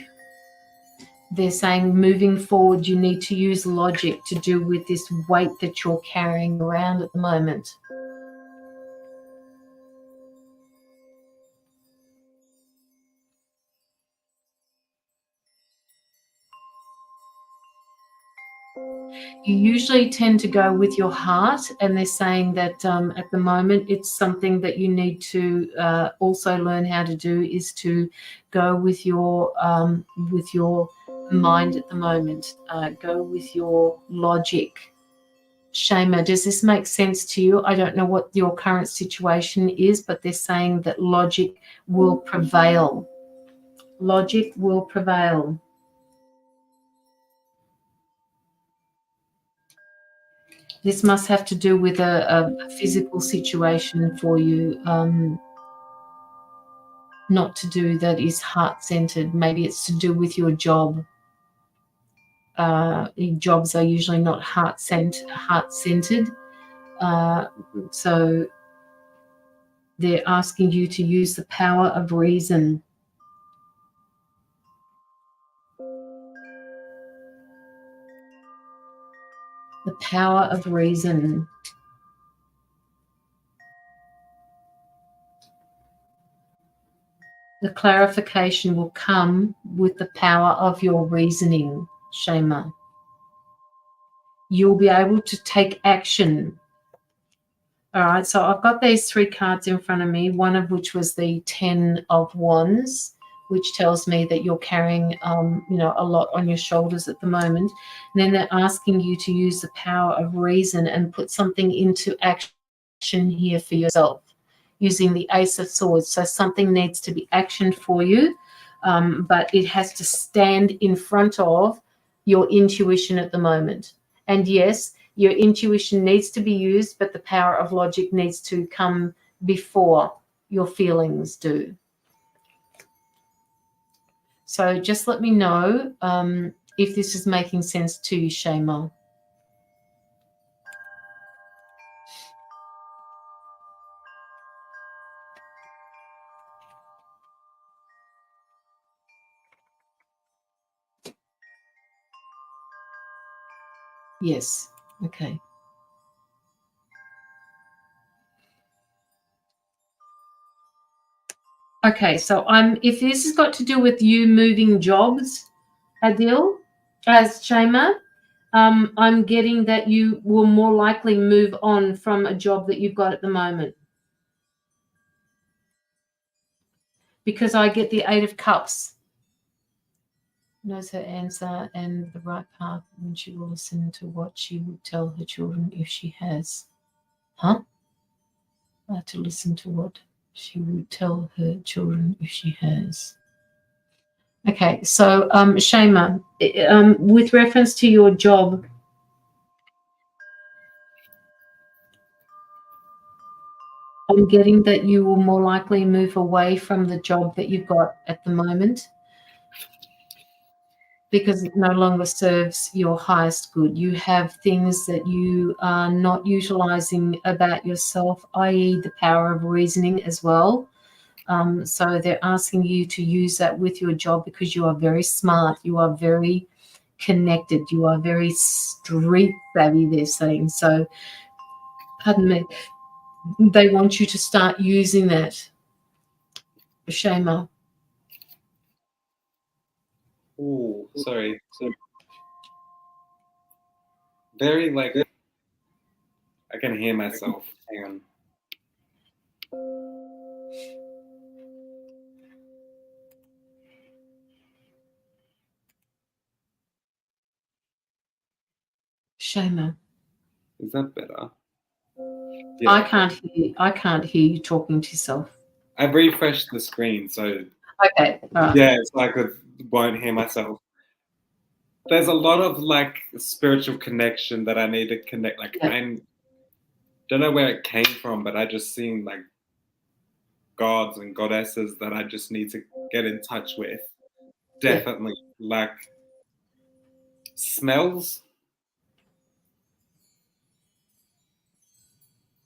They're saying moving forward, you need to use logic to do with this weight that you're carrying around at the moment. You usually tend to go with your heart, and they're saying that at the moment it's something that you need to also learn how to do, is to go with your mind at the moment. Go with your logic. Shema, does this make sense to you? I don't know what your current situation is, but they're saying that logic will prevail. Logic will prevail. This must have to do with a physical situation for you, not to do that is heart-centered. Maybe it's to do with your job. Jobs are usually not heart-centered. So they're asking you to use the power of reason. The power of reason. The clarification will come with the power of your reasoning, Shema. You'll be able to take action. All right, so I've got these 3 cards in front of me, one of which was the 10 of Wands, which tells me that you're carrying, a lot on your shoulders at the moment. And then they're asking you to use the power of reason and put something into action here for yourself, using the Ace of Swords. So something needs to be actioned for you, but it has to stand in front of your intuition at the moment. And yes, your intuition needs to be used, but the power of logic needs to come before your feelings do. So just let me know if this is making sense to you, Shema. Yes. Okay. Okay, so if this has got to do with you moving jobs, Adil, as Shema, I'm getting that you will more likely move on from a job that you've got at the moment. Because I get the 8 of Cups. Knows her answer and the right path, and she will listen to what she would tell her children if she has. Huh? To listen to what she would tell her children if she has. Okay, so Shema, with reference to your job, I'm getting that you will more likely move away from the job that you've got at the moment because it no longer serves your highest good. You have things that you are not utilizing about yourself, i.e. the power of reasoning as well. So they're asking you to use that with your job because you are very smart. You are very connected. You are very street savvy, they're saying. So, pardon me, they want you to start using that. Shema. Oh, sorry. Very I can hear myself. Hang on. Shema. Is that better? Yeah. I can't hear you talking to yourself. I've refreshed the screen, so okay. All right. Yeah, so I won't hear myself. There's a lot of spiritual connection that I need to connect. I don't know where it came from, but I just seen gods and goddesses that I just need to get in touch with. Definitely. Smells.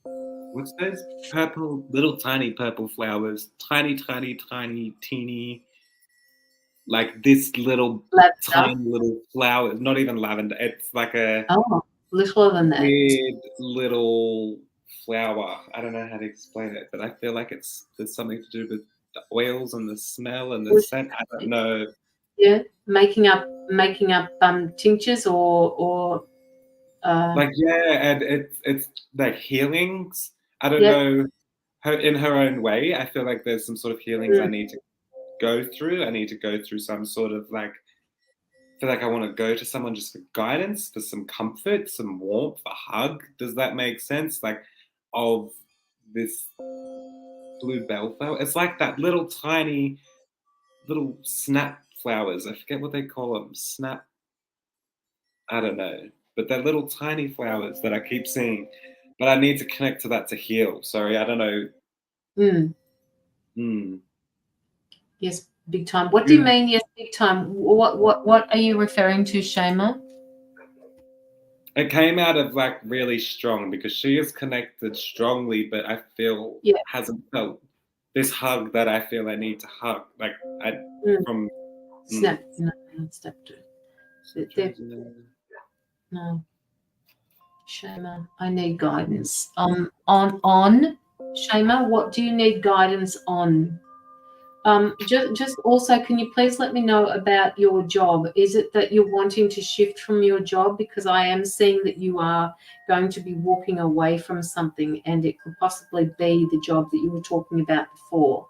What's those purple, little tiny purple flowers? Tiny, teeny. This little tiny little flower. Not even lavender. It's littler than that. Weird little flower. I don't know how to explain it, but I feel like there's something to do with the oils and the smell and the scent. I don't know. Yeah, making up tinctures or and it's like healings. I don't know. In her own way, I feel like there's some sort of healings I need to go through. I need to go through some sort of I feel like I want to go to someone just for guidance, for some comfort, some warmth, a hug. Does that make sense? Of this blue bellflower. It's like that little tiny, little snap flowers. I forget what they call them. Snap. I don't know. But they're little tiny flowers that I keep seeing. But I need to connect to that to heal. Sorry, I don't know. Yes, big time. What do you mean, yes, big time? What are you referring to, Shema? It came out of really strong because she is connected strongly, but I feel hasn't felt this hug that I feel I need to hug. From snap. No, step two. No. Shema, I need guidance. On Shema, what do you need guidance on? Just also, can you please let me know about your job? Is it that you're wanting to shift from your job? Because I am seeing that you are going to be walking away from something, and it could possibly be the job that you were talking about before.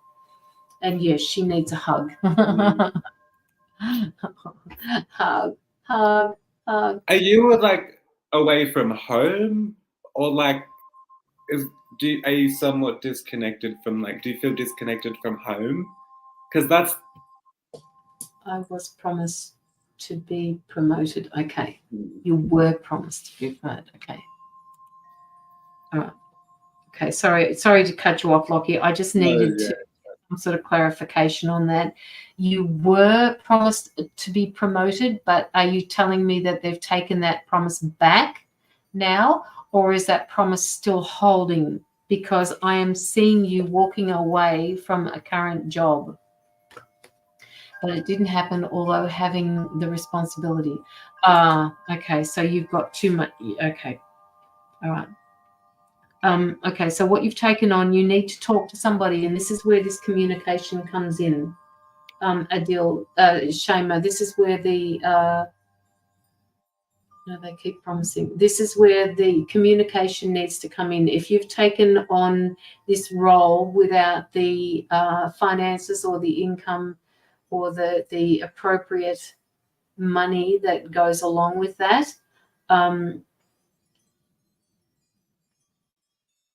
And yes, she needs a hug. Hug, hug, hug. Are you like away from home, or like are you somewhat disconnected from, like, do you feel disconnected from home? Because that's, I was promised to be promoted. Okay. You were promised to be promoted. Okay. All right. Okay. Sorry to cut you off, Locky. I just needed to some sort of clarification on that. You were promised to be promoted, but are you telling me that they've taken that promise back now, or is that promise still holding? Because I am seeing you walking away from a current job. But it didn't happen, although having the responsibility. Okay, so you've got too much. Okay, all right. Okay, so what you've taken on, you need to talk to somebody, and this is where this communication comes in. Adil, Shema, this is where the no, they keep promising. This is where the communication needs to come in. If you've taken on this role without the finances or the income or the appropriate money that goes along with that,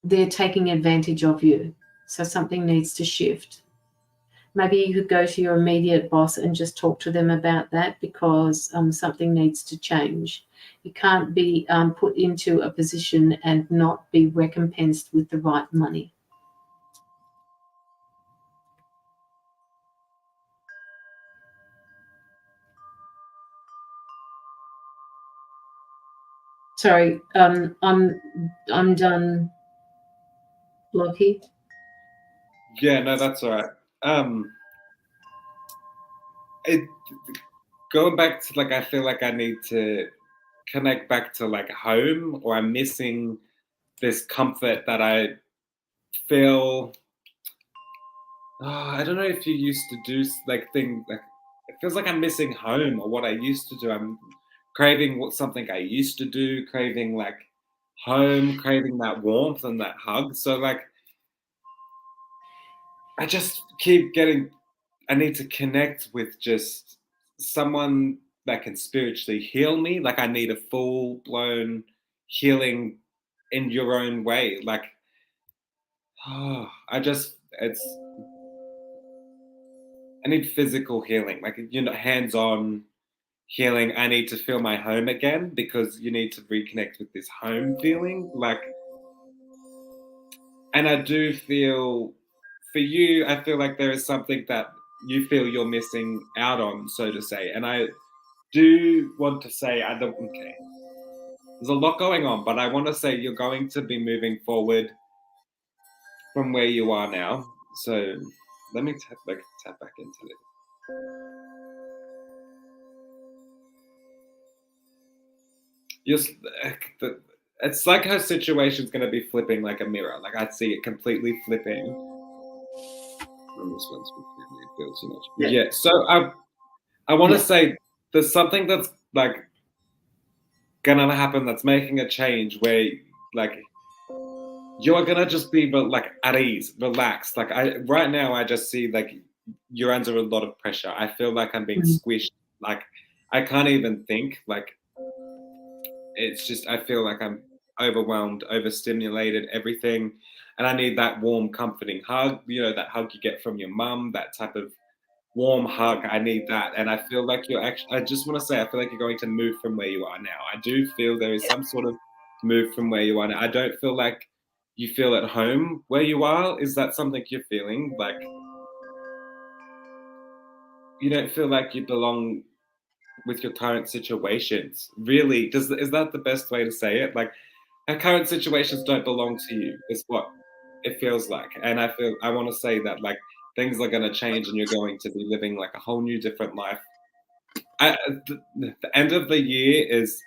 they're taking advantage of you. So something needs to shift. Maybe you could go to your immediate boss and just talk to them about that, because something needs to change. You can't be put into a position and not be recompensed with the right money. Sorry, I'm done, Locky. Yeah, no, that's all right. Going back to, like, I feel like I need to connect back to, like, home, or I'm missing this comfort that I feel. I don't know if you used to do like things like, it feels like I'm missing home or what I used to do. I'm craving something I used to do, craving like home, craving that warmth and that hug. So like, I just keep getting. I need to connect with just someone that can spiritually heal me. Like, I need a full blown healing in your own way. Like, I need physical healing, like, hands-on healing. I need to feel my home again, because you need to reconnect with this home feeling. Like, and I do feel, for you, I feel like there is something that you feel you're missing out on, so to say. And I do want to say, okay, there's a lot going on, but I want to say you're going to be moving forward from where you are now. So let me tap back into this. It's like her situation's going to be flipping like a mirror. Like, I see it completely flipping. This one's feels too much. Yeah. So I want to say there's something that's like gonna happen, that's making a change, where like you're gonna just be like at ease, relaxed. Like, right now I just see like you're under a lot of pressure. I feel like I'm being squished. Like, I can't even think. Like, it's just, I feel like I'm overwhelmed, overstimulated, everything. And I need that warm, comforting hug, that hug you get from your mum, that type of warm hug. I need that. And I feel like I just want to say, I feel like you're going to move from where you are now. I do feel there is some sort of move from where you are now. I don't feel like you feel at home where you are. Is that something you're feeling? Like, you don't feel like you belong with your current situations, really? Is that the best way to say it? Like, our current situations don't belong to you, is what it feels like. And I want to say that, like, things are going to change, and you're going to be living like a whole new different life. The end of the year is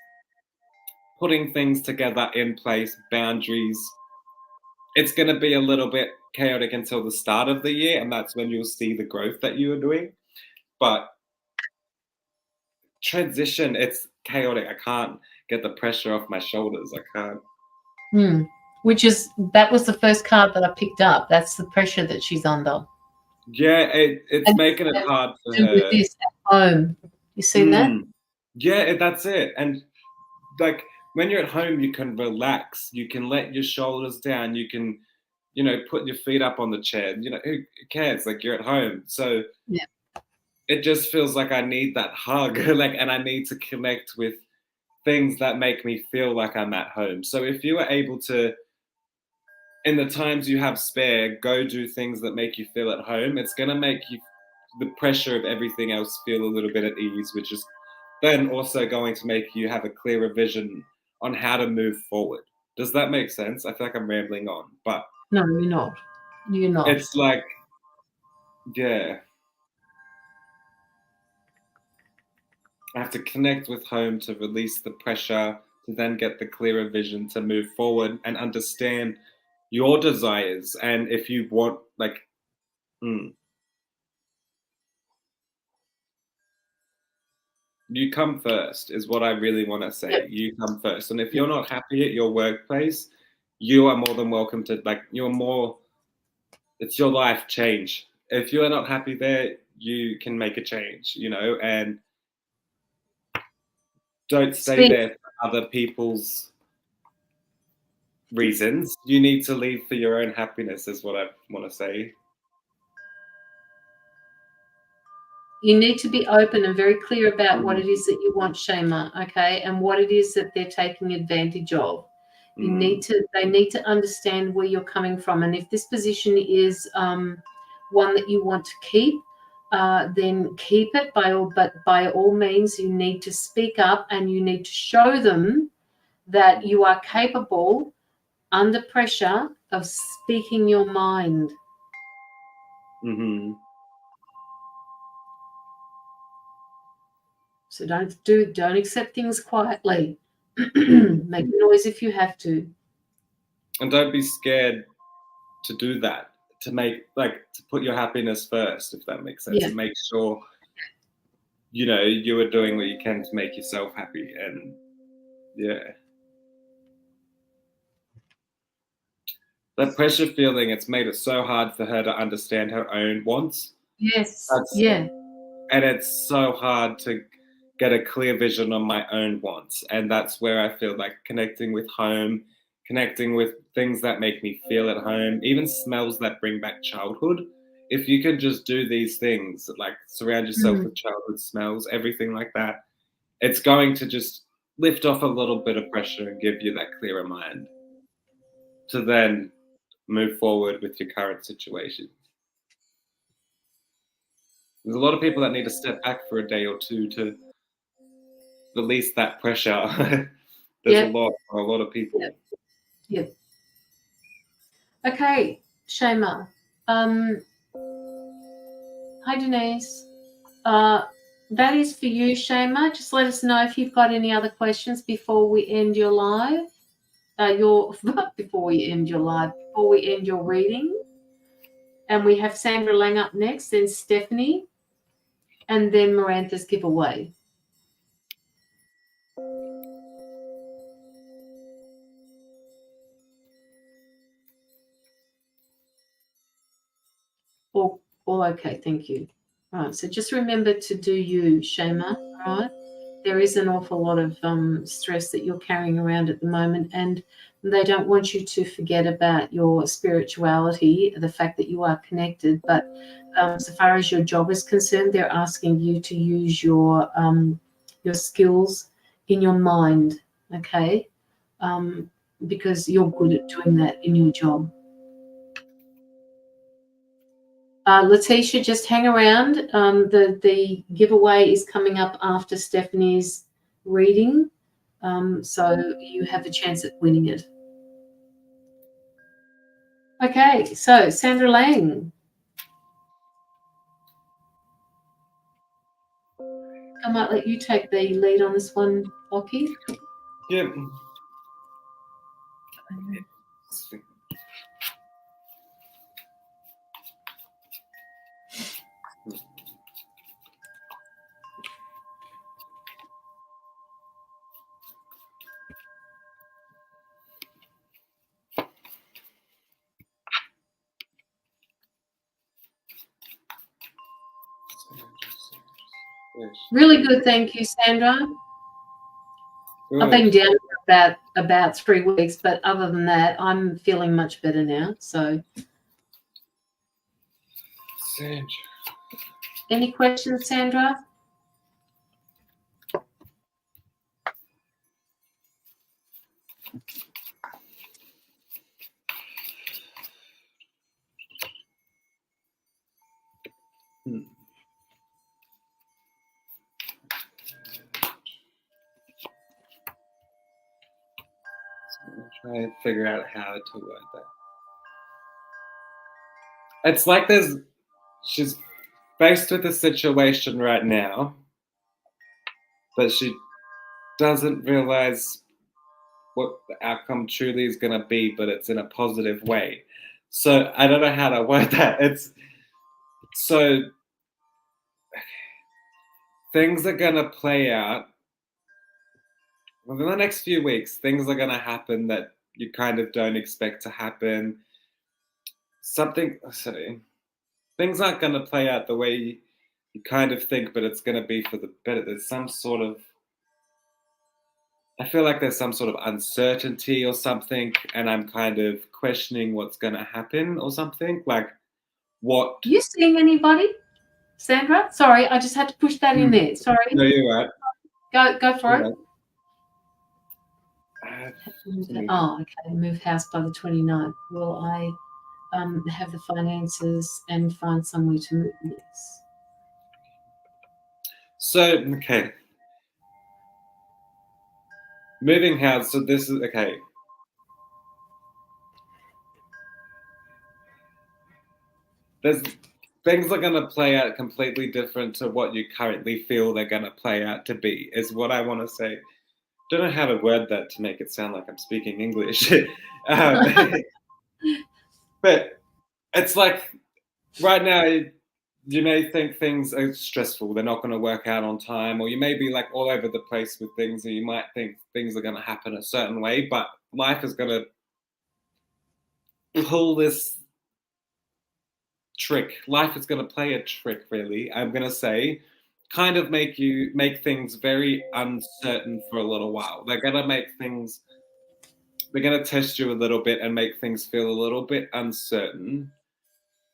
putting things together in place, boundaries. It's going to be a little bit chaotic until the start of the year, and that's when you'll see the growth that you are doing. But transition, it's chaotic. I can't get the pressure off my shoulders. I can't. That was the first card that I picked up. That's the pressure that she's under. Yeah, it's making it hard for her. With this at home. You see that? Yeah, that's it. And like when you're at home, you can relax. You can let your shoulders down. You can, put your feet up on the chair. Who cares? Like you're at home. So yeah, it just feels like I need that hug. And I need to connect with things that make me feel like I'm at home. So if you are able to, in the times you have spare, go do things that make you feel at home, it's going to make the pressure of everything else feel a little bit at ease, which is then also going to make you have a clearer vision on how to move forward. Does that make sense? I feel like I'm rambling on, but no, you're not. You're not. It's like, yeah, I have to connect with home to release the pressure, to then get the clearer vision to move forward and understand your desires. And if you want, you come first is what I really want to say. Yep. You come first. And if you're not happy at your workplace, you are more than welcome to, it's your life change. If you are not happy there, you can make a change, and don't stay there for other people's reasons. You need to leave for your own happiness is what I want to say. You need to be open and very clear about what it is that you want, Shema, okay, and what it is that they're taking advantage of. They need to understand where you're coming from, and if this position is one that you want to keep, then keep it. But by all means, you need to speak up and you need to show them that you are capable, under pressure, of speaking your mind. So don't accept things quietly. Make noise if you have to. And don't be scared to do that, to put your happiness first, if that makes sense. Yeah. And make sure, you are doing what you can to make yourself happy. And yeah. That pressure feeling, it's made it so hard for her to understand her own wants. Yes. Yeah. And it's so hard to get a clear vision on my own wants. And that's where I feel like connecting with home, connecting with things that make me feel at home, even smells that bring back childhood. If you can just do these things, like surround yourself with childhood smells, everything like that, it's going to just lift off a little bit of pressure and give you that clearer mind to then move forward with your current situation. There's a lot of people that need to step back for a day or two to release that pressure. There's a lot of people. Yep. Okay, Shema. Hi, Denise. That is for you, Shema. Just let us know if you've got any other questions before we end your live. Before we end your reading. And we have Sandra Lang up next, then Stephanie, and then Marantha's giveaway. All okay, thank you. All right, so just remember to do you, Shema, all right? There is an awful lot of stress that you're carrying around at the moment, and they don't want you to forget about your spirituality, the fact that you are connected. But so far as your job is concerned, they're asking you to use your skills in your mind, okay? Because you're good at doing that in your job. Letitia, just hang around. The giveaway is coming up after Stephanie's reading, so you have a chance at winning it. Okay, so Sandra Lang. I might let you take the lead on this one, Locky. Yeah. Really good, thank you, Sandra. Good. I've been down for about 3 weeks, but other than that, I'm feeling much better now. So, Sandra. Any questions, Sandra? Try and figure out how to word that. It's like she's faced with a situation right now, but she doesn't realize what the outcome truly is going to be, but it's in a positive way. So I don't know how to word that. It's so things are going to play out. Within the next few weeks, things are going to happen that you kind of don't expect to happen. Things aren't going to play out the way you kind of think, but it's going to be for the better. There's some sort of, I feel like there's some sort of uncertainty or something, and I'm kind of questioning what's going to happen or something. Like, what? You seeing anybody, Sandra? Sorry, I just had to push that in there. Sorry. No, you're right. Go for it. Right. Oh, okay. Move house by the 29th. Will I have the finances and find somewhere to move? Yes. So, okay. Moving house. So this is, okay. Things are going to play out completely different to what you currently feel they're going to play out to be, is what I want to say. Don't know how to word that to make it sound like I'm speaking English. But it's like right now, you may think things are stressful, they're not going to work out on time, or you may be like all over the place with things, and you might think things are going to happen a certain way, but life is going to pull this trick. Life is going to play a trick, really. I'm going to say, kind of make things very uncertain for a little while. They're going to test you a little bit and make things feel a little bit uncertain.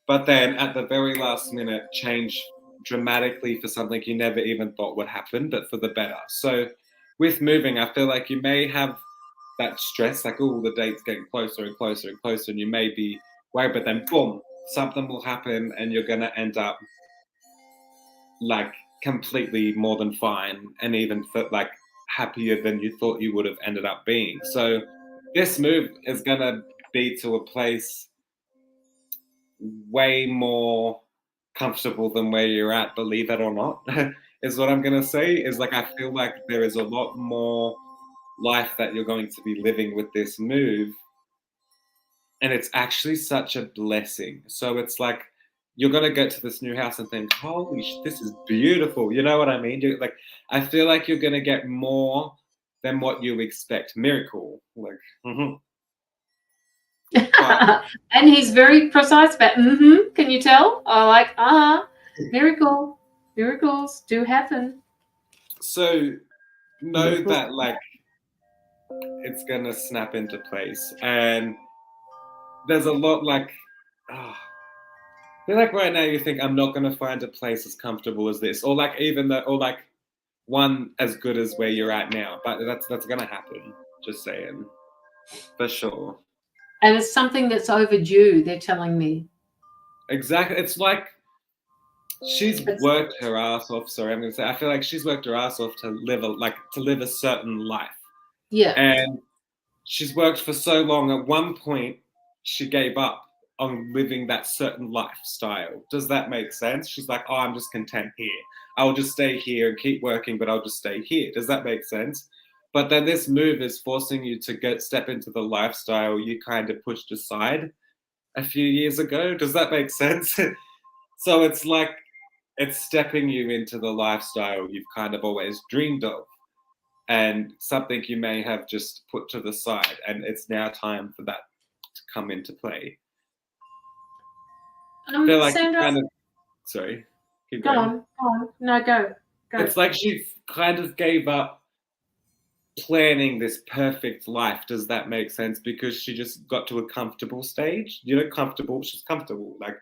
But then at the very last minute, change dramatically for something you never even thought would happen, but for the better. So with moving, I feel like you may have that stress, like, oh, the date's getting closer and closer and closer, and you may be worried, but then boom, something will happen and you're going to end up like completely more than fine, and even like happier than you thought you would have ended up being. So this move is going to be to a place way more comfortable than where you're at, believe it or not, is what I'm going to say. Is like, I feel like there is a lot more life that you're going to be living with this move, and it's actually such a blessing. So it's like, you're going to get to this new house and think, holy this is beautiful. You know what I mean? Like, I feel like you're going to get more than what you expect. Miracle. Like, and he's very precise about can you tell? I like miracle. Miracles do happen. So know that like it's gonna snap into place, and there's a lot like I feel like right now you think, I'm not gonna find a place as comfortable as this, or like one as good as where you're at now, but that's gonna happen. Just saying, for sure. And it's something that's overdue, they're telling me. Exactly. It's like she's worked her ass off. Sorry, I'm gonna say, I feel like she's worked her ass off to live a certain life. Yeah. And she's worked for so long. At one point, she gave up on living that certain lifestyle. Does that make sense? She's like, oh, I'm just content here. I'll just stay here and keep working, but I'll just stay here. Does that make sense? But then this move is forcing you to step into the lifestyle you kind of pushed aside a few years ago. Does that make sense? So it's like it's stepping you into the lifestyle you've kind of always dreamed of, and something you may have just put to the side, and it's now time for that to come into play. I feel like Sandra, kind of, sorry, keep go going. on. No, go. It's like she kind of gave up planning this perfect life. Does that make sense? Because she just got to a comfortable stage. Comfortable. She's comfortable. Like,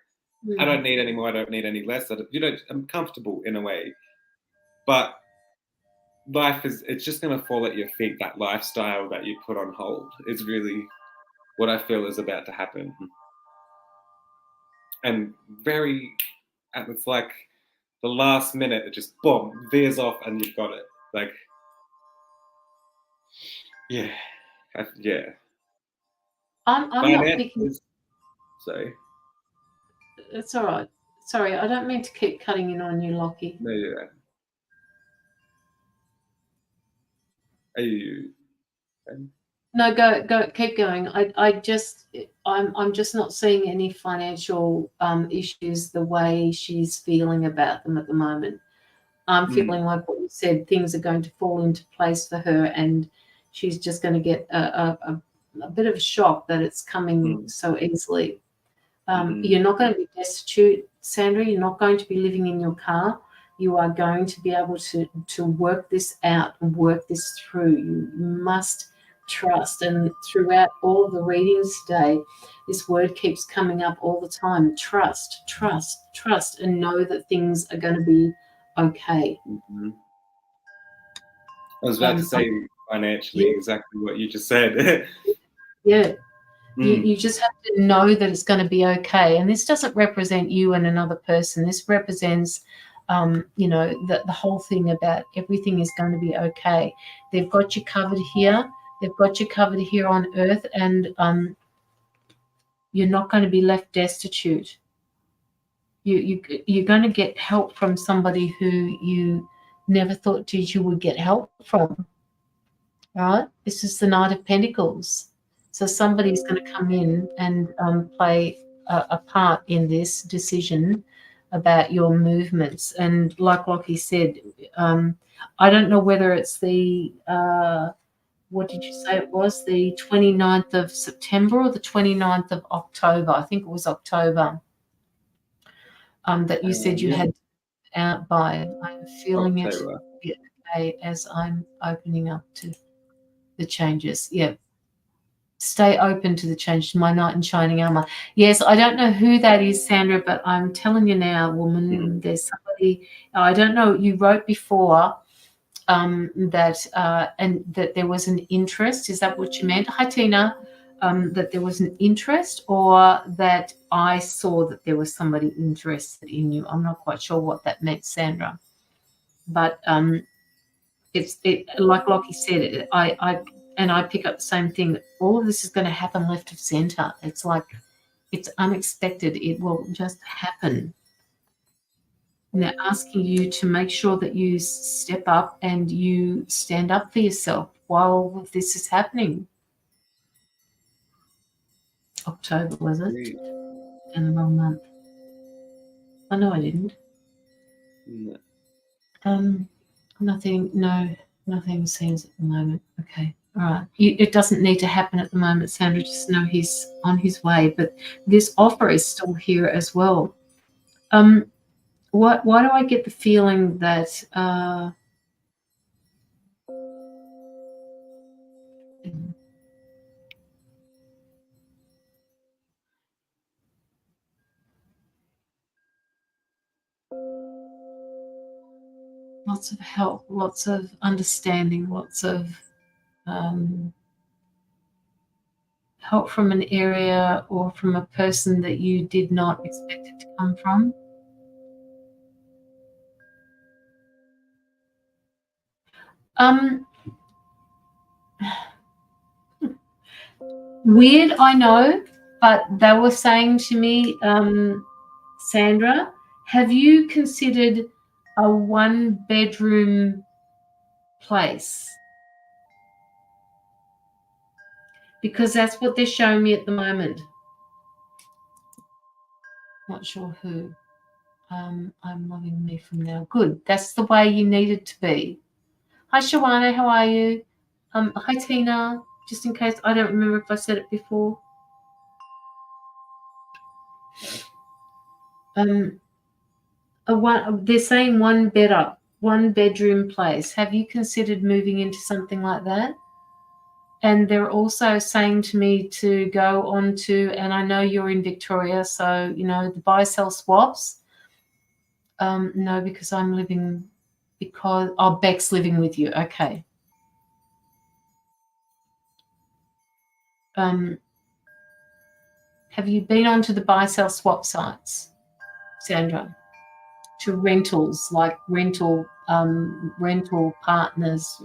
I don't need any more. I don't need any less. I'm comfortable in a way. But life it's just going to fall at your feet. That lifestyle that you put on hold is really what I feel is about to happen. And it's like the last minute, it just boom, veers off and you've got it. Like, yeah. I'm not picking. Sorry. It's all right. Sorry, I don't mean to keep cutting in on you, Locky. No, you're right. Are you? No, go, keep going. I'm just not seeing any financial issues the way she's feeling about them at the moment. I'm feeling like what you said, things are going to fall into place for her, and she's just going to get a bit of a shock that it's coming so easily. You're not going to be destitute, Sandra. You're not going to be living in your car. You are going to be able to work this out and work this through. You must trust. And throughout all of the readings today, this word keeps coming up all the time. Trust, trust, trust, and know that things are going to be okay. I was about to say financially exactly what you just said. Yeah. You just have to know that it's going to be okay. And this doesn't represent you and another person. This represents, the whole thing about everything is going to be okay. They've got you covered here. They've got you covered here on earth, and you're not going to be left destitute. You're going to get help from somebody who you never thought you would get help from. Right? This is the Knight of Pentacles. So somebody's going to come in and play a part in this decision about your movements. And like Locky said, I don't know whether it's the, what did you say it was, the 29th of September or the 29th of October. I think it was October that you said you had out by. I'm feeling October. It okay as I'm opening up to the changes. Yeah. Stay open to the change. My knight in shining armor. Yes, I don't know who that is, Sandra, but I'm telling you now, woman, there's somebody. I don't know. You wrote before that there was an interest. Is that what you meant? Hi, Tina. That there was an interest, or that I saw that there was somebody interested in you. I'm not quite sure what that meant, Sandra. But it's like Locky said. I pick up the same thing. All of this is going to happen left of center. It's like it's unexpected. It will just happen. And they're asking you to make sure that you step up and you stand up for yourself while this is happening. October, was it? In the wrong month. Oh, no, I didn't. No. Nothing seems at the moment. Okay. All right. It doesn't need to happen at the moment, Sandra. Just know he's on his way. But this offer is still here as well. Why do I get the feeling that lots of help, lots of understanding, lots of help from an area or from a person that you did not expect it to come from? Weird, I know, but they were saying to me, Sandra, have you considered a one-bedroom place? because that's what they're showing me at the moment. Not sure who. I'm loving me from now. Good. That's the way you need it to be. Hi, Shawana. How are you? Hi, Tina. Just in case, I don't remember if I said it before. They're saying one bedroom place. Have you considered moving into something like that? And they're also saying to me to go on to, and I know you're in Victoria, so, you know, the buy-sell swaps. No, because I'm living, Beck's living with you. Okay. Have you been onto the buy-sell swap sites, Sandra? To rentals, like rental partners,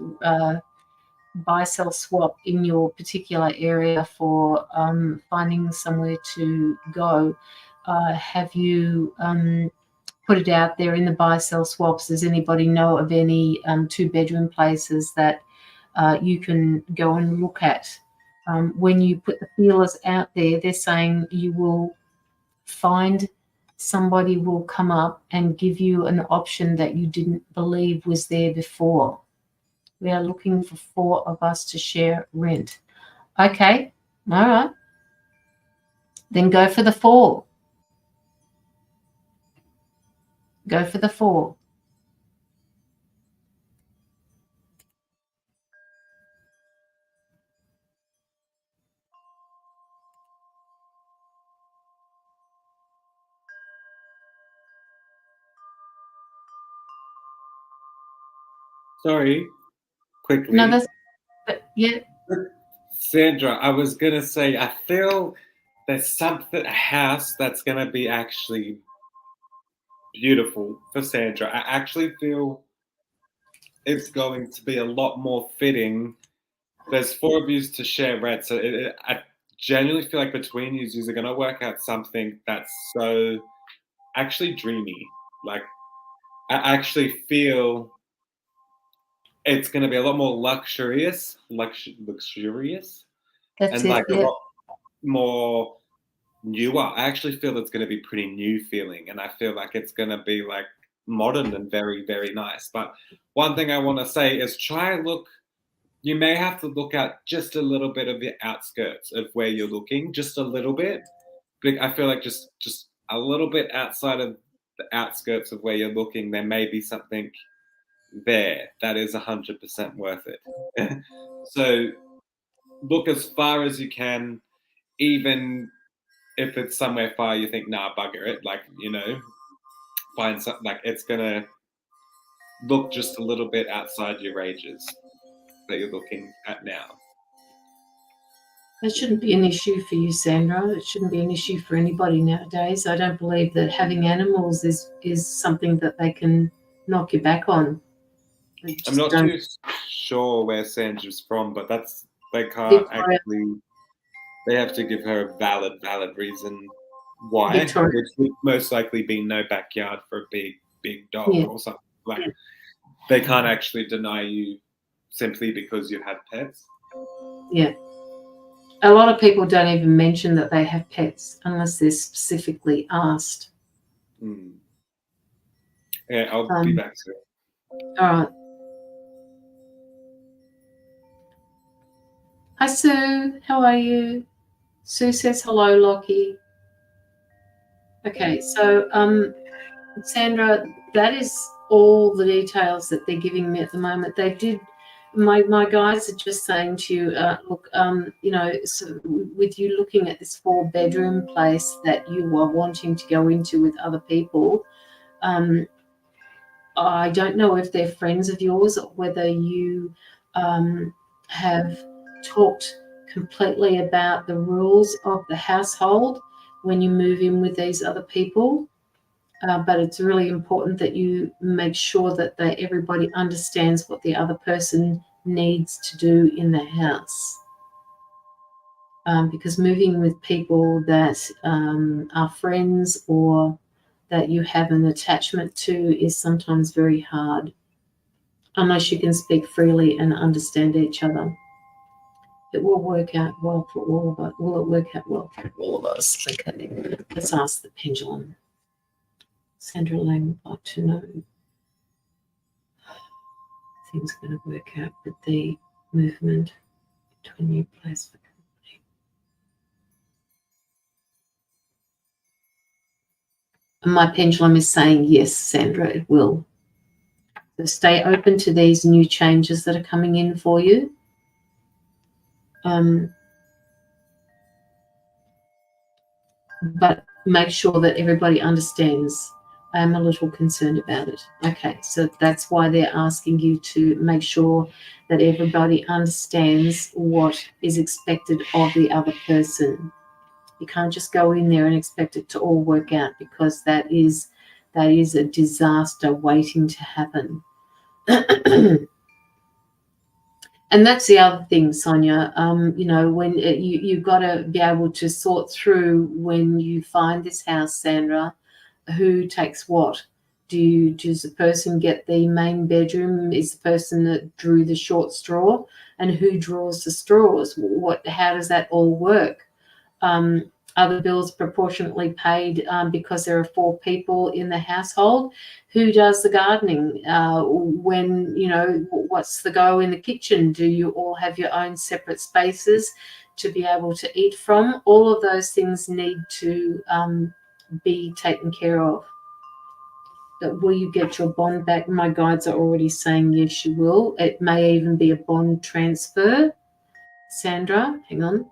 buy, sell, swap in your particular area for finding somewhere to go. Have you put it out there in the buy, sell, swaps? Does anybody know of any 2-bedroom places that you can go and look at? When you put the feelers out there, they're saying you will find somebody will come up and give you an option that you didn't believe was there before. We are looking for 4 of us to share rent. Okay, all right. Then go for the 4. Go for the 4. Sorry, quickly. No, yeah. Sandra, I was gonna say, I feel there's a house that's gonna be actually beautiful for Sandra. I actually feel it's going to be a lot more fitting. There's 4 of you to share rent, so I genuinely feel like between you are gonna work out something that's so actually dreamy. Like, I actually feel it's gonna be a lot more luxurious, That's and it. like a Yeah. lot more newer. I actually feel it's going to be pretty new feeling, and I feel like it's going to be like modern and very, very nice. But one thing I want to say is you may have to look at just a little bit of the outskirts of where you're looking, just a little bit. I feel like just a little bit outside of the outskirts of where you're looking, there may be something there that is 100% worth it. So look as far as you can, even if it's somewhere far you think, nah, bugger it, like, you know, find something, like, it's gonna look just a little bit outside your ranges that you're looking at now. That shouldn't be an issue for you, Sandra. It shouldn't be an issue for anybody nowadays. I don't believe that having animals is something that they can knock you back on. I'm not too sure where Sandra's from, but they can't actually, they have to give her a valid reason why, Victoria. which would most likely be no backyard for a big dog or something. Like, they can't actually deny you simply because you have pets. Yeah. A lot of people don't even mention that they have pets unless they're specifically asked. Yeah, I'll be back soon. All right. Hi, Sue. How are you? Sue says hello, Locky. Okay, so Sandra, that is all the details that they're giving me at the moment. They did. My guys are just saying to you, look, you know, so with you looking at this 4-bedroom place that you are wanting to go into with other people, I don't know if they're friends of yours or whether you have talked completely about the rules of the household when you move in with these other people. But it's really important that you make sure that everybody understands what the other person needs to do in the house. Because moving with people that are friends or that you have an attachment to is sometimes very hard, unless you can speak freely and understand each other. It will work out well for all of us. Will it work out well for all of us? Okay, let's ask the pendulum. Sandra Lang would like to know. Things are going to work out with the movement to a new place for company. And my pendulum is saying yes, Sandra, it will. So stay open to these new changes that are coming in for you. But make sure that everybody understands. I am a little concerned about it. Okay, so that's why they're asking you to make sure that everybody understands what is expected of the other person. You can't just go in there and expect it to all work out, because that is a disaster waiting to happen. And that's the other thing, Sonia. When you've got to be able to sort through when you find this house, Sandra, who takes what. Does the person get the main bedroom? Is the person that drew the short straw? And who draws the straws? How does that all work? Are the bills proportionately paid because there are 4 people in the household? Who does the gardening? What's the go in the kitchen? Do you all have your own separate spaces to be able to eat from? All of those things need to be taken care of. But will you get your bond back? My guides are already saying yes, you will. It may even be a bond transfer. Sandra, hang on.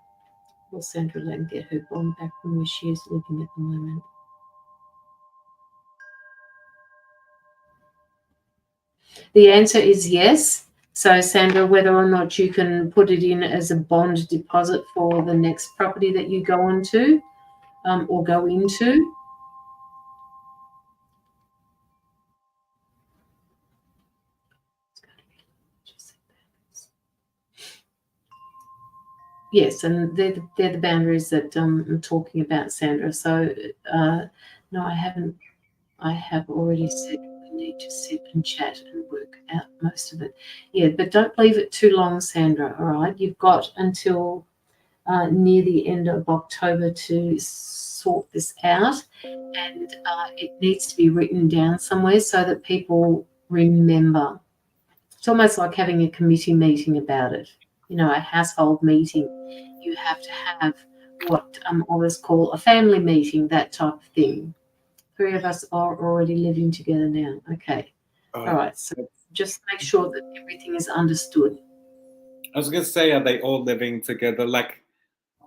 Will Sandra Lang get her bond back from where she is living at the moment? The answer is yes. So, Sandra, whether or not you can put it in as a bond deposit for the next property that you go onto or go into. Yes, and they're the boundaries that I'm talking about, Sandra. So, no, I haven't. I have already said we need to sit and chat and work out most of it. Yeah, but don't leave it too long, Sandra, all right? You've got until near the end of October to sort this out, and it needs to be written down somewhere so that people remember. It's almost like having a committee meeting about it, a household meeting. You have to have what others call a family meeting, that type of thing. 3 of us are already living together now. Okay. All right. So just make sure that everything is understood. I was going to say, are they all living together? Like,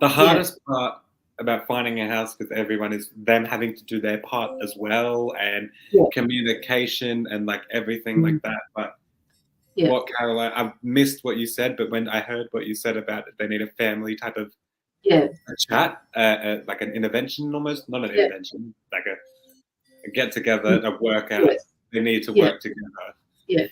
the hardest part about finding a house with everyone is them having to do their part as well, and communication and like everything like that. But what, Caroline, I've missed what you said, but when I heard what you said about it, they need a family type of chat, like an intervention almost, not an intervention, like a get together, a workout. They need to work together. Yeah.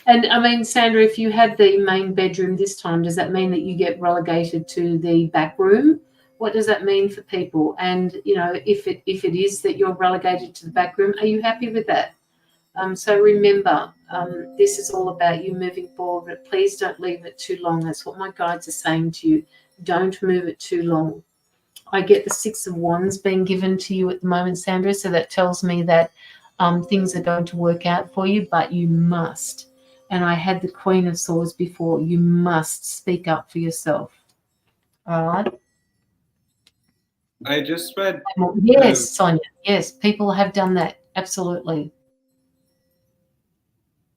And I mean, Sandra, if you had the main bedroom this time, does that mean that you get relegated to the back room? What does that mean for people? And, if it is that you're relegated to the back room, are you happy with that? So remember, this is all about you moving forward, but please don't leave it too long. That's what my guides are saying to you. Don't move it too long. I get the 6 of Wands being given to you at the moment, Sandra, so that tells me that things are going to work out for you, but you must. And I had the Queen of Swords before. You must speak up for yourself. All right? I just read... Yes, Sonia. Yes, people have done that. Absolutely.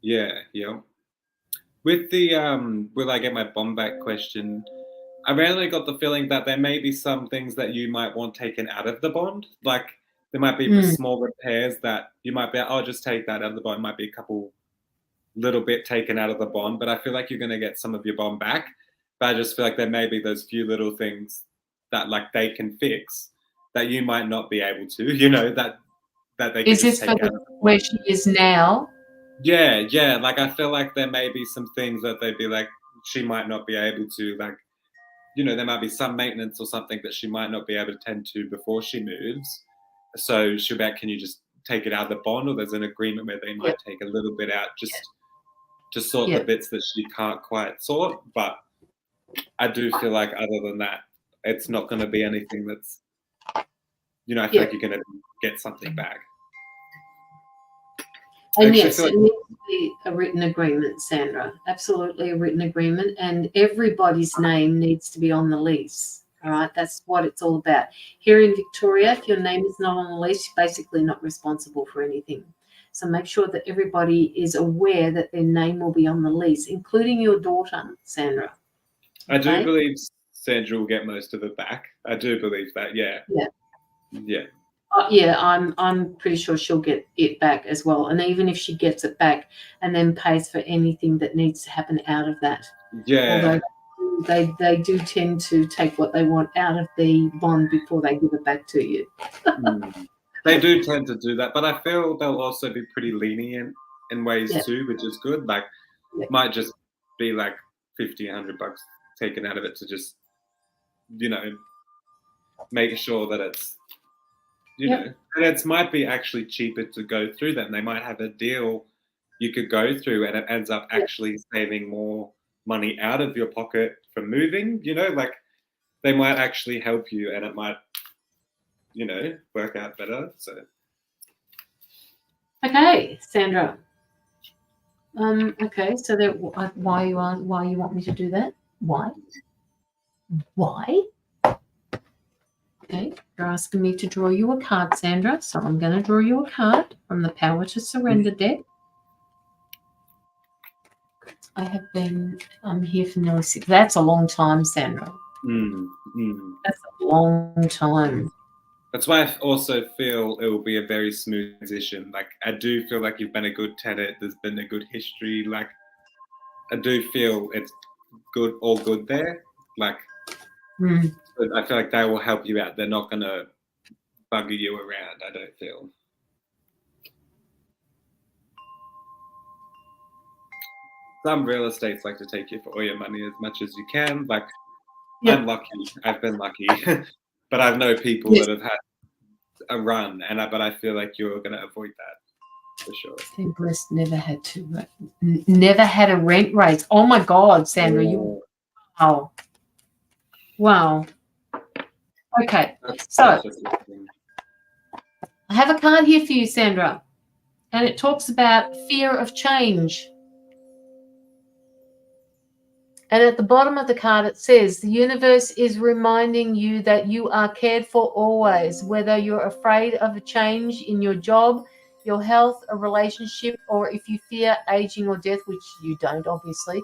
Yeah. With the will I get my bond back question, I really got the feeling that there may be some things that you might want taken out of the bond. Like, there might be small repairs that you might be, I'll just take that out of the bond. Might be a couple little bit taken out of the bond, but I feel like you're going to get some of your bond back. But I just feel like there may be those few little things that like they can fix that you might not be able to, that they can just take out of where she is now? Yeah. Like, I feel like there may be some things that they'd be like, she might not be able to, like, there might be some maintenance or something that she might not be able to tend to before she moves. So she'll be like, can you just take it out of the bond? Or there's an agreement where they might take a little bit out just to sort the bits that she can't quite sort. But I do feel like other than that, it's not going to be anything that's, you know, I feel like you're going to get something back. And yes, it needs to be a written agreement, Sandra. Absolutely a written agreement. And everybody's name needs to be on the lease. All right, that's what it's all about. Here in Victoria, if your name is not on the lease, you're basically not responsible for anything. So make sure that everybody is aware that their name will be on the lease, including your daughter, Sandra. Okay? I do believe Sandra will get most of it back. I do believe that, yeah. Yeah, I'm pretty sure she'll get it back as well. And even if she gets it back and then pays for anything that needs to happen out of that. Yeah. Although they do tend to take what they want out of the bond before they give it back to you. They do tend to do that, but I feel they'll also be pretty lenient in ways too, which is good. Like, might just be like $50, $100 taken out of it to just, you know, make sure that it's, you know, and it might be actually cheaper to go through them. They might have a deal you could go through and it ends up actually saving more money out of your pocket for moving, you know, like they might actually help you and it might, you know, work out better. So okay, Sandra. Okay, so that why you want me to do that? Why? Okay, you're asking me to draw you a card, Sandra. So I'm going to draw you a card from the Power to Surrender deck. I'm here for nearly 6. That's a long time, Sandra. That's a long time. That's why I also feel it will be a very smooth transition. Like, I do feel like you've been a good tenant. There's been a good history. Like, I do feel it's good, all good there. Like, I feel like they will help you out. They're not going to bugger you around, I don't feel. Some real estates like to take you for all your money as much as you can. Like, I'm lucky. I've been lucky. But I know people that have had a run, but I feel like you're going to avoid that for sure. Been blessed, never had a rent raise. Oh my God, Sandra, wow. Okay, so I have a card here for you, Sandra, and it talks about fear of change. And at the bottom of the card, it says, the universe is reminding you that you are cared for always, whether you're afraid of a change in your job, your health, a relationship, or if you fear aging or death, which you don't, obviously.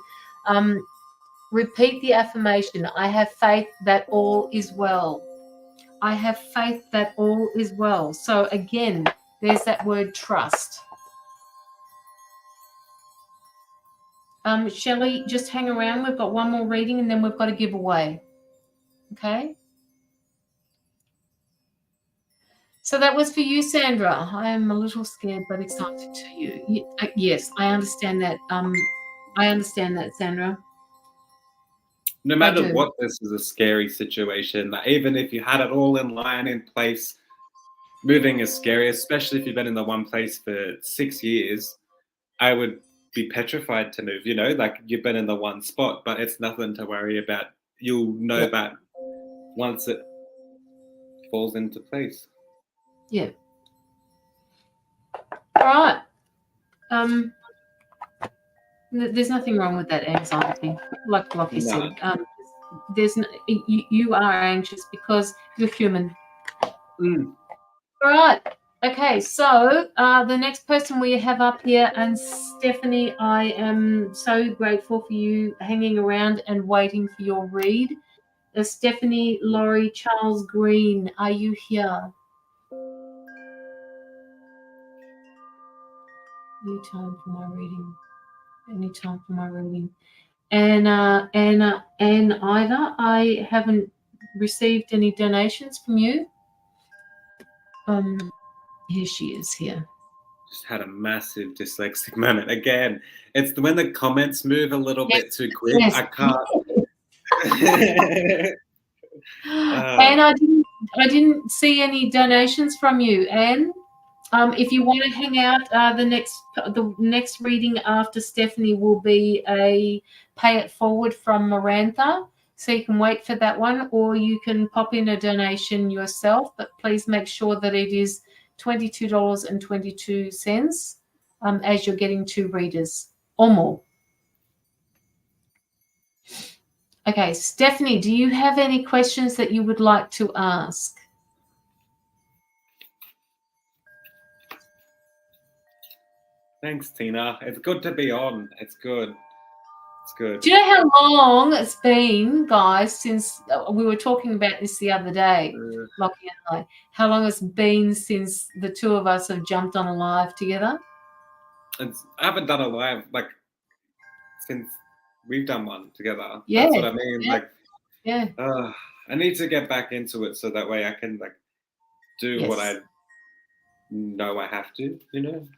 Repeat the affirmation, I have faith that all is well. I have faith that all is well. So again, there's that word trust. Shelley, just hang around. We've got one more reading and then we've got a giveaway. Okay? So that was for you, Sandra. I am a little scared but excited to you. Yes, I understand that. I understand that, Sandra. No matter what, this is a scary situation. Like, even if you had it all in line, in place, moving is scary, especially if you've been in the one place for 6 years. I would be petrified to move, you know, like you've been in the one spot, but it's nothing to worry about. You'll know that once it falls into place. Yeah. All right. There's nothing wrong with that anxiety, like Locky said. You are anxious because you're human. All right. Okay, so the next person we have up here, and Stephanie, I am so grateful for you hanging around and waiting for your read. Stephanie Laurie Charles Green, are you here? Any time for my reading. Any time for my reading. And Ida, I haven't received any donations from you. Here she is here. Just had a massive dyslexic moment again. It's when the comments move a little bit too quick. I can't. And I didn't see any donations from you. And if you want to hang out, the next reading after Stephanie will be a Pay It Forward from Marantha. So you can wait for that one, or you can pop in a donation yourself, but please make sure that it is $22.22 as you're getting 2 readers or more. Okay, Stephanie, do you have any questions that you would like to ask? Thanks, Tina. It's good to be on. It's good. It's good. Do you know how long it's been, guys, since we were talking about this the other day, Locky and I? How long it's been since the two of us have jumped on a live together? I haven't done a live like since we've done one together. Yeah, that's what I mean. yeah, like, yeah. I need to get back into it so that way I can like do what I know I have to. You know.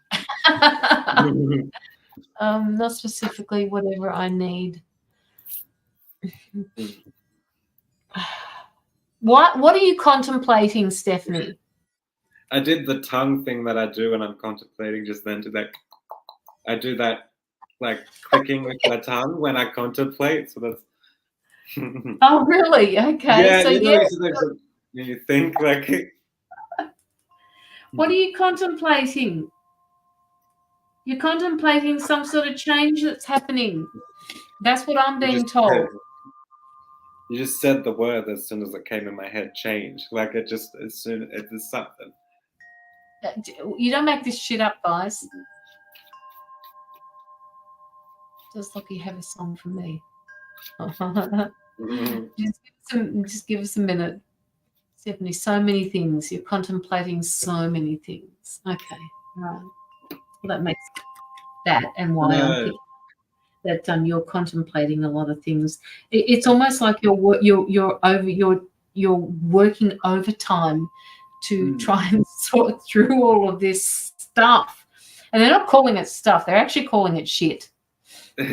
Not specifically whatever I need. What are you contemplating, Stephanie? I did the tongue thing that I do when I'm contemplating just then to that. I do that like clicking with my tongue when I contemplate. So that's. Oh, really? Okay. Yeah, so you know, you think like. What are you contemplating? You're contemplating some sort of change that's happening. That's what I'm being told. You just said the word as soon as it came in my head, change. Like it just, as soon as it is something. You don't make this shit up, guys. Does Locky have a song for me? Just give us a minute. Stephanie, so many things. You're contemplating so many things. Okay, right. Well, that makes that and why I'm picking that you're contemplating a lot of things. It's almost like you're working overtime to try and sort through all of this stuff. And they're not calling it stuff; they're actually calling it shit. So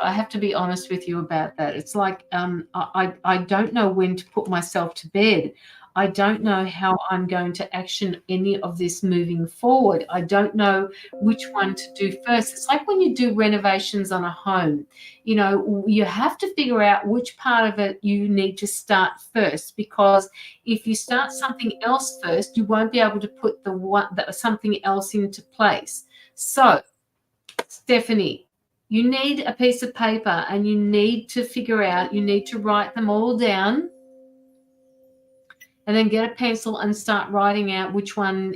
I have to be honest with you about that. It's like I don't know when to put myself to bed. I don't know how I'm going to action any of this moving forward. I don't know which one to do first. It's like when you do renovations on a home, you know, you have to figure out which part of it you need to start first, because if you start something else first, you won't be able to put something else into place. So, Stephanie, you need a piece of paper and you need to figure out, you need to write them all down. And then get a pencil and start writing out which one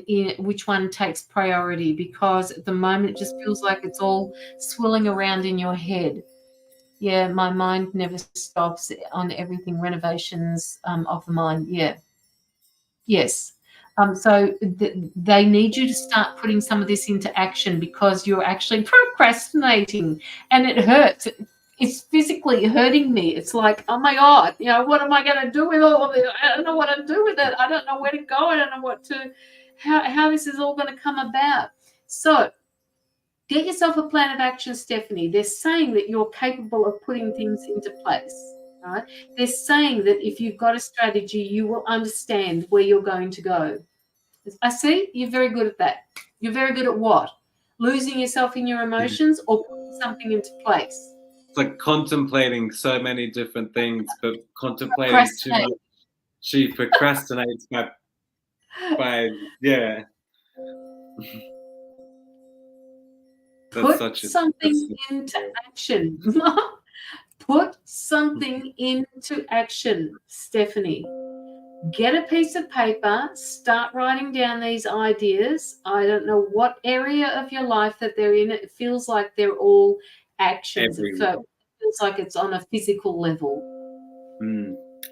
takes priority, because at the moment it just feels like it's all swirling around in your head. Yeah, my mind never stops on everything. Renovations of the mind. Yeah. Yes. So they need you to start putting some of this into action, because you're actually procrastinating, and it hurts. It's physically hurting me. It's like, oh my God, you know, what am I going to do with all of it? I don't know what to do with it. I don't know where to go. I don't know how this is all going to come about. So get yourself a plan of action, Stephanie. They're saying that you're capable of putting things into place, right? They're saying that if you've got a strategy, you will understand where you're going to go. I see you're very good at that. You're very good at what? Losing yourself in your emotions or putting something into place? It's like contemplating so many different things, but contemplating too much. She procrastinates by yeah. Put something into action. Put something into action, Stephanie. Get a piece of paper, start writing down these ideas. I don't know what area of your life that they're in. It feels like they're all actions. It feels like it's on a physical level.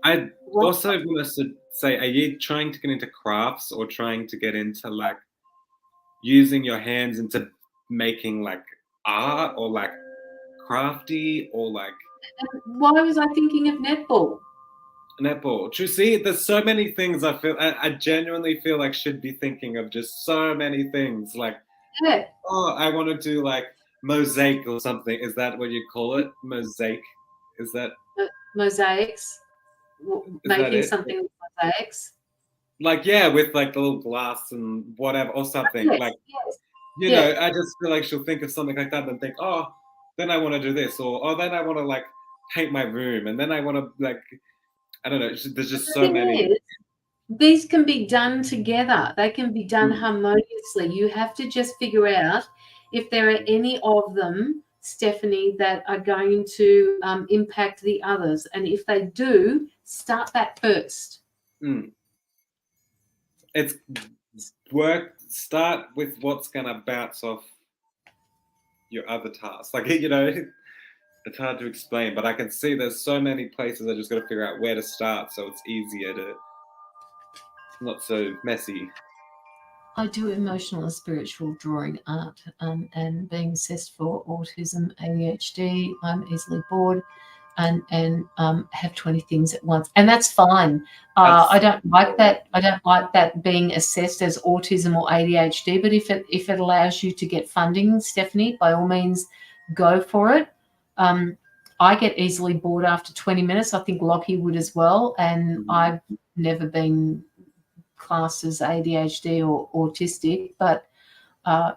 I also want to say, are you trying to get into crafts or trying to get into like using your hands into making like art or like crafty or like? Why was I thinking of netball? Netball. Do you see? There's so many things I genuinely feel like should be thinking of, just so many things. Like, oh, I want to do like mosaic or something. Is that what you call it? Mosaic? Is that mosaics? Making something with mosaics? Like, yeah, with like the little glass and whatever or something. You know, I just feel like she'll think of something like that and think, oh, then I want to do this, or oh, then I want to like paint my room, and then I want to, like, I don't know, there's just so thing many. is, these can be done together. They can be done Mm. harmoniously. You have to just figure out if there are any of them, Stephanie, that are going to impact the others. And if they do, start that first. It's start with what's going to bounce off your other tasks. Like, you know, it's hard to explain, but I can see there's so many places. I just got to figure out where to start so it's easier to, not so messy. I do emotional and spiritual drawing art, and being assessed for autism, ADHD. I'm easily bored and have 20 things at once, and that's fine. I don't like that. I don't like that being assessed as autism or ADHD. But if it allows you to get funding, Stephanie, by all means, go for it. I get easily bored after 20 minutes. I think Locky would as well, and I've never been classed as ADHD or autistic, but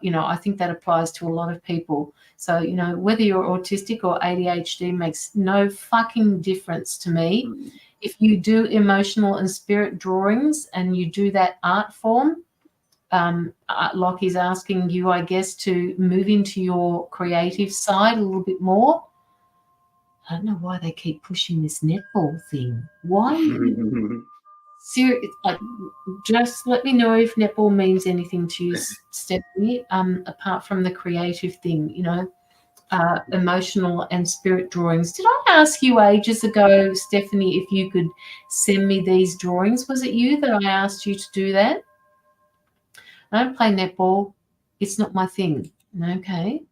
you know, I think that applies to a lot of people. So, you know, whether you're autistic or ADHD makes no fucking difference to me. If you do emotional and spirit drawings and you do that art form, Lockie's asking you, I guess, to move into your creative side a little bit more. I don't know why they keep pushing this netball thing. Why? Just let me know if netball means anything to you, Stephanie, apart from the creative thing, you know, emotional and spirit drawings. Did I ask you ages ago, Stephanie, if you could send me these drawings? Was it you that I asked you to do that? I don't play netball. It's not my thing. Okay.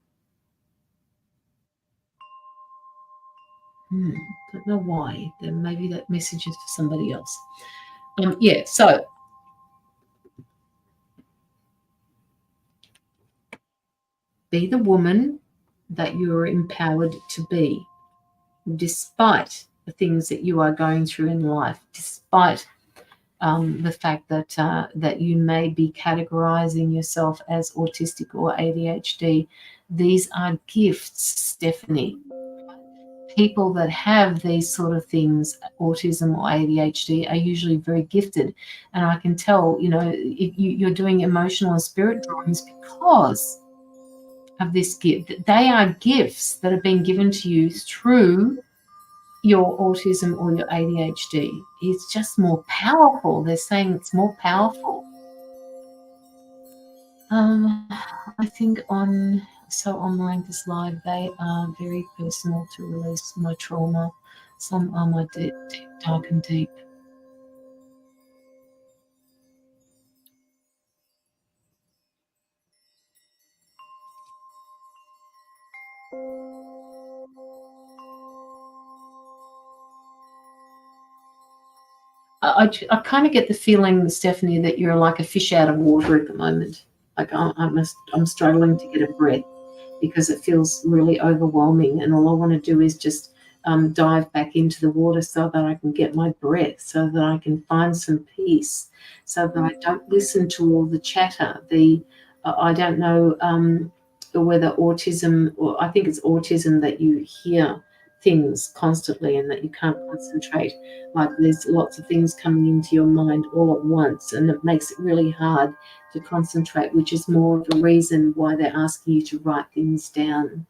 Don't know why. Then maybe that message is for somebody else. Yeah, so be the woman that you are empowered to be, despite the things that you are going through in life, despite the fact that that you may be categorizing yourself as autistic or ADHD. These are gifts, Stephanie. People that have these sort of things, autism or ADHD, are usually very gifted. And I can tell, you know, you're doing emotional and spirit drawings because of this gift. They are gifts that have been given to you through your autism or your ADHD. It's just more powerful. They're saying it's more powerful. I think on Melanchthus Live, they are very personal to release my trauma. Some are my deep, dark and deep. I kind of get the feeling, Stephanie, that you're like a fish out of water at the moment. Like I'm struggling to get a breath because it feels really overwhelming, and all I want to do is just dive back into the water so that I can get my breath, so that I can find some peace, so that I don't listen to all the chatter. I don't know whether autism, or I think it's autism, that you hear things constantly and that you can't concentrate. Like there's lots of things coming into your mind all at once, and it makes it really hard to concentrate, which is more of a reason why they're asking you to write things down.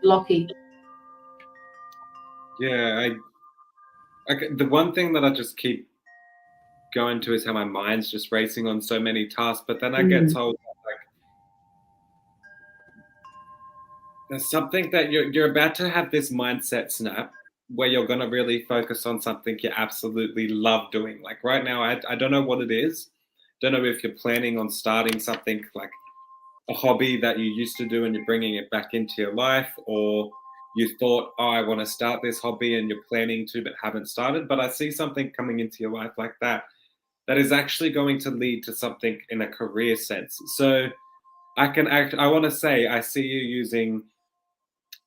Locky. Yeah, the one thing that I just keep going to is how my mind's just racing on so many tasks, but then I get told like there's something that you're about to have this mindset snap where you're going to really focus on something you absolutely love doing. Like right now, I don't know what it is. Don't know if you're planning on starting something like a hobby that you used to do and you're bringing it back into your life, or you thought, oh, I want to start this hobby and you're planning to but haven't started. But I see something coming into your life like that is actually going to lead to something in a career sense. So I want to say I see you using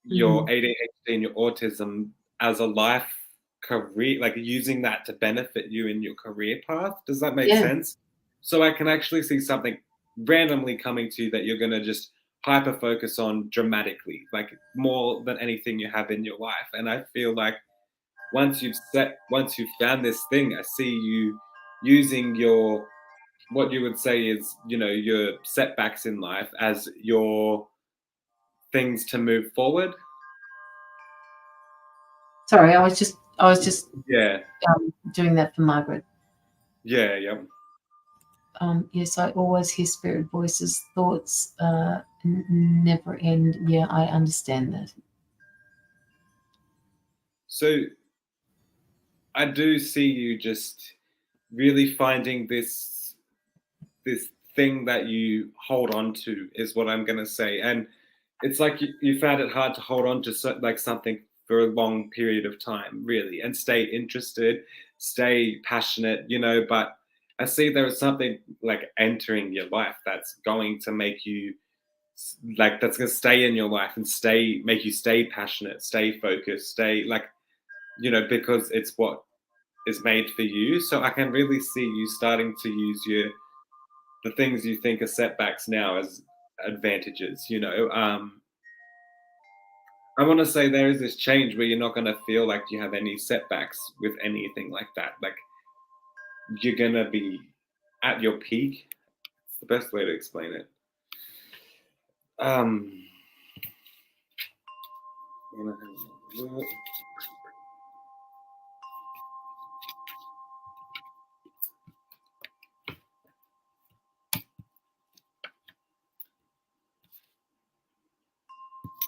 your ADHD and your autism as a life career, like using that to benefit you in your career path. Does that make sense? So I can actually see something randomly coming to you that you're going to just hyper focus on dramatically, like more than anything you have in your life. And I feel like once you've found this thing, I see you using your, what you would say is, you know, your setbacks in life as your things to move forward. Sorry, I was just yeah doing that for Margaret. Yeah. Yes, I always hear spirit voices, thoughts never end. Yeah, I understand that. So I do see you just really finding this thing that you hold on to, is what I'm going to say. And it's like you found it hard to hold on to like something for a long period of time, really, and stay interested, stay passionate, you know. But I see there is something like entering your life that's going to make you, like, that's going to stay in your life and make you stay passionate, stay focused, stay, like, you know, because it's what is made for you. So I can really see you starting to use the things you think are setbacks now as advantages, you know. I want to say there is this change where you're not going to feel like you have any setbacks with anything like that. Like, you're going to be at your peak. It's the best way to explain it.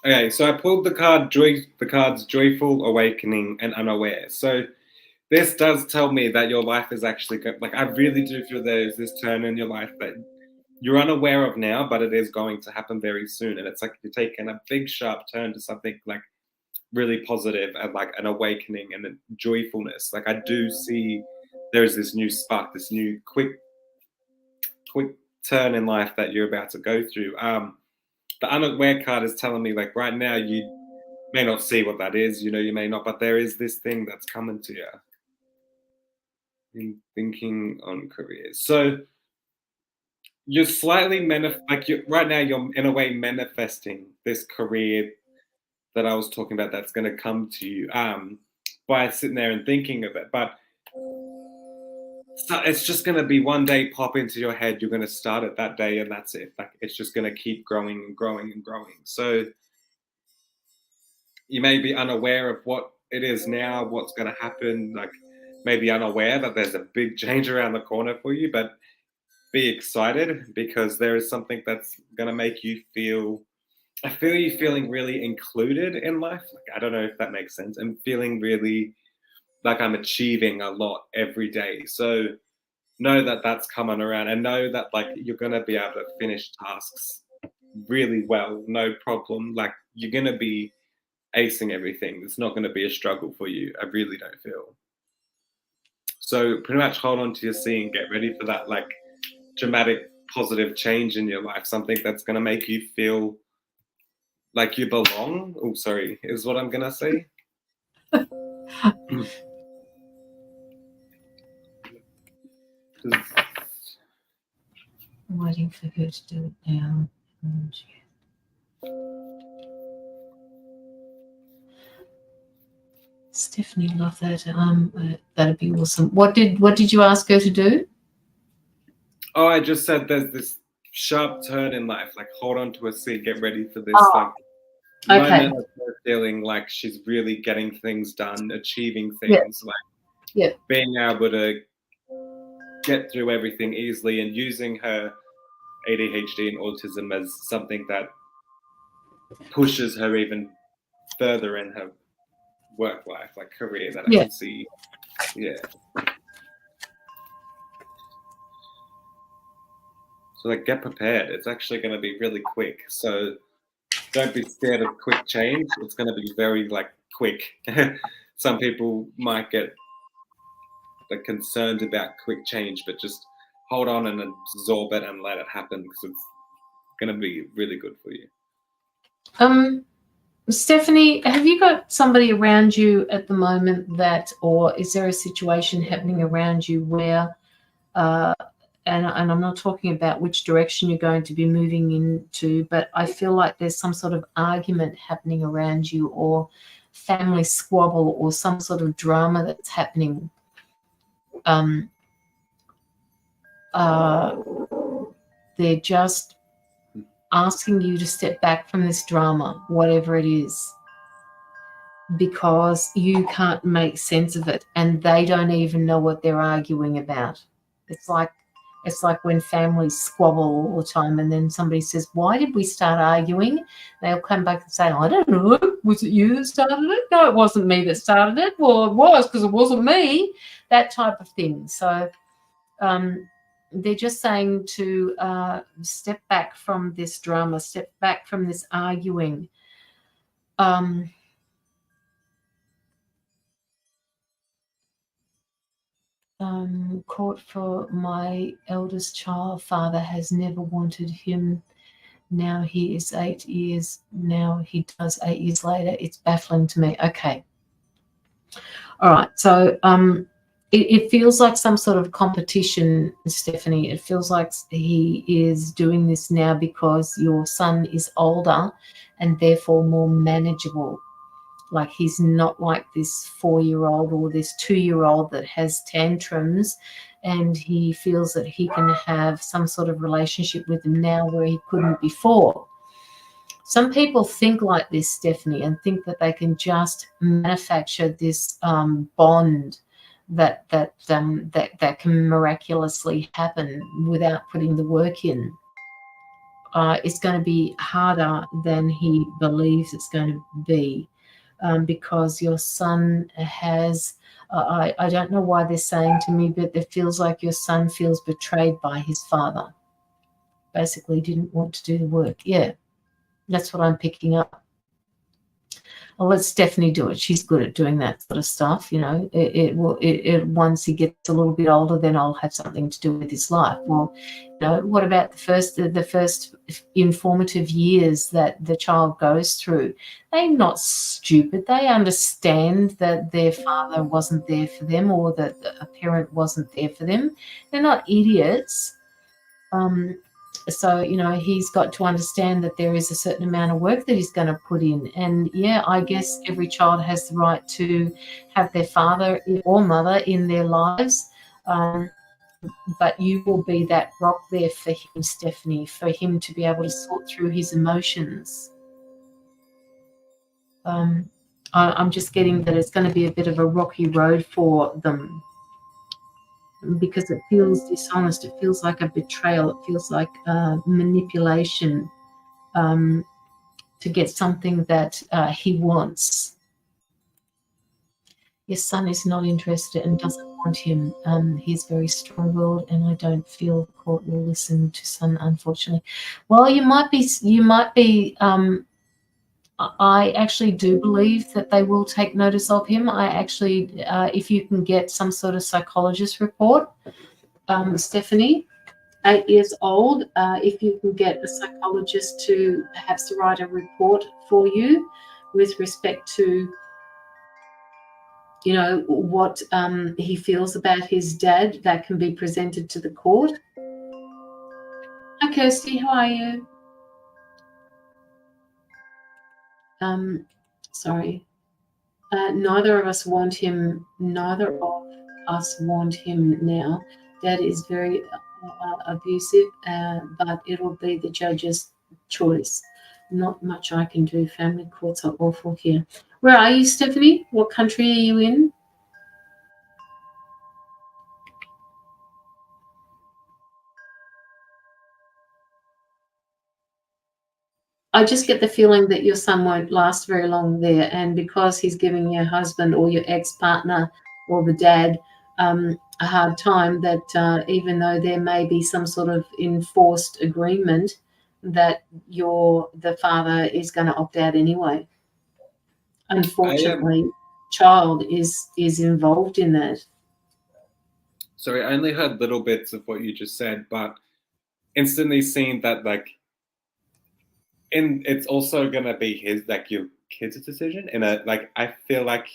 Okay, so I pulled the cards Joyful, Awakening, and Unaware. So this does tell me that your life is actually good. Like, I really do feel there's this turn in your life that you're unaware of now, but it is going to happen very soon. And it's like you're taking a big sharp turn to something like really positive, and like an awakening and a joyfulness. Like, I do see there's this new spark, this new quick turn in life that you're about to go through. The unaware card is telling me, like, right now you may not see what that is, you know, you may not, but there is this thing that's coming to you in thinking on careers. So you're slightly right now you're in a way manifesting this career that I was talking about that's going to come to you by sitting there and thinking of it. But so it's just going to be one day pop into your head, you're going to start it that day, and that's it. Like, it's just going to keep growing and growing and growing. So you may be unaware of what it is now, what's going to happen, like maybe unaware that there's a big change around the corner for you, but be excited, because there is something that's going to make you feel, I feel you feeling really included in life. Like, I don't know if that makes sense. I'm feeling really like I'm achieving a lot every day. So know that that's coming around, and know that, like, you're going to be able to finish tasks really well, no problem. Like, you're going to be acing everything. It's not going to be a struggle for you. I really don't feel. So pretty much hold on to your scene, get ready for that, like, dramatic positive change in your life, something that's going to make you feel like you belong. Oh, sorry, is what I'm going to say. I'm waiting for her to do it now. Stephanie, love that. That'd be awesome. What did you ask her to do? Oh, I just said there's this sharp turn in life. Like, hold on to a seat, get ready for this. Like, moment of her feeling like she's really getting things done, achieving things, like being able to get through everything easily, and using her ADHD and autism as something that pushes her even further in her work life, like career, that I can see. So, like, get prepared. It's actually going to be really quick. So don't be scared of quick change. It's going to be very, like, quick. Some people might get, like, concerned about quick change, but just hold on and absorb it and let it happen, because it's going to be really good for you. Stephanie, have you got somebody around you at the moment that, or is there a situation happening around you where, and I'm not talking about which direction you're going to be moving into, but I feel like there's some sort of argument happening around you, or family squabble, or some sort of drama that's happening. They're just asking you to step back from this drama, whatever it is, because you can't make sense of it, and they don't even know what they're arguing about. It's like when families squabble all the time, and then somebody says, "Why did we start arguing?" They'll come back and say, "I don't know. Was it you that started it?" "No, it wasn't me that started it." "Well, it was, because it wasn't me." That type of thing. So they're just saying to step back from this drama, step back from this arguing. Court for my eldest child. Father has never wanted him. Now he is 8 years. Now he does 8 years later. It's baffling to me. Okay. All right. So it feels like some sort of competition, Stephanie. It feels like he is doing this now because your son is older and therefore more manageable. Like he's not like this 4-year-old or this 2-year-old that has tantrums, and he feels that he can have some sort of relationship with him now where he couldn't before. Some people think like this, Stephanie, and think that they can just manufacture this bond that can miraculously happen without putting the work in. It's going to be harder than he believes it's going to be. Because your son has, I don't know why they're saying to me, but it feels like your son feels betrayed by his father. Basically didn't want to do the work. Yeah, that's what I'm picking up. Well, let Stephanie do it. She's good at doing that sort of stuff. You know, it once he gets a little bit older, then I'll have something to do with his life. Well, you know, what about the first informative years that the child goes through? They're not stupid. They understand that their father wasn't there for them, or that a parent wasn't there for them. They're not idiots. So, you know, he's got to understand that there is a certain amount of work that he's going to put in. And yeah, I guess every child has the right to have their father or mother in their lives. But you will be that rock there for him, Stephanie, for him to be able to sort through his emotions. I'm just getting that it's going to be a bit of a rocky road for them, because it feels dishonest. It feels like a betrayal. It feels like manipulation to get something that he wants. Your son is not interested and doesn't want him. He's very strong-willed, and I don't feel the court will listen to son, unfortunately. Well, you might be. I actually do believe that they will take notice of him. I actually, if you can get some sort of psychologist report, Stephanie, 8 years old, if you can get a psychologist to perhaps write a report for you with respect to, you know, what he feels about his dad, that can be presented to the court. Hi, Kirsty, how are you? Sorry. Neither of us want him. Neither of us want him now. Dad is very abusive, but it'll be the judge's choice. Not much I can do. Family courts are awful here. Where are you, Stephanie? What country are you in? I just get the feeling that your son won't last very long there, and because he's giving your husband or your ex-partner or the dad a hard time, that even though there may be some sort of enforced agreement, that the father is going to opt out anyway. Unfortunately, child is involved in that. Sorry, I only heard little bits of what you just said, but instantly seeing that, like, it's also gonna be his, like, kid's decision. I feel like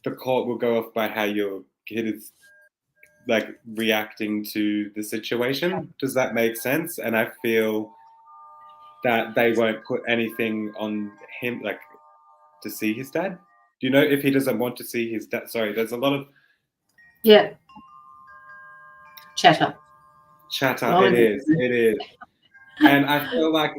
the court will go off by how your kid is like reacting to the situation. Does that make sense? And I feel that they won't put anything on him, like to see his dad. Do you know if he doesn't want to see his dad? Sorry, there's a lot of chatter. It is. And I feel like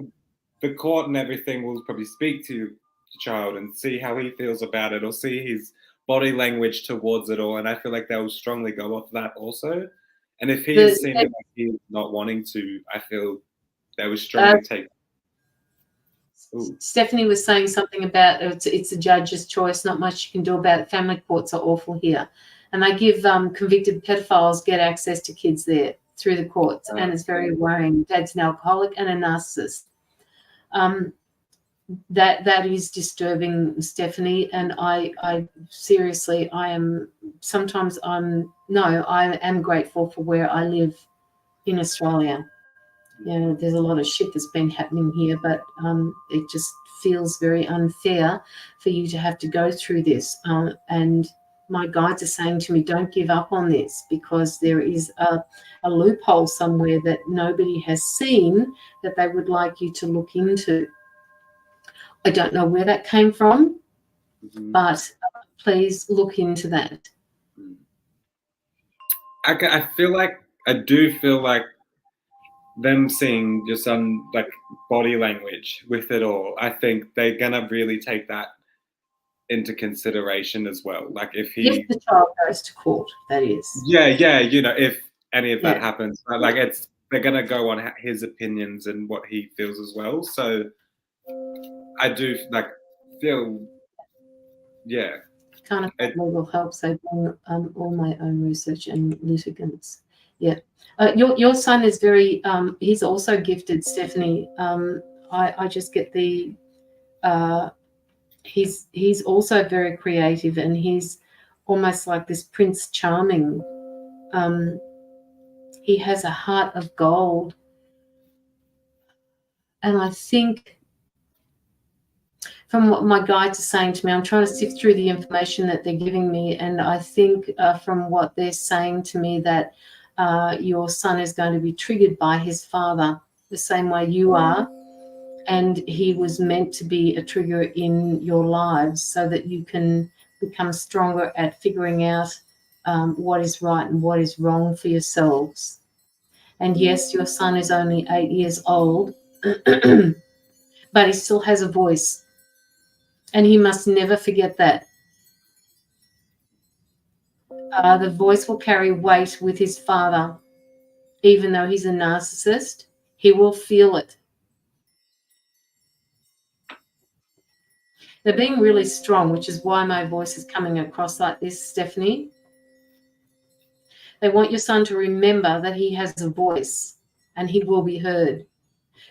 the court and everything will probably speak to the child and see how he feels about it, or see his body language towards it all. And I feel like they'll strongly go off that also. And if he is seeming like he's not wanting to, I feel they would strongly take. Ooh. Stephanie was saying something about it's a judge's choice, not much you can do about it. Family courts are awful here. And they give convicted pedophiles get access to kids there through the courts, and it's very worrying. Dad's an alcoholic and a narcissist. That is disturbing, Stephanie, and I seriously, I am grateful for where I live in Australia. You know, there's a lot of shit that's been happening here, but it just feels very unfair for you to have to go through this. And my guides are saying to me, don't give up on this, because there is a loophole somewhere that nobody has seen that they would like you to look into. I don't know where that came from, but please look into that. I do feel like them seeing your son, like body language with it all, I think they're gonna really take that into consideration as well. Like if the child goes to court, that is. Yeah, you know, if any of that happens, like they're gonna go on his opinions and what he feels as well. So I do feel, Can't afford legal help, so doing all my own research and litigants. Your son is very he's also gifted, Stephanie. I just get the he's also very creative, and he's almost like this Prince Charming. He has a heart of gold, and I think from what my guides are saying to me, I'm trying to sift through the information that they're giving me, and I think from what they're saying to me that your son is going to be triggered by his father the same way you are, and he was meant to be a trigger in your lives so that you can become stronger at figuring out what is right and what is wrong for yourselves. And yes, your son is only 8 years old, but he still has a voice, and he must never forget that. The voice will carry weight with his father. Even though he's a narcissist, he will feel it. They're being really strong, which is why my voice is coming across like this, Stephanie. They want your son to remember that he has a voice and he will be heard,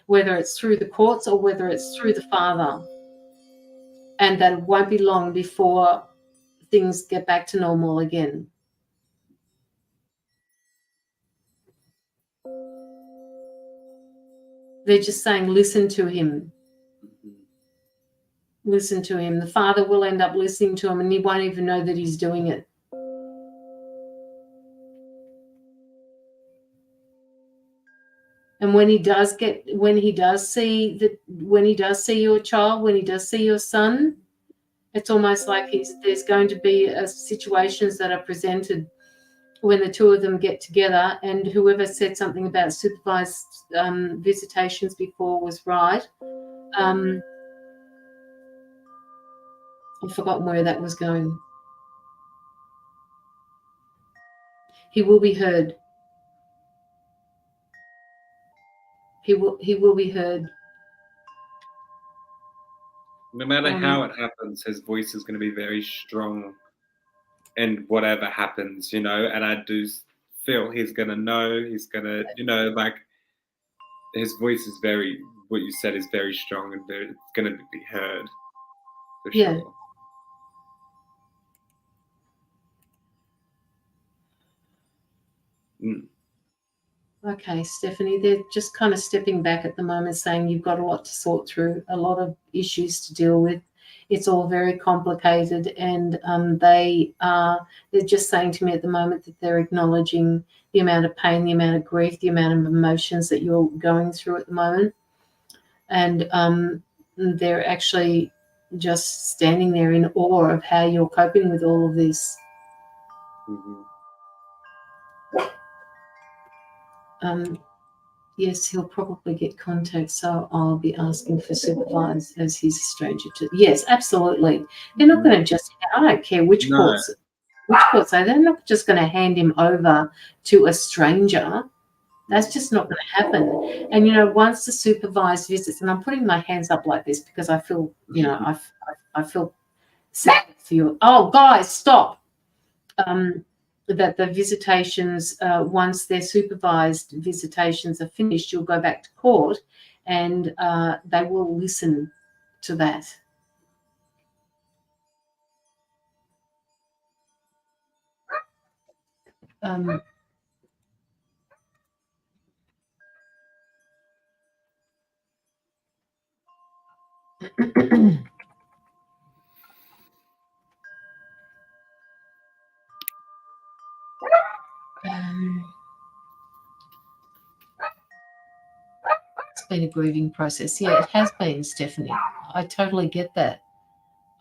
whether it's through the courts or whether it's through the father, and that it won't be long before things get back to normal again. They're just saying, listen to him. Listen to him. The father will end up listening to him, and he won't even know that he's doing it. And when he does see your child, when he does see your son, it's almost like there's going to be situations that are presented when the two of them get together, and whoever said something about supervised visitations before was right. I've forgotten where that was going. He will be heard. He will be heard. No matter how it happens, his voice is going to be very strong in whatever happens, you know, and I do feel he's going to know, he's going to, you know, like his voice is what you said is very strong, and it's going to be heard for sure. Okay, Stephanie, they're just kind of stepping back at the moment, saying you've got a lot to sort through, a lot of issues to deal with. it's all very complicated, and they're just saying to me at the moment that they're acknowledging the amount of pain, the amount of grief, the amount of emotions that you're going through at the moment, and they're actually just standing there in awe of how you're coping with all of this. Yes, he'll probably get contact, so I'll be asking for supervise as he's a stranger to. Yes, absolutely. They're not going to just. I don't care which courts say. They're not just going to hand him over to a stranger. That's just not going to happen. And once the supervised visits, and I'm putting my hands up like this because I feel, I feel sad for you. Oh, guys, stop. That the visitations, once their supervised visitations are finished, you'll go back to court, and they will listen to that. It's been a grieving process. Yeah, it has been, Stephanie. I totally get that.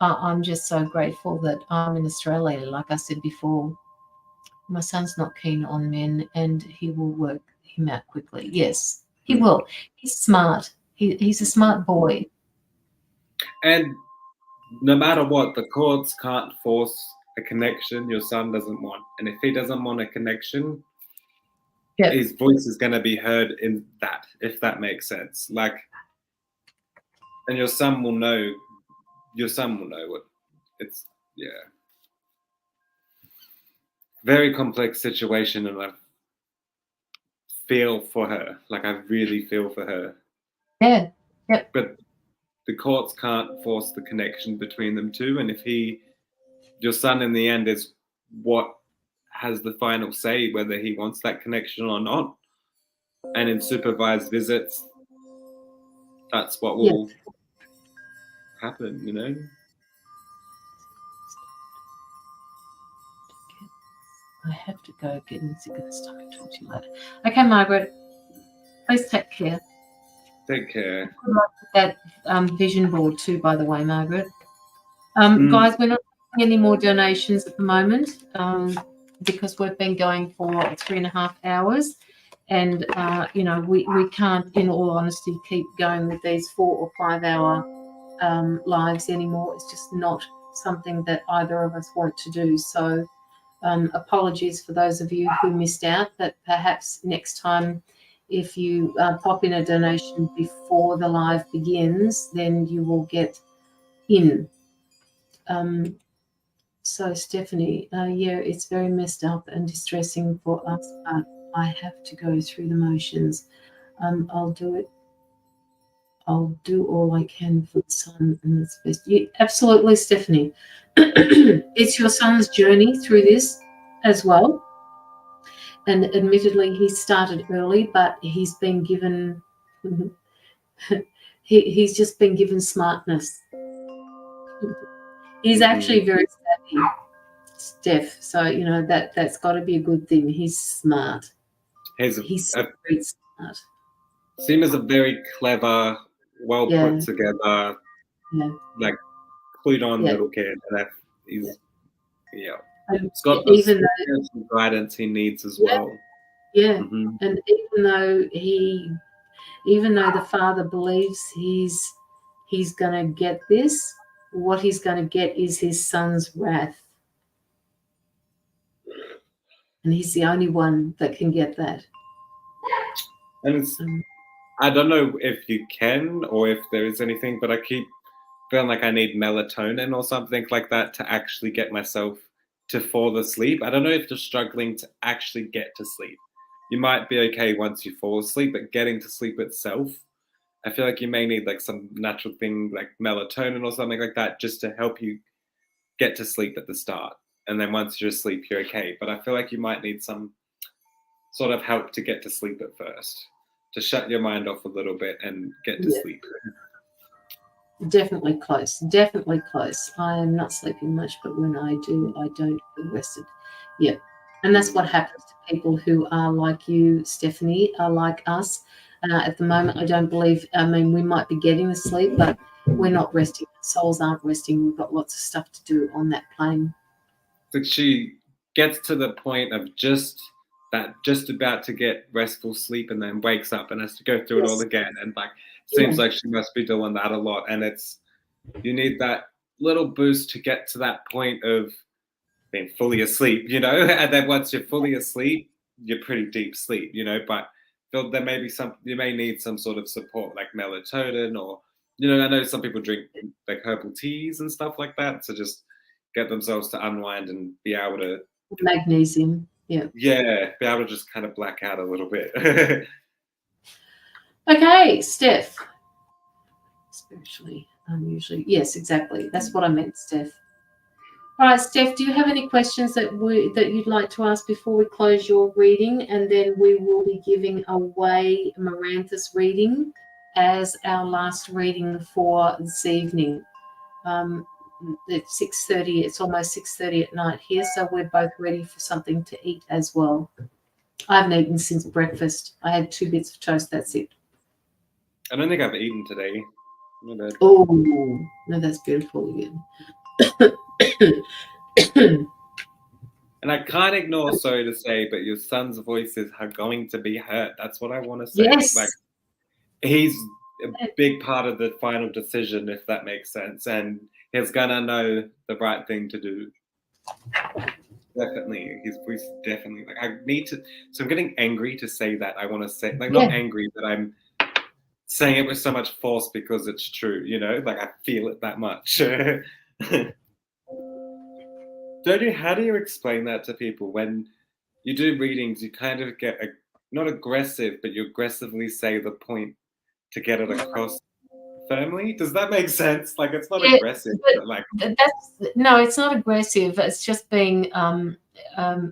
I'm just so grateful that I'm in Australia. Like I said before, my son's not keen on men, and he will work him out quickly. Yes, he will. He's smart. He's a smart boy. And no matter what, the courts can't force a connection your son doesn't want. And if he doesn't want a connection, his voice is going to be heard in that, if that makes sense. Like, and your son will know what it's, very complex situation, and I feel for her. Like, I really feel for her. Yeah. Yep. But the courts can't force the connection between them two. And if your son in the end is what has the final say whether he wants that connection or not. And in supervised visits, that's what will happen, I have to go get in sick of this time. I'll talk to you later. Okay, Margaret, please take care. Take care. Good luck with that vision board too, by the way, Margaret. Guys, we're not taking any more donations at the moment because we've been going for 3.5 hours, and we can't, in all honesty, keep going with these 4 or 5 hour lives anymore. It's just not something that either of us want to do. So apologies for those of you who missed out, but perhaps next time, if you pop in a donation before the live begins, then you will get in. So Stephanie, it's very messed up and distressing for us, but I have to go through the motions. I'll do it. I'll do all I can for the son, and it's best. Yeah, absolutely, Stephanie. It's your son's journey through this as well. And admittedly, he started early, but he's been given he's just been given smartness. He's actually very savvy, Steph. So that's got to be a good thing. He's smart. He's very smart. Seems as a very clever, well put together, like clued on little kid. And he's it's got the guidance he needs as well. Yeah, and even though the father believes he's going to get this, what he's going to get is his son's wrath. And he's the only one that can get that. And it's, I don't know if you can or if there is anything, but I keep feeling like I need melatonin or something like that to actually get myself to fall asleep. I don't know if you're struggling to actually get to sleep. You might be okay once you fall asleep, but getting to sleep itself, I feel like you may need like some natural thing like melatonin or something like that just to help you get to sleep at the start. And then once you're asleep, you're okay. But I feel like you might need some sort of help to get to sleep at first, to shut your mind off a little bit and get to sleep. Definitely close. Definitely close. I am not sleeping much, but when I do, I don't feel rested. Yep. And that's what happens to people who are like you, Stephanie, are like us. At the moment, I don't believe, I mean, we might be getting the sleep, but we're not resting. Souls aren't resting. We've got lots of stuff to do on that plane. Like she gets to the point of just about to get restful sleep and then wakes up and has to go through it all again. And like, seems like she must be doing that a lot. And you need that little boost to get to that point of being fully asleep, you know? And then once you're fully asleep, you're pretty deep sleep, you know? But there may be you may need some sort of support like melatonin or, you know, I know some people drink like herbal teas and stuff like that to just get themselves to unwind and be able to magnesium. Yeah. Yeah, be able to just kind of black out a little bit. Okay, Steph. Spiritually, unusually. Yes, exactly. That's what I meant, Steph. All right, Steph, do you have any questions that you'd like to ask before we close your reading? And then we will be giving away Marantha's reading as our last reading for this evening. It's 6:30. It's almost 6:30 at night here, so we're both ready for something to eat as well. I haven't eaten since breakfast. I had 2 bits of toast. That's it. I don't think I've eaten today. Oh, no, that's beautiful again. And I can't ignore, sorry to say, but your son's voices are going to be hurt. That's what I want to say. Yes. Like, he's a big part of the final decision, if that makes sense. And he's going to know the right thing to do. Definitely. His voice is definitely, like, I need to, so I'm getting angry to say that. I want to say, like, not angry, but I'm saying it with so much force because it's true, you know? Like, I feel it that much. How do you explain that to people when you do readings? You kind of get not aggressive, but you aggressively say the point to get it across firmly. Does that make sense? Like it's not aggressive, but like no, it's not aggressive. It's just being.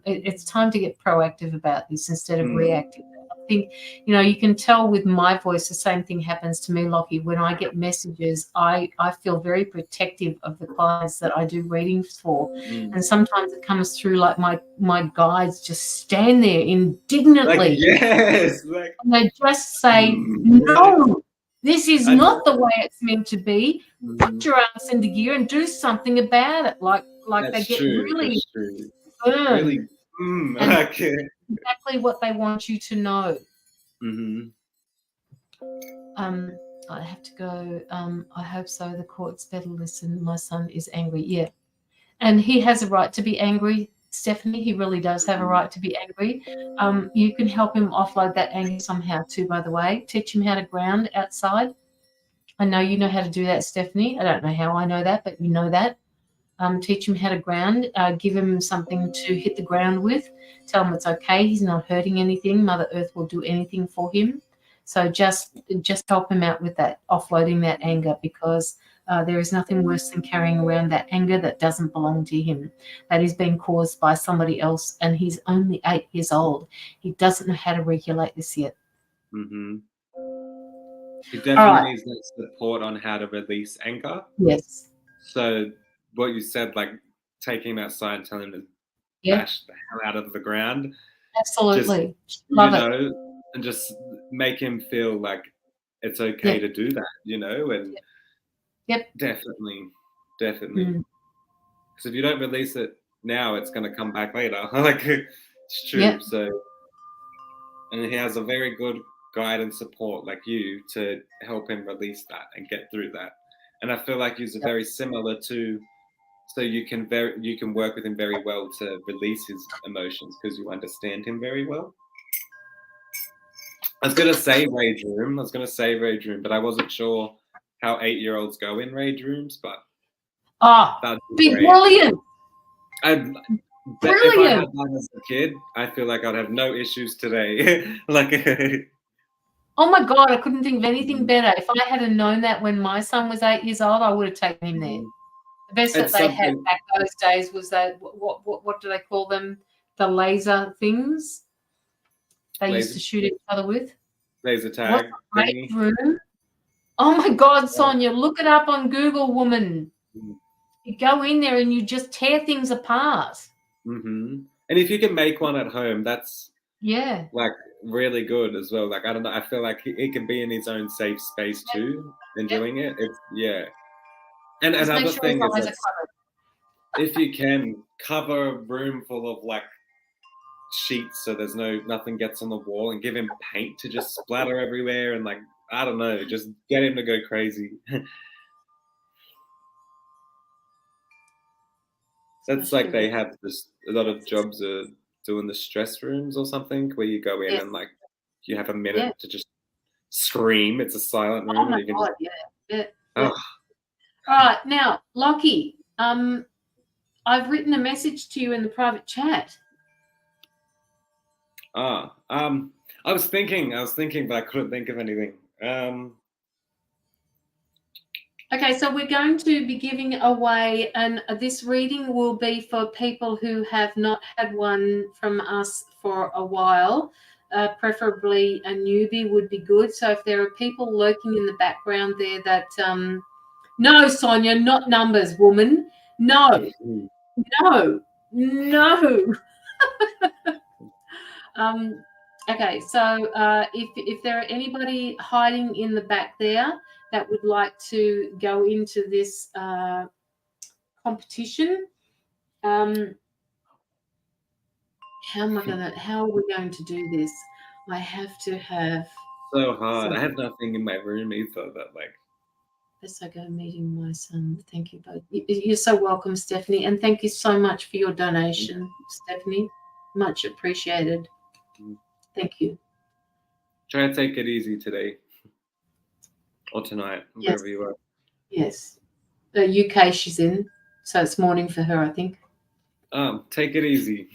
It's time to get proactive about this instead of reactive. I think, you know, you can tell with my voice, the same thing happens to me, Locky. When I get messages, I feel very protective of the clients that I do readings for. And sometimes it comes through like my guides just stand there indignantly. Like, yes. Like, and they just say, no, this is not the way it's meant to be. Put your ass into gear and do something about it. Like they get really burned. Really, exactly what they want you to know. I have to go. I hope so. The courts better listen. My son is angry. Yeah. And he has a right to be angry, Stephanie. He really does have a right to be angry. You can help him offload that anger somehow too, by the way. Teach him how to ground outside. I know you know how to do that, Stephanie. I don't know how I know that, but you know that. Teach him how to ground. Give him something to hit the ground with. Tell him it's okay. He's not hurting anything. Mother Earth will do anything for him. So just help him out with that, offloading that anger, because there is nothing worse than carrying around that anger that doesn't belong to him, that is being caused by somebody else, and he's only 8 years old. He doesn't know how to regulate this yet. He definitely needs that support on how to release anger. Yes. So what you said, like taking him outside and telling him to bash the hell out of the ground. Absolutely. Just, you know, and just make him feel like it's okay to do that, you know, and definitely. Because if you don't release it now, it's going to come back later. Like it's true. So, and he has a very good guide and support like you to help him release that and get through that. And I feel like he's very similar to, so you can work with him very well to release his emotions because you understand him very well. I was going to say rage room, but I wasn't sure how 8-year-olds go in rage rooms, but that'd be brilliant. Brilliant. If I had that as a kid, I feel like I'd have no issues today. Like, oh my God, I couldn't think of anything better. If I had known that when my son was 8 years old, I would have taken him there. The best that they had back those days was that what do they call them? The laser things they used to shoot each other with. Laser tag. Rage room. Oh my God, Sonia, look it up on Google, woman. You go in there and you just tear things apart. And if you can make one at home, that's like really good as well. Like, I don't know, I feel like he can be in his own safe space too, enjoying it. It's And just another make sure thing his is eyes are covered. if you can cover a room full of like sheets so there's nothing gets on the wall, and give him paint to just splatter everywhere, and like, I don't know, just get him to go crazy. That's like they have this, a lot of jobs are doing the stress rooms or something, where you go in and like you have a minute to just scream. It's a silent room. Oh my and you can God, just... All right, now, Locky, I've written a message to you in the private chat. I was thinking, but I couldn't think of anything. Okay, so we're going to be giving away, and this reading will be for people who have not had one from us for a while. Preferably a newbie would be good. So if there are people lurking in the background there that, no, Sonia, not numbers, woman. No. Okay, so if there are anybody hiding in the back there that would like to go into this competition, how are we going to do this? I have to have so hard. I have nothing in my room either, but like, yes, I go meeting my son. Thank you both. You're so welcome, Stephanie, and thank you so much for your donation, Stephanie. Much appreciated. Thank you. Try to take it easy today or tonight, wherever you are. Yes. The UK she's in, so it's morning for her, I think. Take it easy.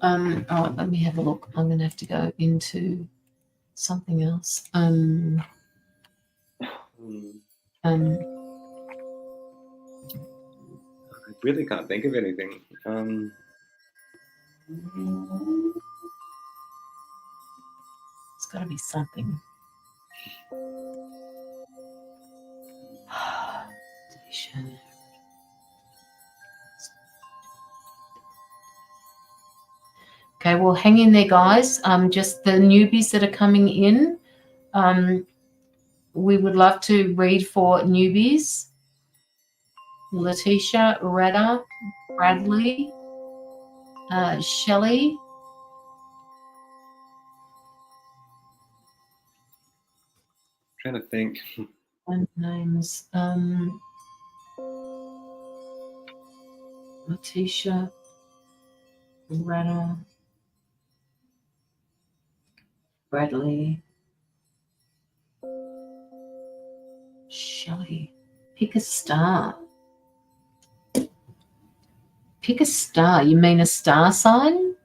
Oh, let me have a look. I'm going to have to go into something else. I really can't think of anything. It's got to be something. Okay, well, hang in there, guys. Just the newbies that are coming in, we would love to read for newbies. Letitia, Retta, Bradley, Shelley. Trying to think. Names. Letitia, Retta, Bradley, Shelley. Pick a star. Pick a star. You mean a star sign?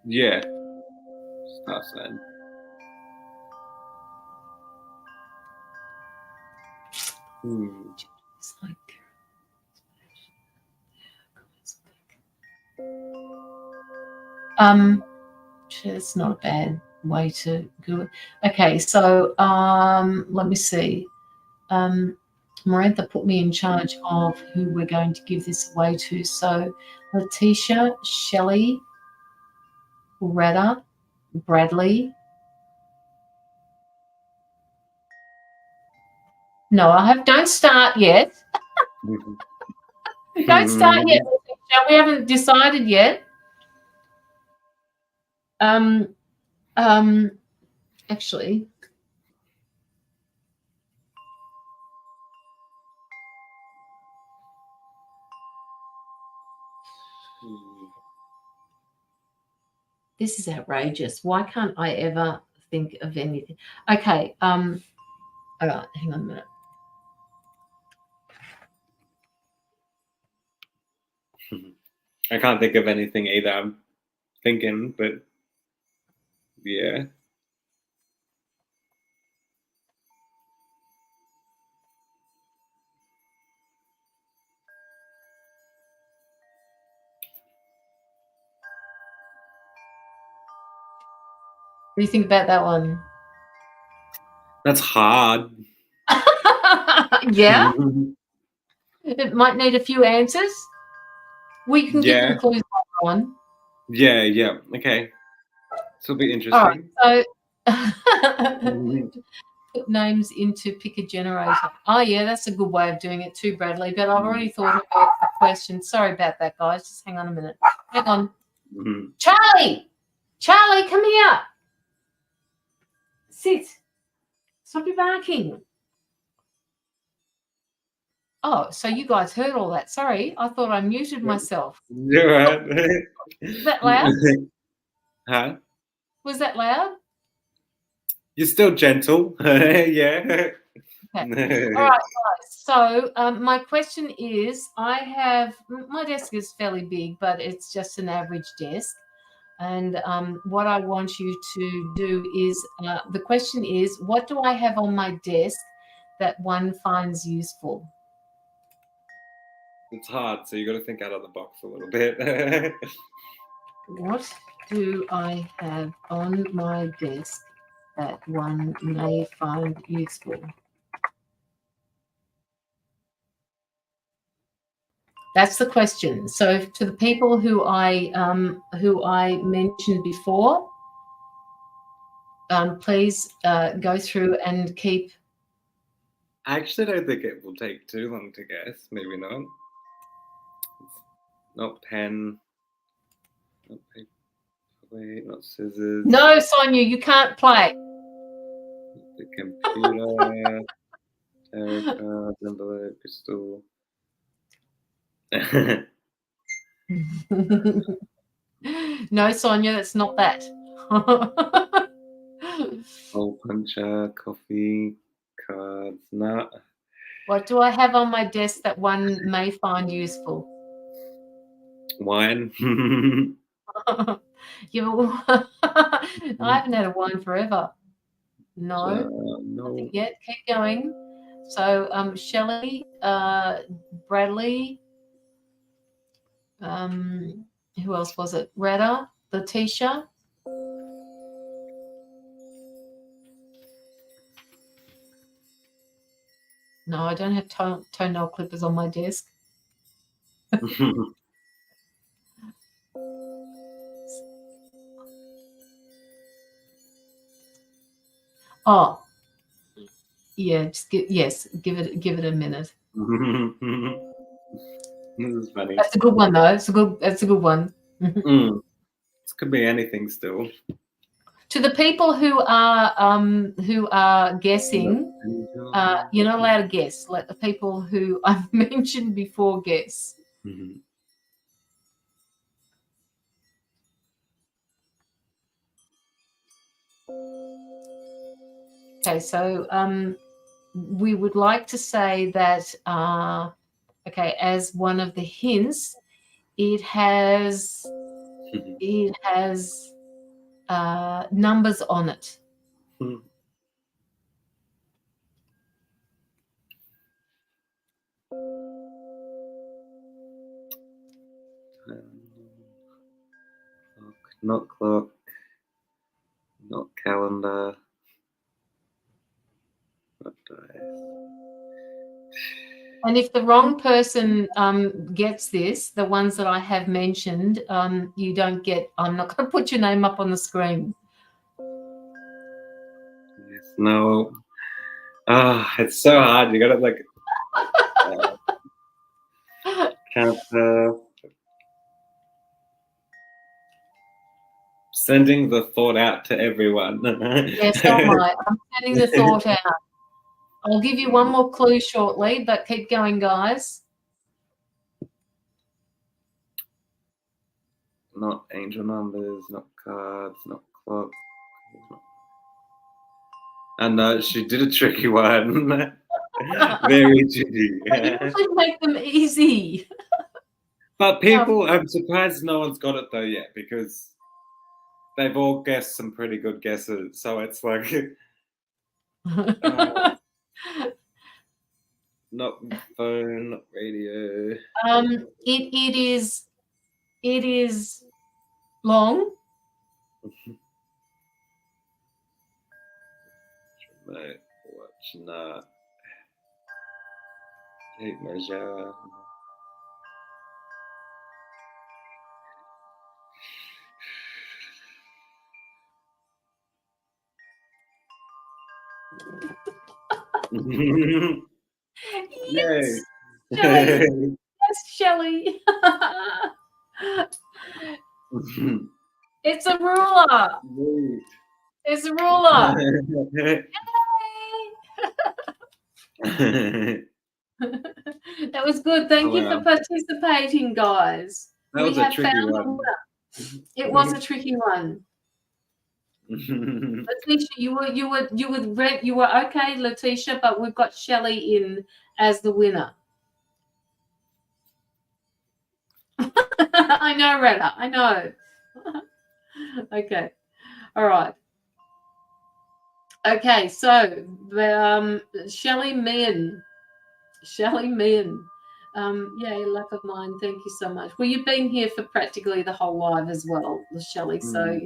Yeah. Star sign. It's not a bad way to do it. Okay, so let me see. Marantha put me in charge of who we're going to give this away to. So Letitia, Shelley, Retta, Bradley. No, don't start yet. Don't start yet, Letitia. We haven't decided yet. Actually, this is outrageous. Why can't I ever think of anything? Okay. All right, hang on a minute. I can't think of anything either. I'm thinking, but yeah. What do you think about that one? That's hard. Yeah. It might need a few answers. We can give them clues later on. Yeah. Okay. This will be interesting. All right, so put names into pick a generator. Oh, yeah, that's a good way of doing it too, Bradley. But I've already thought of a question. Sorry about that, guys. Just hang on a minute. Hang on. Charlie, come here. Sit. Stop your barking. Oh, so you guys heard all that. Sorry, I thought I muted myself. You're right. Was that loud? Huh? Was that loud? You're still gentle. Yeah. Okay. All right, guys. So my question is, my desk is fairly big, but it's just an average desk. And what I want you to do is, the question is, what do I have on my desk that one finds useful? It's hard, so you got to think out of the box a little bit. What do I have on my desk that one may find useful? That's the question. So to the people who I mentioned before, please go through and keep. I actually don't think it will take too long to guess. Maybe not. Not pen. Not paper. Wait, not scissors. No, Sonia, you can't play. The computer. Tarot card, envelope, crystal. No, Sonia, that's not that. Hole puncher, coffee, cards, nut. What do I have on my desk that one may find useful? Wine. I haven't had a wine forever. No, nothing yet. Keep going. So, Shelley, Bradley, who else was it? Rada, Letitia. No, I don't have toenail clippers on my desk. Oh, yeah. Just give it a minute. This is funny. That's a good one, though. That's a good one. This could be anything still. To the people who are guessing, you're not allowed to guess. Let the people who I've mentioned before guess. Okay, so we would like to say that, okay, as one of the hints, it has numbers on it. Not clock, not calendar, not dice. And if the wrong person gets this, the ones that I have mentioned, you don't get. I'm not going to put your name up on the screen. Yes, no. It's so hard. You got to like counter. Sending the thought out to everyone. Yes, so am I. I'm sending the thought out. I'll give you one more clue shortly, but keep going, guys. Not angel numbers, not cards, not clocks. And she did a tricky one. Very tricky. I usually make them easy. But people, I'm surprised no one's got it though yet, because they've all guessed some pretty good guesses. So it's like not phone, not radio. It is long. Right. No. Tape measure. Yes, Yay. Shelley. Yes, Shelley. It's a ruler. It's a ruler. That was good. Thank you for participating, guys. That was a tricky one. It was a tricky one. Letitia, you were okay, Letitia, but we've got Shelley in as the winner. I know, Retta. I know. Okay. All right. Okay, so Shelley Min. Yay, luck of mine. Thank you so much. Well, you've been here for practically the whole live as well, Shelley. So,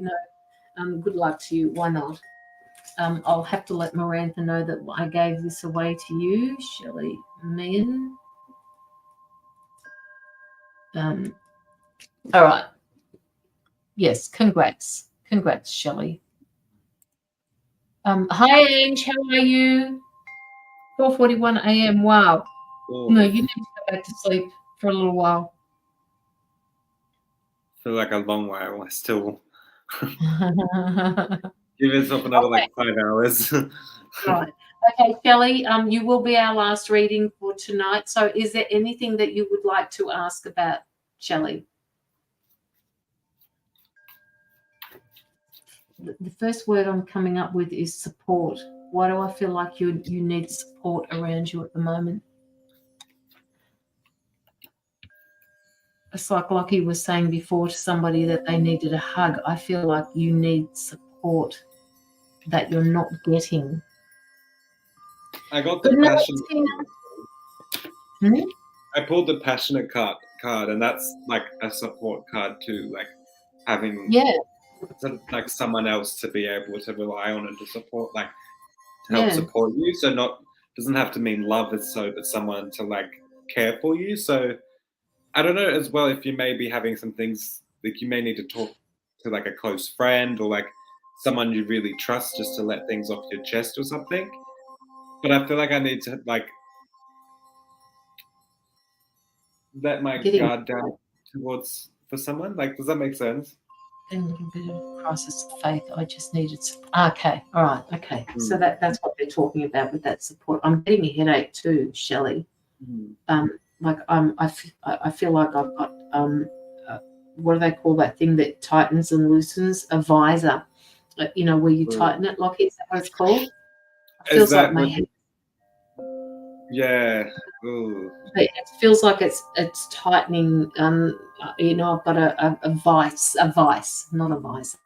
good luck to you. Why not? I'll have to let Miranda know that I gave this away to you, Shelley Min. All right. Yes, congrats. Congrats, Shelley. Hi, Ange. How are you? 4:41 a.m. Wow. Oh. No, you need to go back to sleep for a little while. Feel like a long while. I still give yourself another 5 hours. Right. Okay, Shelley, you will be our last reading for tonight. So is there anything that you would like to ask about, Shelley? The first word I'm coming up with is support. Why do I feel like you need support around you at the moment? It's like Locky was saying before to somebody that they needed a hug. I feel like you need support that you're not getting. I got the passionate. I pulled the passionate card, and that's like a support card too, like having like someone else to be able to rely on and to support, like to help support you. So doesn't have to mean love but someone to like care for you. So I don't know as well if you may be having some things like you may need to talk to like a close friend or like someone you really trust just to let things off your chest or something. But I feel like I need to like let my guard down for someone. Like, does that make sense? A little bit of crisis of faith. I just needed okay. All right. Okay. So that's what they're talking about with that support. I'm getting a headache too, Shelley. Like I feel like I've got what do they call that thing that tightens and loosens? A visor. Where you tighten it, Locky. Is that what it's called? It feels like my head. Yeah. Ooh. It feels like it's tightening. I've got a vice, not a visor.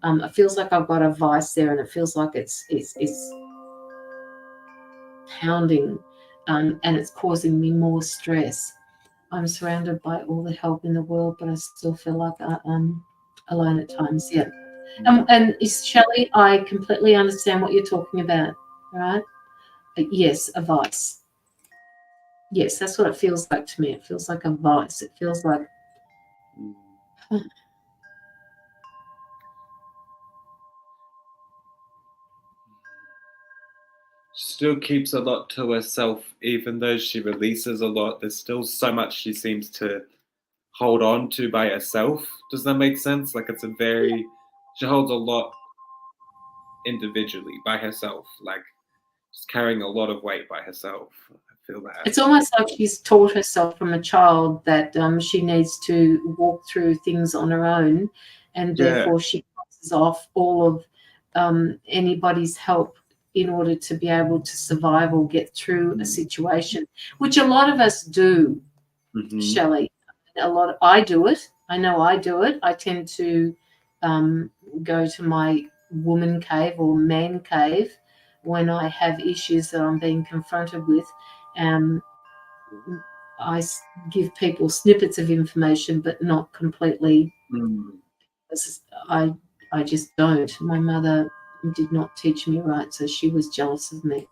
It feels like I've got a vice there, and it feels like it's pounding, and it's causing me more stress. I'm surrounded by all the help in the world, but I still feel like I'm alone at times. Yeah. And Shelley, I completely understand what you're talking about. Right? Yes, a vice. Yes, that's what it feels like to me. It feels like a vice. It feels like still keeps a lot to herself, even though she releases a lot. There's still so much she seems to hold on to by herself. Does that make sense? Like she holds a lot individually by herself, like just carrying a lot of weight by herself. I feel that. It's almost like she's taught herself from a child that she needs to walk through things on her own, and therefore she crosses off all of anybody's help in order to be able to survive or get through a situation, which a lot of us do, Shelley. I do it. I know I do it. I tend to go to my woman cave or man cave when I have issues that I'm being confronted with. I give people snippets of information, but not completely. I just don't. My mother did not teach me right, so she was jealous of me.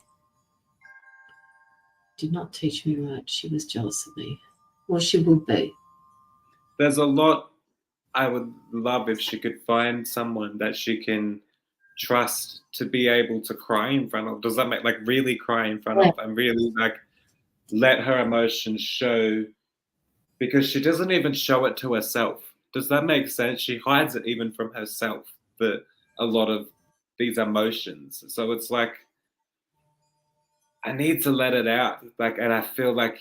Did not teach me right. She was jealous of me. Well, she would be. There's a lot I would love if she could find someone that she can trust to be able to cry in front of. Does that make, like, really cry in front of, and really, like, let her emotions show, because she doesn't even show it to herself. Does that make sense? She hides it even from herself, that a lot of these emotions. So it's like, I need to let it out. Like, and I feel like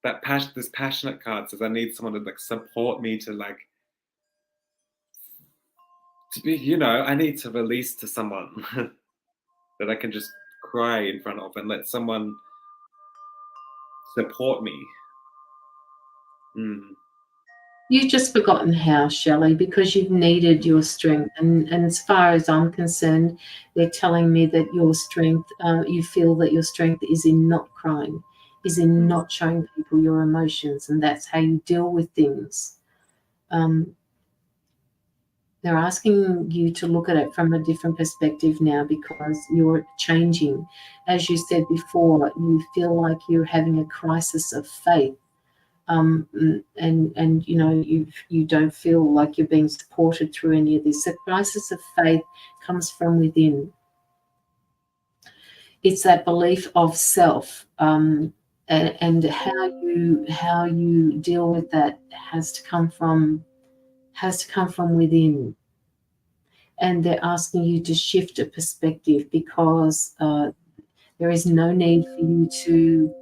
that this passionate card says I need someone to, like, support me to, like, to be, you know, I need to release to someone that I can just cry in front of and let someone support me. You've just forgotten how, Shelley, because you've needed your strength. And as far as I'm concerned, they're telling me that your strength, you feel that your strength is in not crying, is in not showing people your emotions, and that's how you deal with things. They're asking you to look at it from a different perspective now, because you're changing. As you said before, you feel like you're having a crisis of faith. And you know, you don't feel like you're being supported through any of this. The crisis of faith comes from within. It's that belief of self, and how you deal with that has to come from within. And they're asking you to shift a perspective, because there is no need for you to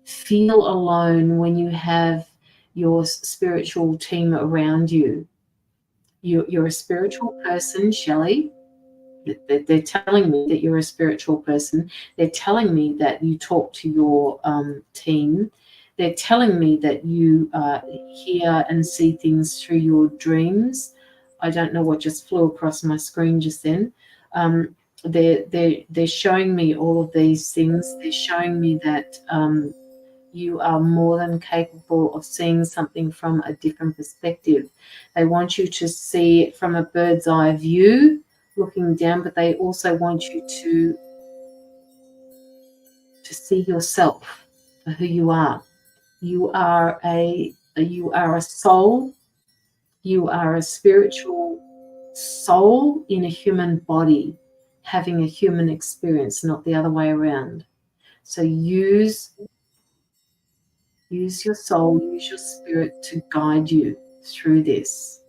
feel alone when you have your spiritual team around you. You're a spiritual person, Shelley. They're telling me that you're a spiritual person. They're telling me that you talk to your team. They're telling me that you hear and see things through your dreams. I don't know what just flew across my screen just then. They're showing me all of these things. They're showing me that you are more than capable of seeing something from a different perspective. They want you to see it from a bird's eye view, looking down, but they also want you to see yourself for who you are. You are a soul. You are a spiritual soul in a human body, having a human experience, not the other way around. So use your soul, use your spirit to guide you through this.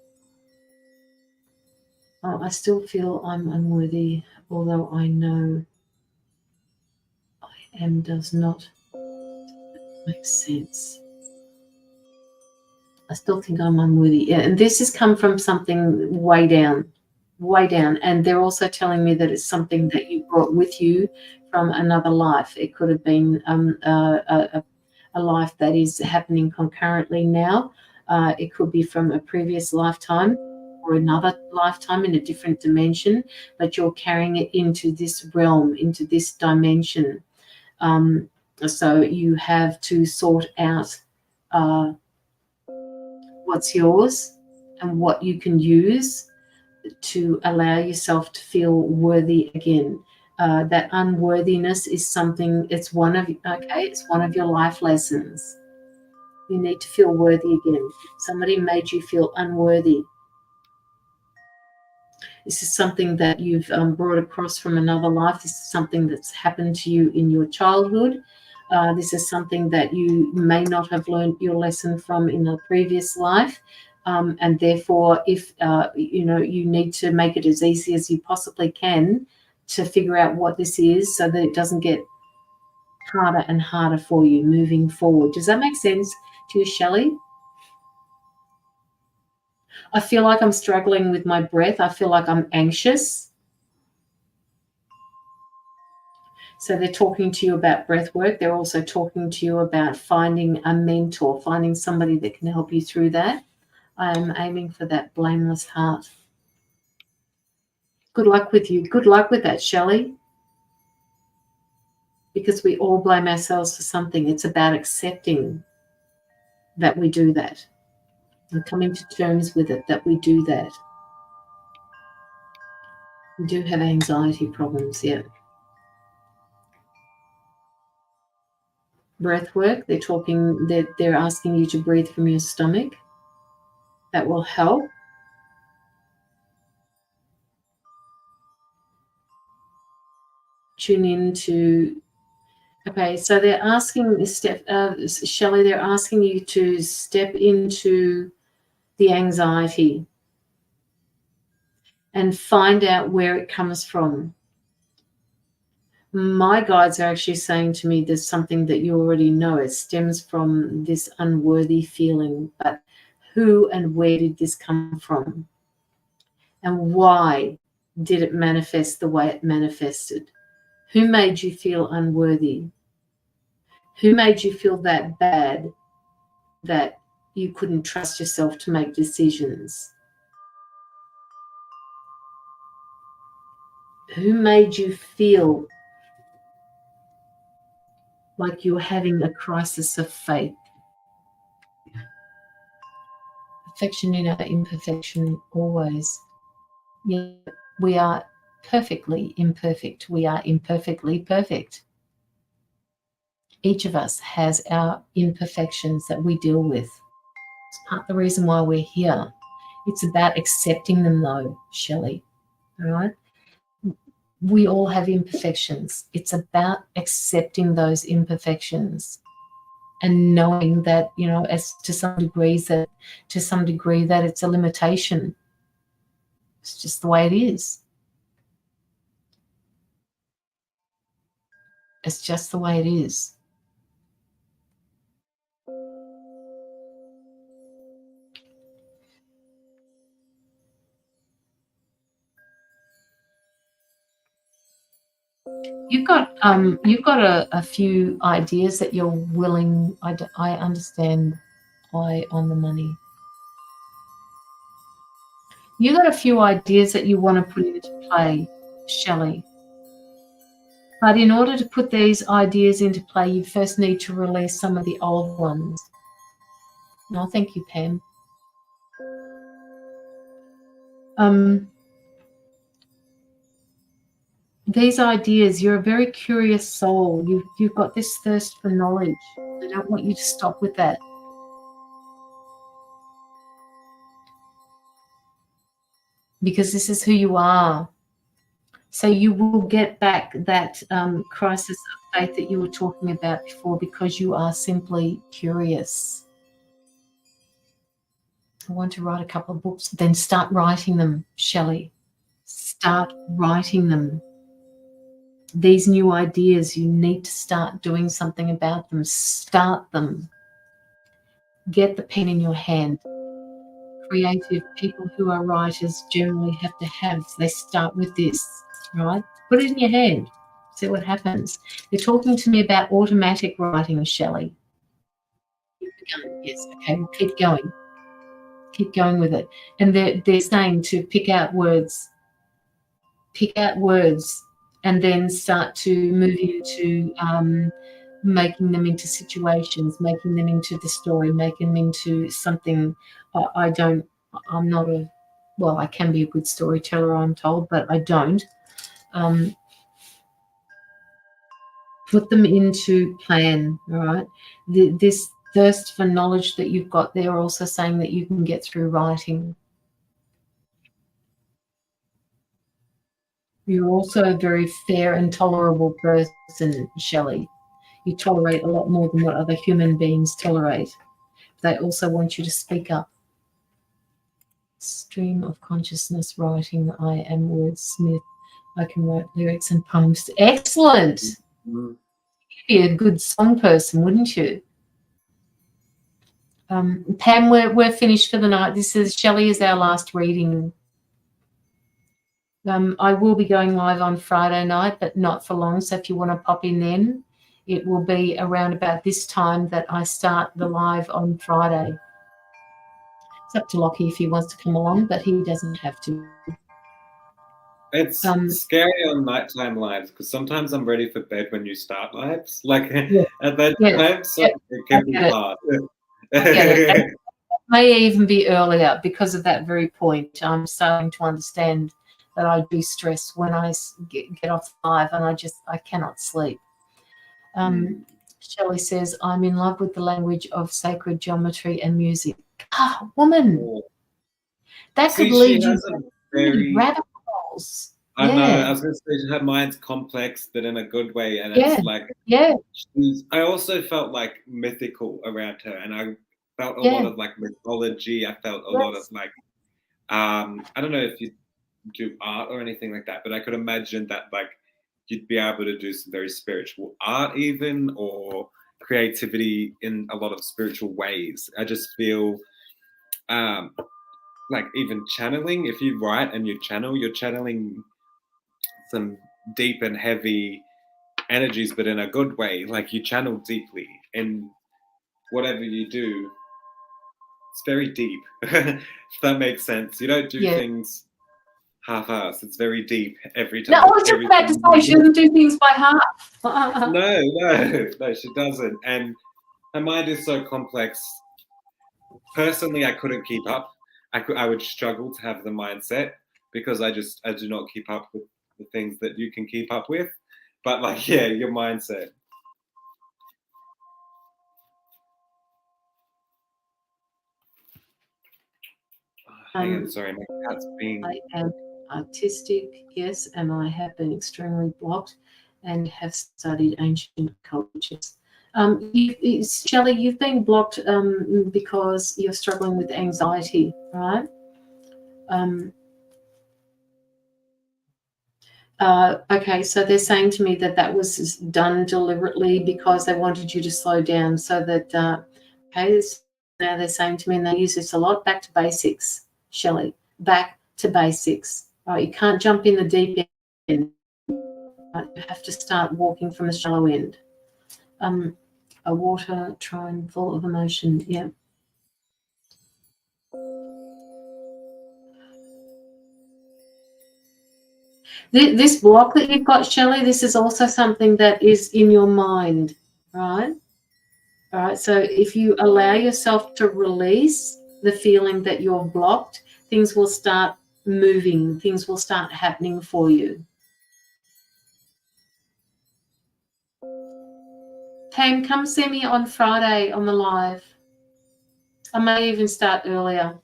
Oh, I still feel I'm unworthy, although I know I am does not make sense. I still think I'm unworthy. Yeah, and this has come from something way down. And they're also telling me that it's something that you brought with you from another life. It could have been a life that is happening concurrently now. It could be from a previous lifetime or another lifetime in a different dimension, but you're carrying it into this realm, into this dimension. So you have to sort out what's yours and what you can use to allow yourself to feel worthy again. That unworthiness is something, it's one of your life lessons. You need to feel worthy again. Somebody made you feel unworthy. This is something that you've brought across from another life. This is something that's happened to you in your childhood. This is something that you may not have learned your lesson from in a previous life. And therefore, if you need to make it as easy as you possibly can to figure out what this is, so that it doesn't get harder and harder for you moving forward. Does that make sense to you, Shelley? I feel like I'm struggling with my breath. I feel like I'm anxious. So they're talking to you about breath work. They're also talking to you about finding a mentor, finding somebody that can help you through that. I'm aiming for that blameless heart. Good luck with you. Good luck with that, Shelley. Because we all blame ourselves for something. It's about accepting that we do that and coming to terms with it, that we do that. We do have anxiety problems, yeah. breath work. They're asking you to breathe from your stomach. That will help. Tune into. Okay, so they're asking Shelley. They're asking you to step into the anxiety and find out where it comes from. My guides are actually saying to me there's something that you already know. It stems from this unworthy feeling, but who and where did this come from? And why did it manifest the way it manifested? Who made you feel unworthy? Who made you feel that bad that you couldn't trust yourself to make decisions? Who made you feel like you're having a crisis of faith? Perfection in our imperfection always. Yeah, we are perfectly imperfect. We are imperfectly perfect. Each of us has our imperfections that we deal with. It's part of the reason why we're here. It's about accepting them though, Shelley. All right? We all have imperfections. It's about accepting those imperfections and knowing that, you know, as to some degree that it's a limitation. It's just the way it is. It's just the way it is. You've got a few ideas that you're willing. I understand why on the money. You got a few ideas that you want to put into play, Shelley. But in order to put these ideas into play, you first need to release some of the old ones. No, thank you, Pam. These ideas, you're a very curious soul. You've got this thirst for knowledge. I don't want you to stop with that. Because this is who you are. So you will get back that crisis of faith that you were talking about before because you are simply curious. I want to write a couple of books. Then start writing them, Shelley. Start writing them. These new ideas, you need to start doing something about them. Start them. Get the pen in your hand. Creative people who are writers generally have to have, they start with this, right? Put it in your hand. See what happens. They're talking to me about automatic writing, Shelley. Keep going. Yes, okay, well, keep going. Keep going with it. And they're saying to pick out words and then start to move into making them into situations, making them into the story, making them into something. I can be a good storyteller, I'm told, but I don't. Put them into plan, all right? This thirst for knowledge that you've got, they're also saying that you can get through writing. You're also a very fair and tolerable person, Shelley. You tolerate a lot more than what other human beings tolerate. They also want you to speak up. Stream of consciousness writing. I am wordsmith. I can write lyrics and poems. Excellent. You'd be a good song person, wouldn't you? Pam, we're finished for the night. Shelley is our last reading. I will be going live on Friday night, but not for long. So if you want to pop in then, it will be around about this time that I start the live on Friday. It's up to Locky if he wants to come along, but he doesn't have to. It's scary on nighttime lives because sometimes I'm ready for bed when you start lives. Like at that time, so it can be hard. It may even be earlier because of that very point. I'm starting to understand that I do stress when I get off live and I cannot sleep. Shelley says, I'm in love with the language of sacred geometry and music. Ah, woman, that could lead you to really rabbit holes. I know. I was going to say her mind's complex, but in a good way, and it's like I also felt like mythical around her, and I felt a lot of like mythology. I felt a lot of like I don't know if you do art or anything like that, but I could imagine that like you'd be able to do some very spiritual art, even, or creativity in a lot of spiritual ways. I just feel like even channeling. If you write and you channel, you're channeling some deep and heavy energies, but in a good way. Like you channel deeply in whatever you do. It's very deep, if that makes sense. You don't do things half-assed. It's very deep every time. No, I was just about to say she doesn't do things by half. No, she doesn't. And her mind is so complex. Personally, I couldn't keep up. I would struggle to have the mindset because I do not keep up with the things that you can keep up with. But like, yeah, your mindset. Hang on, sorry, my cat's being... I am artistic, yes, and I have been extremely blocked and have studied ancient cultures. Shelley, you've been blocked because you're struggling with anxiety, right? Okay, so they're saying to me that was done deliberately because they wanted you to slow down so that, okay, now they're saying to me, and they use this a lot, back to basics, Shelley, back to basics. Right, you can't jump in the deep end. Right? You have to start walking from the shallow end. A water trine full of emotion, yeah. This block that you've got, Shelley, this is also something that is in your mind, right? All right, so if you allow yourself to release the feeling that you're blocked, things will start moving, things will start happening for you. Pam, come see me on Friday on the live. I may even start earlier.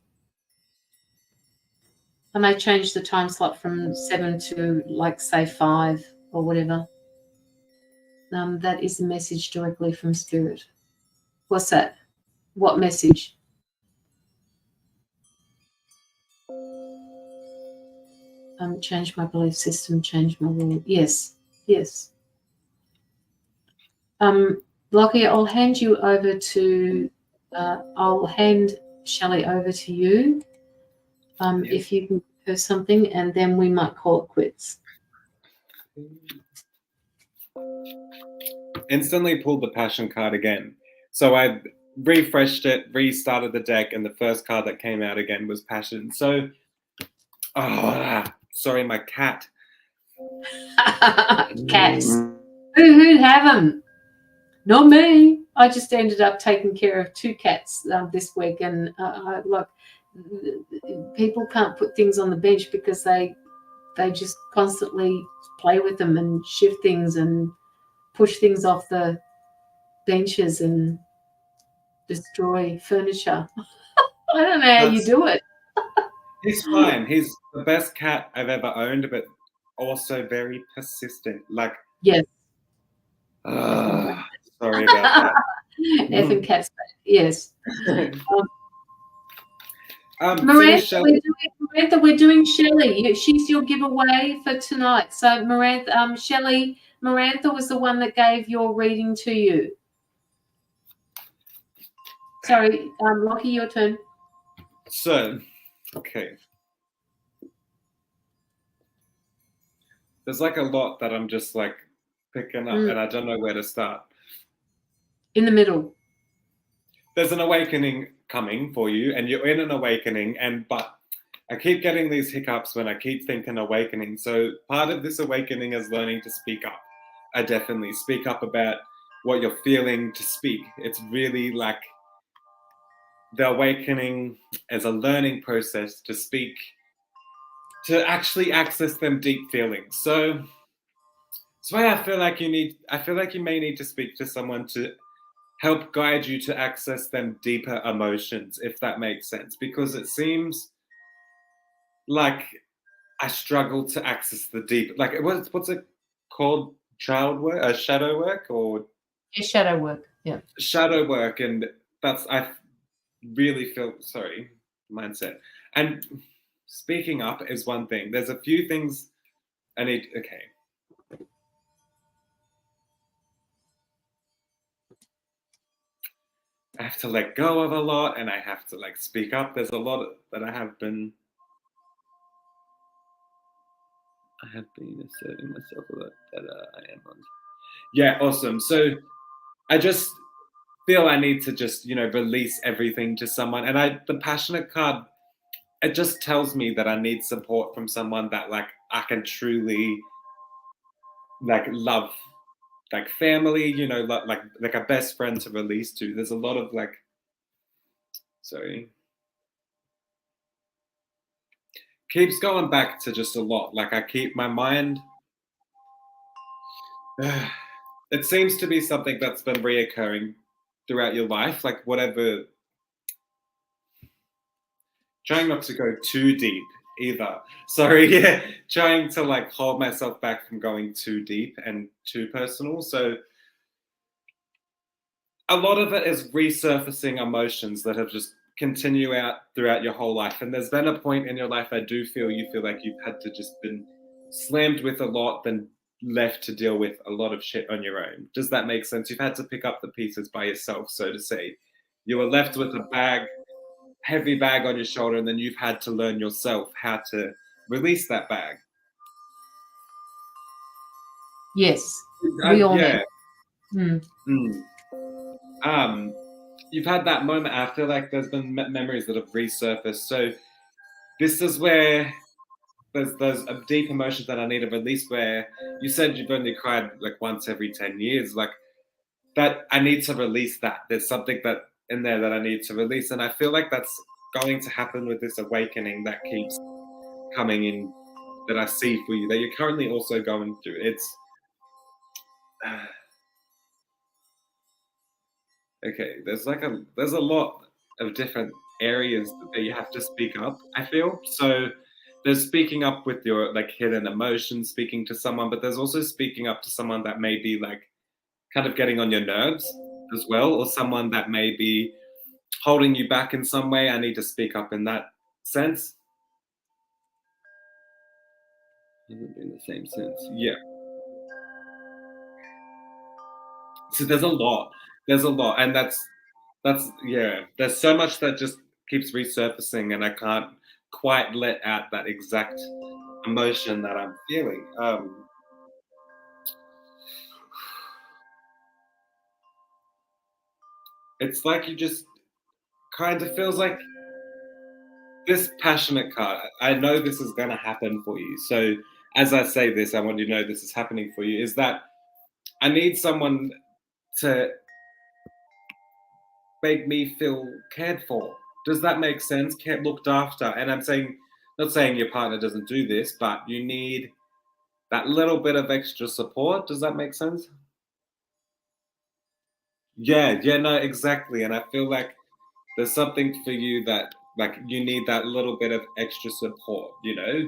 I may change the time slot from 7 to, like, say 5 or whatever. That is a message directly from Spirit. What's that? What message? Change my belief system, change my will. Yes, yes. Locky, I'll hand you over to, I'll hand Shelley over to you if you can give her something, and then we might call it quits. Instantly pulled the passion card again. So I refreshed it, restarted the deck, and the first card that came out again was passion. So, sorry, my cat. Cats. Who'd have them? Not me. I just ended up taking care of 2 cats this week, and look, people can't put things on the bench because they just constantly play with them and shift things and push things off the benches and destroy furniture. I don't know how you do it. He's fine. He's the best cat I've ever owned, but also very persistent. Like, yes. Sorry about that. Effing cats, yes. Marantha, we're doing Shelley. She's your giveaway for tonight. So Marantha, Shelley, Marantha was the one that gave your reading to you. Sorry, Locky, your turn. So, okay. There's like a lot that I'm just like picking up, and I don't know where to start. In the middle. There's an awakening coming for you, and you're in an awakening, but I keep getting these hiccups when I keep thinking awakening. So part of this awakening is learning to speak up. I definitely speak up about what you're feeling, to speak. It's really like the awakening as a learning process to speak, to actually access them deep feelings. So That's why I feel like you may need to speak to someone to help guide you to access them deeper emotions, if that makes sense. Because it seems like I struggle to access the deep, like what's it called? Child work, shadow work, or Your shadow work. Yeah. shadow work, and I really feel mindset. And speaking up is one thing. There's a few things I need. Okay. I have to let go of a lot, and I have to like speak up. There's a lot that I have been asserting myself a lot that I am on. Yeah, awesome. So I just feel I need to just release everything to someone, and the passionate card, it just tells me that I need support from someone that like I can truly like love, like family, like a best friend to release to. There's a lot of like, sorry, keeps going back to just a lot. Like I keep my mind. It seems to be something that's been reoccurring throughout your life, like whatever. Trying not to go too deep either. Sorry, yeah. Trying to like hold myself back from going too deep and too personal. So a lot of it is resurfacing emotions that have just continue out throughout your whole life. And there's been a point in your life you feel like you've had to just been slammed with a lot, then left to deal with a lot of shit on your own. Does that make sense? You've had to pick up the pieces by yourself, so to say. You were left with a heavy bag on your shoulder, and then you've had to learn yourself how to release that bag. Yes, we all yeah. Mm. You've had that moment. I feel like there's been memories that have resurfaced. So this is where there's a deep emotions that I need to release. Where you said you've only cried like once every 10 years, like that. I need to release that. There's something that in there that I need to release, and I feel like that's going to happen with this awakening that keeps coming in, that I see for you, that you're currently also going through. It's okay. There's a lot of different areas that you have to speak up, I feel. So there's speaking up with your like hidden emotions, speaking to someone, but there's also speaking up to someone that may be like kind of getting on your nerves as well, or someone that may be holding you back in some way. I need to speak up in that sense. In the same sense, yeah. So there's a lot, and that's yeah. There's so much that just keeps resurfacing, and I can't quite let out that exact emotion that I'm feeling. It's like you just kind of feels like this passionate card. I know this is going to happen for you. So as I say this, I want you to know this is happening for you. Is that I need someone to make me feel cared for. Does that make sense? Looked after. And I'm saying, not saying your partner doesn't do this, but you need that little bit of extra support. Does that make sense? Yeah, no, exactly. And I feel like there's something for you that like you need that little bit of extra support,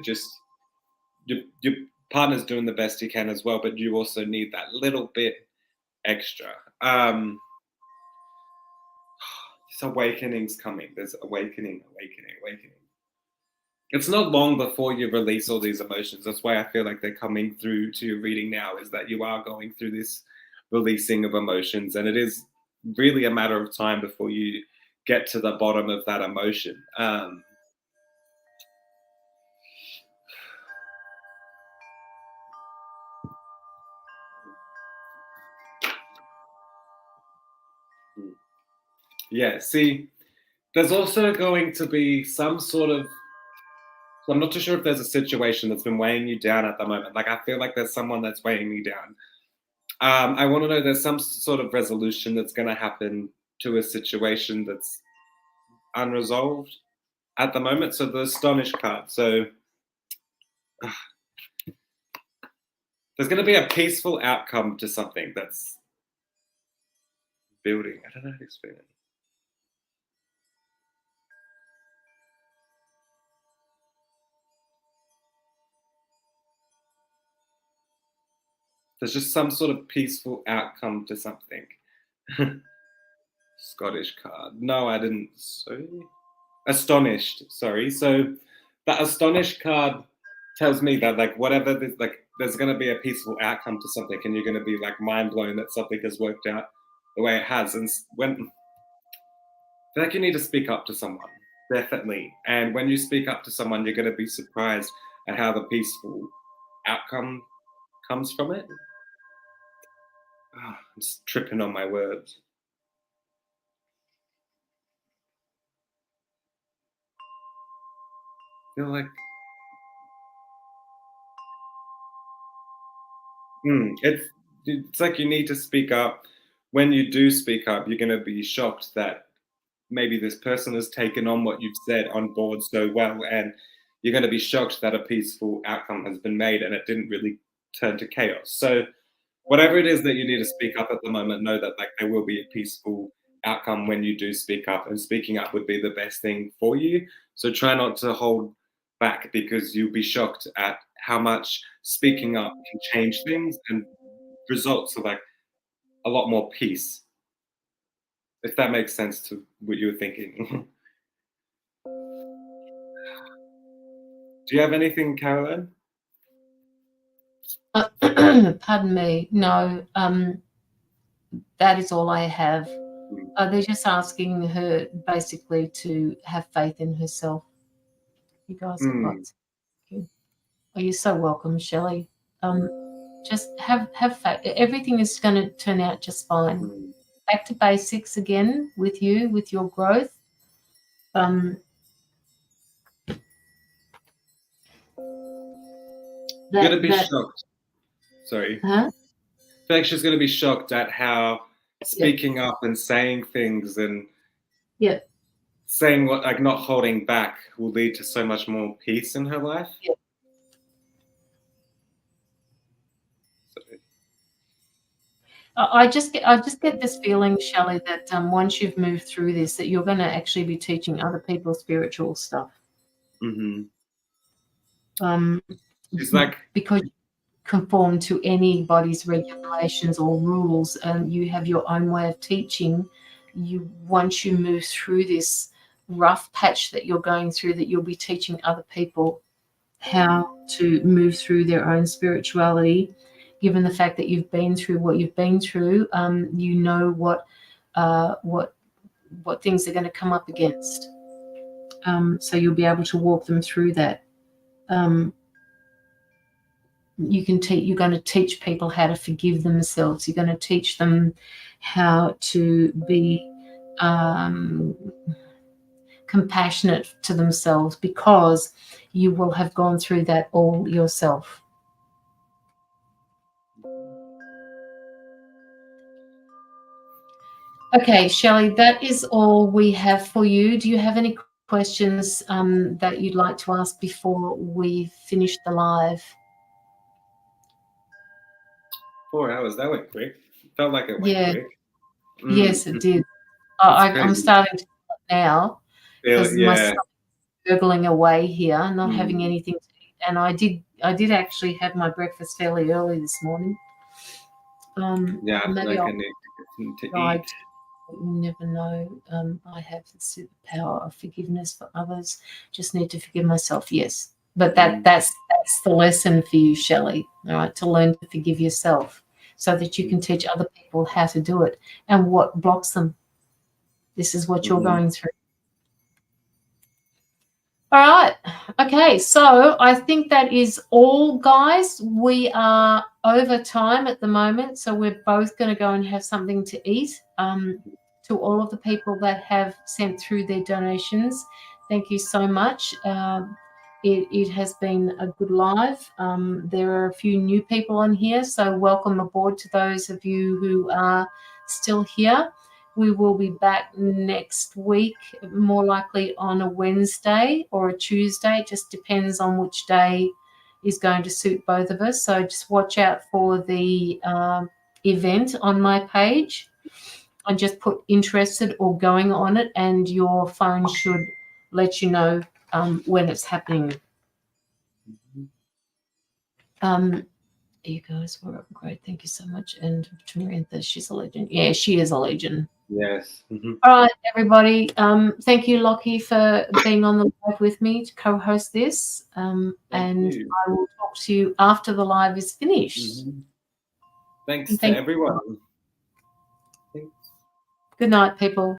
just your partner's doing the best he can as well, but you also need that little bit extra. This awakening's coming. There's awakening. It's not long before you release all these emotions. That's why I feel like they're coming through to your reading now, is that you are going through this releasing of emotions, and it is really a matter of time before you get to the bottom of that emotion. Yeah, see, there's also going to be some sort of, I'm not too sure if there's a situation that's been weighing you down at the moment. Like, I feel like there's someone that's weighing me down. I want to know there's some sort of resolution that's going to happen to a situation that's unresolved at the moment. So the Astonish card. So There's going to be a peaceful outcome to something that's building. I don't know how to explain it. There's just some sort of peaceful outcome to something. Scottish card. No, I didn't. Sorry. Astonished. Sorry. So that astonished card tells me that like whatever there's going to be a peaceful outcome to something, and you're going to be like mind blown that something has worked out the way it has. And when I feel like you need to speak up to someone, definitely. And when you speak up to someone, you're going to be surprised at how the peaceful outcome comes from it. Oh, I'm just tripping on my words. I feel like it's like you need to speak up. When you do speak up, you're going to be shocked that maybe this person has taken on what you've said on board so well, and you're going to be shocked that a peaceful outcome has been made and it didn't really turn to chaos. So whatever it is that you need to speak up at the moment, know that like there will be a peaceful outcome when you do speak up, and speaking up would be the best thing for you. So try not to hold back, because you'll be shocked at how much speaking up can change things and results are like a lot more peace. If that makes sense to what you were thinking. Do you have anything, Carolyn? Pardon me. No, that is all I have. They're just asking her basically to have faith in herself. You guys have lots. Oh, you're so welcome, Shelley. Just have faith. Everything is going to turn out just fine. Back to basics again with you, with your growth. You're going to be shocked. Sorry. Huh? I feel like she's going to be shocked at how speaking up and saying things and saying what, like not holding back, will lead to so much more peace in her life. I just get this feeling, Shelley, that once you've moved through this, that you're going to actually be teaching other people spiritual stuff. It's like because you conform to anybody's regulations or rules, and you have your own way of teaching. Once you move through this rough patch that you're going through, that you'll be teaching other people how to move through their own spirituality. Given the fact that you've been through what you've been through, you know what things they're going to come up against. So you'll be able to walk them through that. You're going to teach people how to forgive themselves. You're going to teach them how to be compassionate to themselves, because you will have gone through that all yourself. Okay, Shelley, that is all we have for you. Do you have any questions that you'd like to ask before we finish the live? 4 hours, that went quick. Felt like it went quick. Yes, it did. I'm starting to now because my stomach is gurgling away here, not having anything to eat. And I did actually have my breakfast fairly early this morning. Maybe I need to eat. You never know. I have the superpower of forgiveness for others. Just need to forgive myself. Yes, but that's the lesson for you, Shelley. All right, to learn to forgive yourself, so that you can teach other people how to do it and what blocks them. This is what you're going through. All right. Okay. So I think that is all, guys. We are over time at the moment, so we're both going to go and have something to eat. To all of the people that have sent through their donations, thank you so much. It has been a good live. There are a few new people on here, so welcome aboard to those of you who are still here. We will be back next week, more likely on a Wednesday or a Tuesday. It just depends on which day is going to suit both of us. So just watch out for the event on my page and just put interested or going on it, and your phone should let you know when it's happening. You guys were great. Thank you so much. And Marantha, she's a legend. Yeah, she is a legend. Yes. All right, everybody. Thank you, Locky, for being on the live with me to co-host this. And I will talk to you after the live is finished. Thanks to everyone. Thanks. Good night, people.